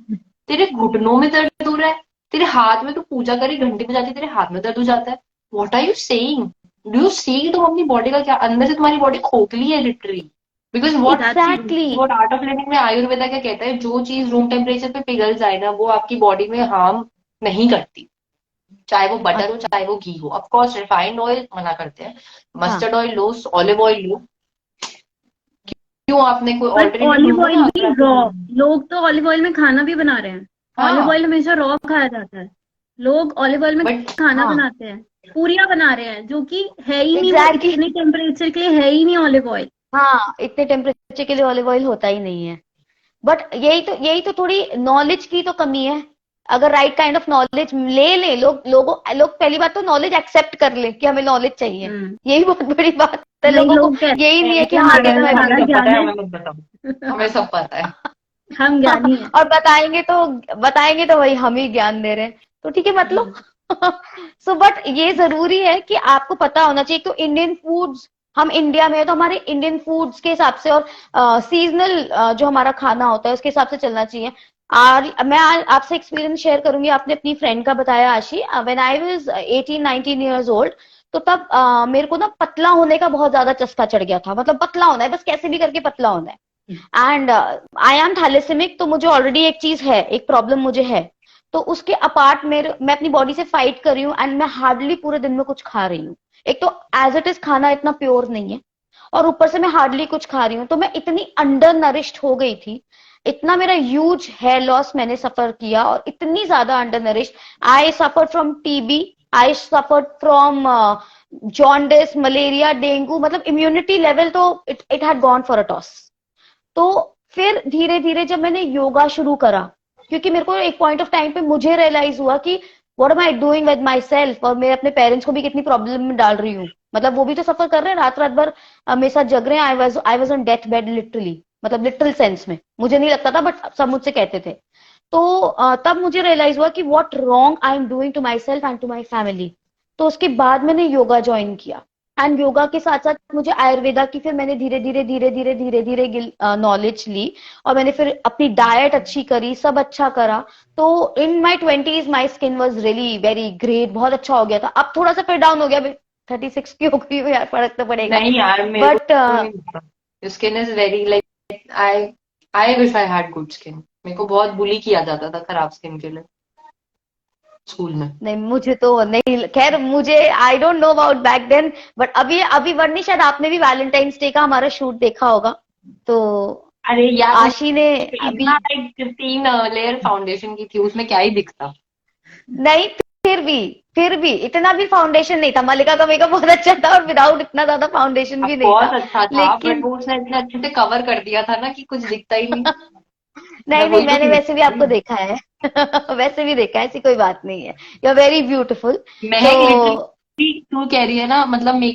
तेरे घुटनों में दर्द हो रहा है, तेरे हाथ में, तू पूजा करी घंटी बजाती है, तेरे हाथ में दर्द हो जाता है। What are you saying? Do you see तुम अपनी बॉडी का क्या, अंदर से तुम्हारी बॉडी खोखली है literally. Because what that's exactly. What art of living में आयुर्वेदा क्या कहता है, जो चीज रूम टेम्परेचर पे पिघल जाए ना, वो आपकी बॉडी में हार्म नहीं करती। चाहे वो बटर हो, चाहे वो घी हो। ऑफ कोर्स रिफाइंड ऑयल मना करते हैं, हाँ। मस्टर्ड ऑयल लो, ऑलिव ऑयल लो। क्यों, आपने कोई बट ऑल्टरनेटिव ऑलिव ढूंढो ऑयल ना भी अगर आपको रॉ, लोग तो ऑलिव ऑयल में खाना भी बना रहे हैं। ऑलिव हाँ, ऑयल हमेशा रॉ खाया जाता है। लोग ऑलिव ऑयल में बट खाना हाँ बनाते हैं, पूरियां बना रहे हैं, जो कि है ही नहीं, वो एग्जैक्टली। इतने टेम्परेचर के लिए है ही नहीं ऑलिव ऑयल। हाँ, इतने टेम्परेचर के लिए ऑलिव ऑयल होता ही नहीं है। बट यही तो थोड़ी नॉलेज की तो कमी है। अगर राइट काइंड ऑफ नॉलेज ले ले लोग पहली बात तो नॉलेज एक्सेप्ट कर ले कि हमें नॉलेज चाहिए। हम्म। यही बहुत बड़ी बात है, नहीं, लोगों को लोग यही नहीं कहते है कि हैं हाँ हमारे देखो पास हमें ऐसे सारा सब करके पता ज्ञान है, है। हमें मत बताओ, हमें सब पता है। हम ज्ञानी हैं। और बताएंगे तो वही हम ही ज्ञान दे रहे हैं, तो ठीक है मत लो। हम्म। सो बट ये जरूरी है कि आपको पता होना चाहिए। तो इंडियन फूड्स, हम इंडिया में है तो हमारे इंडियन फूड्स के हिसाब से और सीजनल जो हमारा खाना होता है उसके हिसाब से चलना चाहिए। और मैं आपसे एक्सपीरियंस शेयर करूंगी। आपने अपनी फ्रेंड का बताया आशी, when I was 18-19 years old, तो तब मेरे को ना पतला होने का बहुत ज्यादा चस्का चढ़ गया था। मतलब पतला होना है, बस कैसे भी करके पतला होना है। एंड आई एम थैलेसेमिक, तो मुझे ऑलरेडी एक चीज है, एक प्रॉब्लम मुझे है। तो उसके अपार्ट मैं अपनी बॉडी से फाइट कर रही हूँ, एंड मैं हार्डली पूरे दिन में कुछ खा रही हूँ। एक तो एज इट इज खाना इतना प्योर नहीं है, और ऊपर से मैं हार्डली कुछ खा रही हूँ, तो मैं इतनी अंडर नरिश्ड हो गई थी। इतना मेरा ह्यूज हेयर लॉस मैंने सफर किया, और इतनी ज्यादा under nourished. I suffer from TB, I suffer from jaundice, malaria, dengue, मतलब इम्यूनिटी लेवल तो it had gone for a toss. तो फिर धीरे धीरे जब मैंने योगा शुरू करा, क्योंकि मेरे को एक पॉइंट ऑफ टाइम पे मुझे रियलाइज हुआ कि what am I doing with my self, और मैं अपने पेरेंट्स को भी कितनी प्रॉब्लम में डाल रही हूँ। मतलब वो भी तो सफर कर रहे हैं, रात रात भर मेरे साथ जग रहे हैं। I was on death bed literally, मतलब लिटरल सेंस में। मुझे नहीं लगता था, बट सब मुझसे कहते थे। तो तब मुझे रियलाइज हुआ कि what wrong I am doing to my self and to my family. तो उसके बाद मैंने योगा ज्वाइन किया। एंड योगा के साथ साथ मुझे आयुर्वेदा की फिर मैंने धीरे धीरे नॉलेज ली। और मैंने फिर अपनी डाइट अच्छी करी, सब अच्छा करा। तो इन माई 20s my skin was really very great, बहुत अच्छा हो गया था। अब थोड़ा सा फिर डाउन हो गया, 36 की हो गई हूँ यार, फर्क तो पड़ेगा। नहीं यार, मेरे बट को नहीं लगता। Skin is very like, I I wish I had good skin. मेरे को बहुत बुली किया जाता था खराब स्किन के लिए स्कूल में। नहीं, मुझे तो नहीं, खैर मुझे I don't know about back then, but अभी अभी वर्णी शायद आपने भी वैलेंटाइंस डे का हमारा शूट देखा होगा, तो अरे यार वो आशी ने अभी, इतना लाइक 15 लेयर फाउंडेशन की थी, उसमें क्या ही दिखता। नहीं, फिर भी इतना भी फाउंडेशन नहीं था, मल्लिका का मेकअप बहुत अच्छा था और विदाउट इतना ज्यादा फाउंडेशन अब भी नहीं बहुत था, अच्छा था बट लेकिन वो उसने इतने अच्छे से कवर कर दिया था ना कि कुछ दिखता ही नहीं। मैं नहीं नहीं, वही तो मैंने सोच वैसे भी रही आपको हूँ। देखा है। वैसे भी देखा है, ऐसी कोई बात नहीं है, यू आर वेरी ब्यूटीफुल। तो महक लिटरली तू कह रही है ना, मतलब मेरे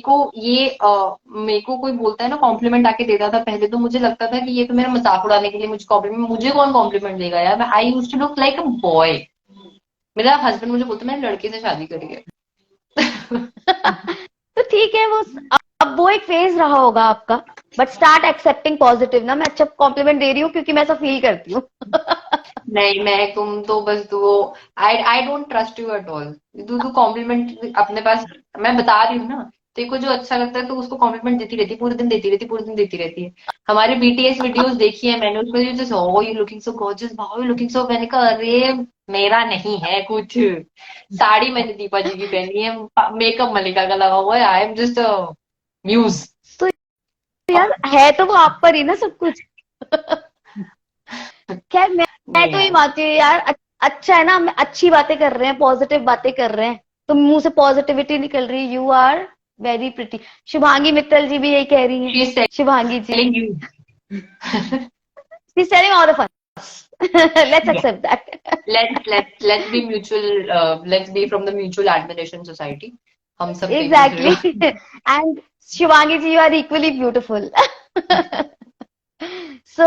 को कोई बोलता है ना कॉम्प्लीमेंट आके देता था, पहले तो मुझे लगता था कि ये तो मेरा मजाक उड़ाने के लिए मुझे कॉम्प्लीमेंट, मुझे कौन कॉम्प्लीमेंट देगा यार, मैं I used to look like a boy. मेरा हस्बैंड मुझे बोलता मैंने लड़के से शादी करी है। तो ठीक है, वो अब वो एक फेज रहा होगा आपका, बट स्टार्ट एक्सेप्टिंग पॉजिटिव ना, मैं अच्छा कॉम्प्लीमेंट दे रही हूँ क्योंकि मैं ऐसा फील करती हूँ। नहीं मैं तुम तो बस तू I I don't trust you at all. तू तू कॉम्प्लीमेंट अपने पास, मैं बता रही हूँ ना, तेरे को जो अच्छा लगता है तो उसको कॉम्प्लीमेंट देती रहती है, पूरे दिन देती रहती है, पूरे दिन देती रहती है। हमारे बीटीएस वीडियोस देखी है मैंने, उसमें जैसे oh you looking so gorgeous, wow you looking so, मैंने कहा अरे मेरा नहीं है कुछ, साड़ी मैंने दीपा जी की पहनी है, मेकअप मलिका का लगा हुआ है, आई एम जस्ट म्यूज। तो यार है तो वो आप पर ही ना सब कुछ। खैर मैं नहीं तो ये यार। मानती हूँ यार, अच्छा है ना, हम अच्छी बातें कर रहे हैं, पॉजिटिव बातें कर रहे हैं, तो मुंह से पॉजिटिविटी निकल रही है, you are very pretty. Shubhangi Mittal ji भी यही कह रही हैं, she is Shubhangi ji, telling you. She is telling all of us, let's accept that. let's be mutual, let's be from the mutual admiration society। हम सब देख दूसरे एग्जैक्टली, को। And Shivangi ji, you are equally beautiful. So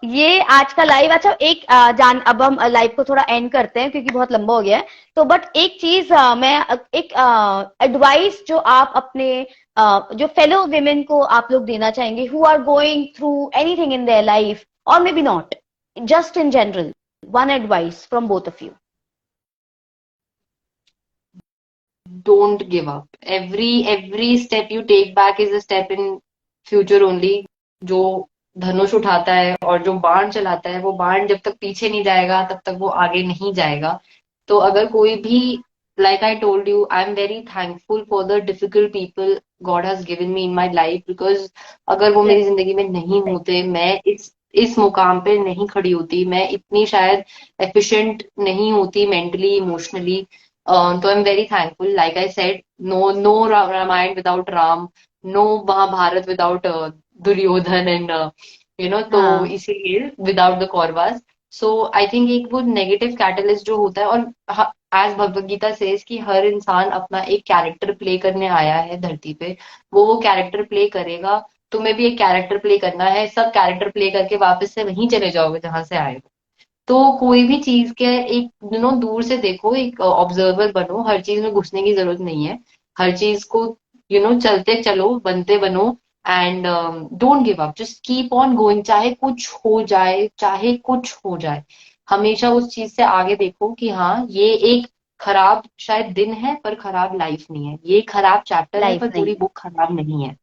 ये आज का लाइव, अच्छा एक जान, अब हम लाइव को थोड़ा एंड करते हैं क्योंकि बहुत लंबा हो गया है, तो बट एक चीज मैं एक एडवाइस जो आप अपने जो फेलो विमेन को आप लोग देना चाहेंगे who are going through anything in their life, और maybe not, just in general, one advice from both of you. Don't give up, every step you take back is a step in future only. जो धनुष उठाता है और जो बाण चलाता है, वो बाण जब तक पीछे नहीं जाएगा तब तक वो आगे नहीं जाएगा। तो अगर कोई भी, like I told you, I am very thankful for the difficult people God has given me in my life, because अगर वो मेरी जिंदगी में नहीं होते, मैं इस मुकाम पे नहीं खड़ी होती, मैं इतनी शायद एफिशिएंट नहीं होती मेंटली इमोशनली। तो I am very thankful, like I said, no no Ramayana without Ram, no Mahabharata without Duryodhan and तो हाँ इसीलिए without the Kauravas. So I think एक वो नेगेटिव कैटलिस्ट जो होता है, और एज भगवत गीता सेज कि हर इंसान अपना एक कैरेक्टर प्ले करने आया है धरती पे, वो कैरेक्टर प्ले करेगा। तुम्हें भी एक कैरेक्टर प्ले करना है, सब कैरेक्टर प्ले करके वापस से वहीं चले जाओगे जहां से आए हो। तो कोई भी चीज के एक दूर से देखो, एक ऑब्जर्वर बनो, हर चीज में घुसने की जरूरत नहीं है। हर चीज को चलते चलो, बनते बनो, and don't give up, just keep on going, चाहे कुछ हो जाए, चाहे कुछ हो जाए। हमेशा उस चीज से आगे देखो कि हाँ ये एक खराब शायद दिन है पर खराब लाइफ नहीं है, ये खराब चैप्टर है पर लाइफ पूरी नहीं, बुक खराब नहीं है।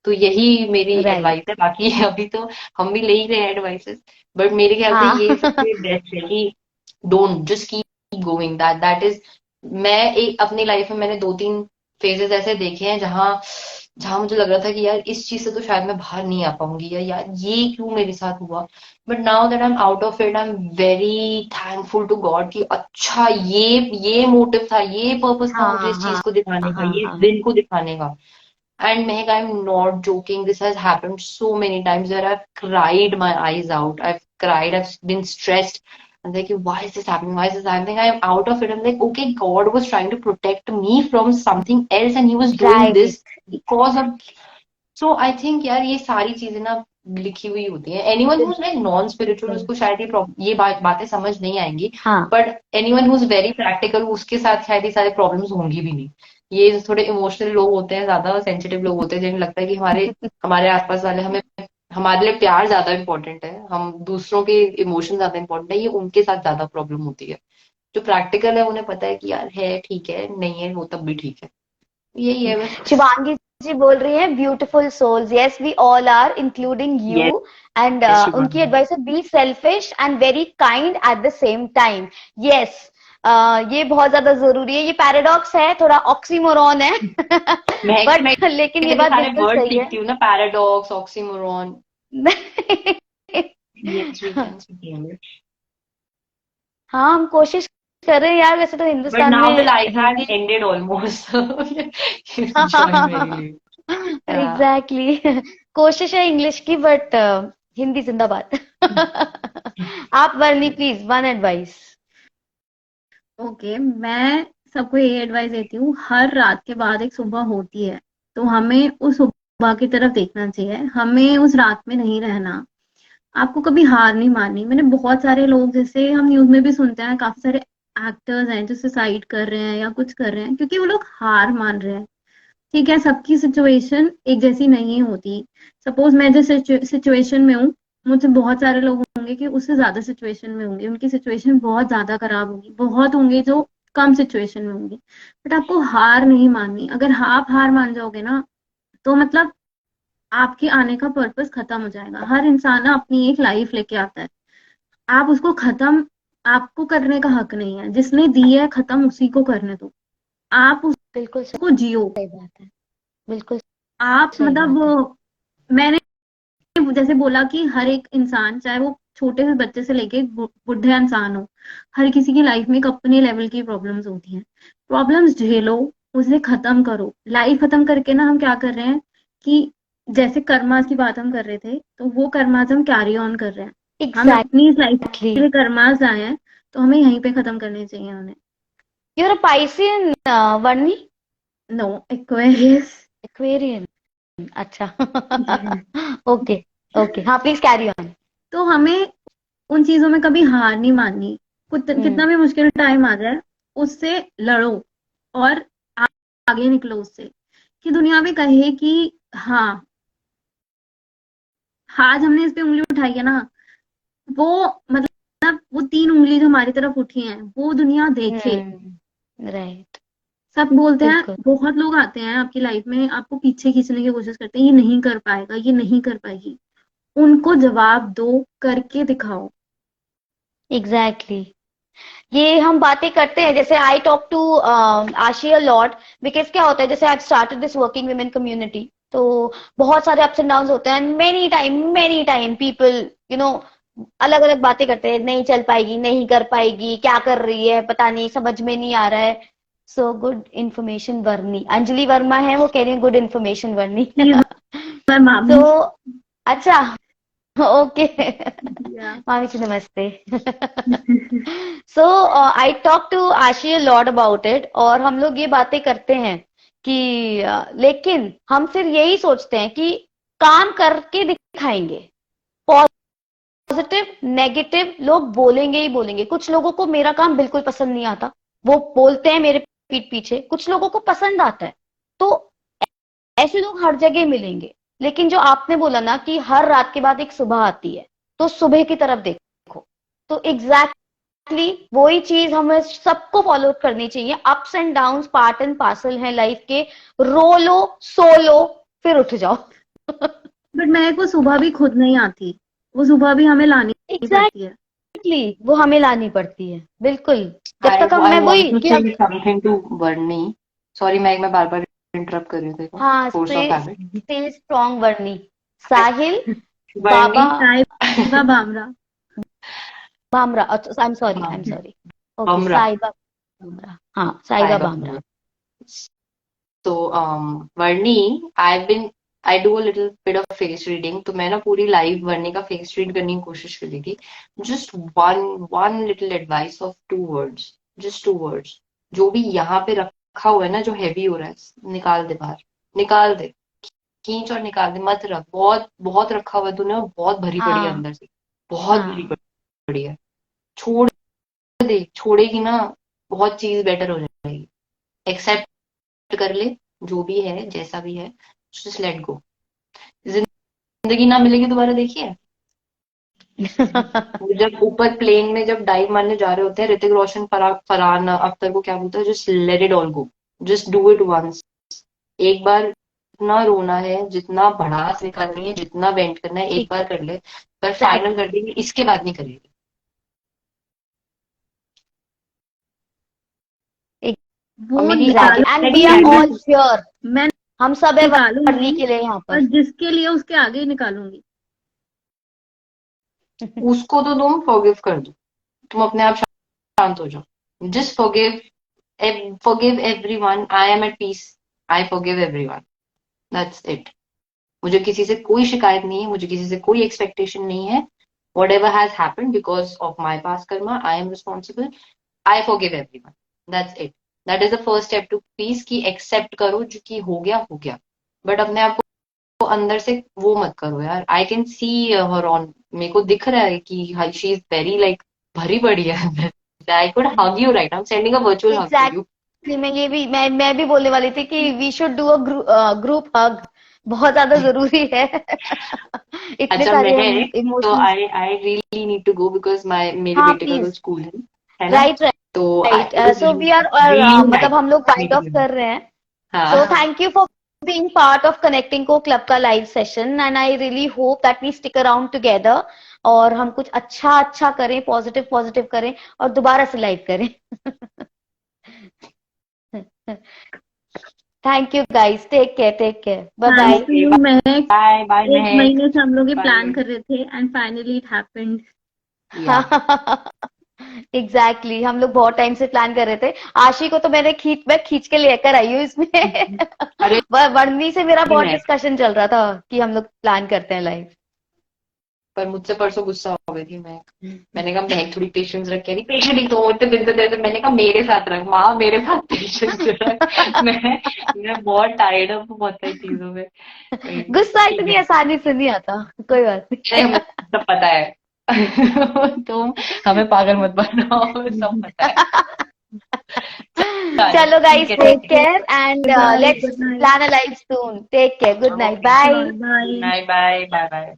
तो यही मेरी राइट, एडवाइस है, बाकी अभी तो हम भी ले ही रहे हैं एडवाइसेस, बट मेरे ख्याल से हाँ। ये सबसे बेस्ट है कि don't, just keep going, that is. मैं एक अपनी लाइफ में मैंने 2-3 फेजेस ऐसे देखे हैं जहां जहां मुझे लग रहा था कि यार इस चीज से तो शायद मैं बाहर नहीं आ पाऊंगी, या यार ये क्यों मेरे साथ हुआ। But now that I am out of it, I am very thankful to God कि अच्छा ये मोटिव था, ये पर्पस था मुझे हाँ इस चीज हाँ को दिखाने का, हाँ ये इस हाँ, दिन को दिखाने का। And Mehak, I'm not joking. This has happened so many times where I've cried my eyes out. I've cried. I've been stressed. I'm like, why is this happening? Why is this happening? I'm out of it. I'm like, okay, God was trying to protect me from something else, and He was doing right, this because of. So I think यार ये सारी चीजें ना लिखी हुई होती है। Anyone who is like non spiritual, उसको शायद ये बातें समझ नहीं आएंगी। हाँ but anyone who is very practical, उसके साथ शायद ये सारे प्रॉब्लम्स होंगी भी नहीं। ये जो थोड़े इमोशनल लोग होते हैं, ज्यादा सेंसिटिव लोग होते हैं, जिन्हें लगता है कि हमारे हमारे आसपास वाले हमें, हमारे लिए प्यार ज्यादा इंपॉर्टेंट है, हम दूसरों के इमोशन ज्यादा इंपॉर्टेंट है, ये उनके साथ ज्यादा प्रॉब्लम होती है। जो प्रैक्टिकल है उन्हें पता है कि यार है ठीक है, नहीं है वो तब भी ठीक है। यही है बस। शिवांगी जी बोल रही हैं beautiful souls, yes we all are including Yes, you, and yes, उनकी Shubham. एडवाइस है be selfish and very kind at the same time. Yes, ये बहुत ज्यादा जरूरी है, ये पैराडॉक्स है, थोड़ा ऑक्सीमोरॉन है मैं बट लेकिन ये इतने बात सारे बिल्कुल वर्ड सही सीखती हूँ ना, पैराडॉक्स, ऑक्सीमोरॉन, है। yes we can speak English. हाँ हम कोशिश कर रहे हैं यार, वैसे तो But हिंदुस्तान now the में life has Hindi ended almost, so you joined very late. Yeah. Exactly कोशिश है इंग्लिश की, बट हिंदी जिंदाबाद। आप वर्णी प्लीज वन एडवाइस। ओके, मैं सबको ये एडवाइस देती हूँ, हर रात के बाद एक सुबह होती है, तो हमें उस सुबह की तरफ देखना चाहिए, हमें उस रात में नहीं रहना। आपको कभी हार नहीं माननी। मैंने बहुत सारे लोग, जैसे हम न्यूज में भी सुनते हैं, काफी सारे एक्टर्स हैं जो सुसाइड कर रहे हैं या कुछ कर रहे हैं क्योंकि वो लोग हार मान रहे हैं। ठीक है, सबकी सिचुएशन एक जैसी नहीं होती। सपोज मैं जिस सिचुएशन में हूँ, मुझसे बहुत सारे लोग होंगे कि उससे ज्यादा सिचुएशन में होंगे, उनकी सिचुएशन बहुत ज्यादा खराब होगी, बहुत होंगे जो कम सिचुएशन में होंगे। बट आपको हार नहीं माननी। अगर आप हार मान जाओगे ना, तो मतलब आपके आने का पर्पस खत्म हो जाएगा। हर इंसान ना अपनी एक लाइफ लेके आता है, आप उसको खत्म, आपको करने का हक नहीं है। जिसने दी है खत्म, उसी को करने दो। आप बिल्कुल उसको जियो। सही बात है, बिल्कुल आप सही बात है। मतलब, मैंने जैसे बोला कि हर एक इंसान, चाहे वो छोटे से बच्चे से लेके बुढ़े इंसान हो, हर किसी की लाइफ में एक अपने लेवल की प्रॉब्लम्स होती हैं। प्रॉब्लम्स झेलो, उसे खत्म करो। लाइफ खत्म करके ना हम क्या कर रहे हैं कि जैसे कर्मास की बात हम कर रहे थे, तो वो कर्मास हम कैरी ऑन कर रहे हैं। हम अपनी इस लाइफ एग्जैक्टली। में कर्मास आए हैं, तो हमें यहीं पे खत्म करने चाहिए उन्हें। You're a Piscean Varni? No, Aquarius. Aquarian, अच्छा। ओके, ओके, हाँ प्लीज कैरी ऑन। तो हमें उन चीजों में कभी हार नहीं माननी। कितना हम्म। भी मुश्किल टाइम आ जाए, उससे लड़ो और आ- आगे निकलो उससे। कि दुनिया भी कहे कि हाँ, आज हमने इस पे उंगली उठाई है ना, वो मतलब वो 3 उंगली जो हमारी तरफ उठी हैं, वो दुनिया देखे। राइट। सब बोलते हैं, बिल्कुल। बहुत लोग आते हैं आपकी लाइफ में, आपको पीछे खींचने की कोशिश करते हैं, ये नहीं कर पाएगा, ये नहीं कर पाएगी। उनको जवाब दो, करके दिखाओ। एग्जैक्टली। ये हम बातें करते हैं, जैसे आई टॉक टू आशी अ लॉट, बिकॉज क्या होता है, जैसे I started this working women community, तो बहुत सारे अप्स एंड डाउन होते हैं, many time people you know अलग अलग बातें करते हैं, नहीं चल पाएगी, नहीं कर पाएगी, क्या कर रही है पता नहीं, समझ में नहीं आ रहा है। सो गुड इन्फॉर्मेशन वर्णी, अंजलि वर्मा है वो कह रही है गुड इन्फॉर्मेशन वर्णी। प्लीज, मैं सो मामी। अच्छा, ओके। या मामी जी नमस्ते। सो आई टॉक टू आशी लॉट अबाउट इट, और हम लोग ये बातें करते हैं कि लेकिन हम फिर यही सोचते हैं कि काम करके दिखाएंगे। पॉजिटिव नेगेटिव लोग बोलेंगे ही बोलेंगे, कुछ लोगों को मेरा काम बिल्कुल पसंद नहीं आता, वो बोलते हैं मेरे पीठ पीछे, कुछ लोगों को पसंद आता है, तो ऐसे लोग हर जगह मिलेंगे। लेकिन जो आपने बोला ना कि हर रात के बाद एक सुबह आती है, तो सुबह की तरफ देखो, तो एग्जैक्टली वही चीज हमें सबको फॉलो करनी चाहिए। Ups and down part and parcel है लाइफ के, रो लो सो लो फिर उठ जाओ। बट मेरे को सुबह भी खुद नहीं आती, वो सुबह भी हमें लानी पड़ती है। एग्जैक्टली वो हमें लानी पड़ती है, बिल्कुल। जब I तक हम, I मैं want वही to कि say something to Varni. Sorry, मैं बार बार इंटरप्ट कर रही हूँ, देखो, हाँ force of habit. Stay strong Varni. Sahil Varni, बाबा Sahiba Bamra. Bamra, I am sorry, I am sorry. Okay, Bamra, Sahiba Bamra, हाँ साहिबा साहिबा बामरा। बमरा। तो Varni, I do a little bit of face reading, तो मैं ना पूरी लाइव वर्नी का फेस रीड करने की कोशिश कर रही थी। Just one one little advice of 2 words, just 2 words. जो भी यहाँ पे रखा हुआ है ना, जो हैवी हो रहा है, निकाल दे बाहर, निकाल दे, खींच और निकाल दे, मत रख। बहुत बहुत रखा हुआ है तूने, और बहुत भरी पड़ी है हाँ अंदर से, बहुत भरी हाँ पड़ी है। छोड़ दे, छोड़ेगी ना, बहुत चीज बेटर हो जाएगी। एक्सेप्ट कर ले, जो भी है जैसा भी है, जस्ट लेट गो। जिंदगी ना मिलेगी दोबारा, देखिए। वो जब ऊपर प्लेन में जब डाइव मारने जा रहे होते हैं, ऋतिक रोशन फरहान अख्तर को क्या बोलता है, just let it all go, just do it once. एक बार जितना रोना है, जितना भड़ास निकालनी है, जितना वेंट करना है, एक बार कर ले, पर फाइनल कर देंगे, इसके बाद नहीं करेंगे। और वो मेरी निकालो, and we are all sure, मैं हम सब है वर्ली निकालूंगी के लिए यहाँ और पर। जिसके लिए उसके आगे ही निकालूंगी। उसको तो तुम फॉरगिव कर दो, तुम अपने आप शांत हो जाओ। Just forgive everyone, I am at peace, I forgive everyone, that's it. मुझे किसी से कोई शिकायत नहीं है, मुझे किसी से कोई एक्सपेक्टेशन नहीं है। Whatever has happened because of my past karma, I am responsible. I forgive everyone. That's it. That is the first step to peace, कि accept करो जो कि हो गया हो गया, बट अपने आप को अंदर से वो मत करो यार। I can see her on, मेरे को दिख रहा है कि शी इज वेरी लाइक भरी पड़ी है अंदर से। I could hug you, right, I am sending a virtual hug to you. Exactly, मैं भी बोलने वाली थी कि we should do a group hug, बहुत ज्यादा जरूरी है। इतने अच्छा सारे मैं तो emotions. I really need to go because मेरे हाँ बेटे का तो प्लीज, स्कूल है ना, राइट तो right. It is so we are, really मतलब हम लोग वाइंड ऑफ नाइस। कर रहे हैं। So हाँ thank you for being part of Connecting Co Club का live session, and I really hope that we stick around together और हम कुछ अच्छा अच्छा करें, पॉजिटिव पॉजिटिव करें और दोबारा से लाइव करें। Thank you guys, take care, bye bye. Thanks to you Mahak. Bye bye एक महक, महीने से हम लोग ये प्लान बाय। कर रहे थे एंड फाइनली इट हैपेंड। या एग्जैक्टली, हम लोग बहुत टाइम से प्लान कर रहे थे। आशी को तो मैं खींच के लेकर आई हूँ इसमें। अरे वर्णी से मेरा बहुत महक, डिस्कशन चल रहा था कि हम लोग प्लान करते हैं लाइव। पर मुझसे परसों गुस्सा हो गई थी महक। मैंने कहा महक थोड़ी पेशेंस रख के, नहीं पेशेंस ही तो इतने दिन से, मैंने कहा मेरे साथ रख माँ, मेरे साथ पेशेंस रख। मैं बहुत टायर्ड हूँ बहुत सारी चीजों में। गुस्सा ठीक इतनी है, आसानी से नहीं आता, कोई बात अरे हमें नहीं। सब पता है। तुम हमें पागल मत बनाओ, सब पता है। चलो चलो ठीक गाइस, है, टेक ठीक है। Care and bye, let's good night. Plan a live soon. Take care, good night, okay, bye. Bye bye. Bye bye bye bye.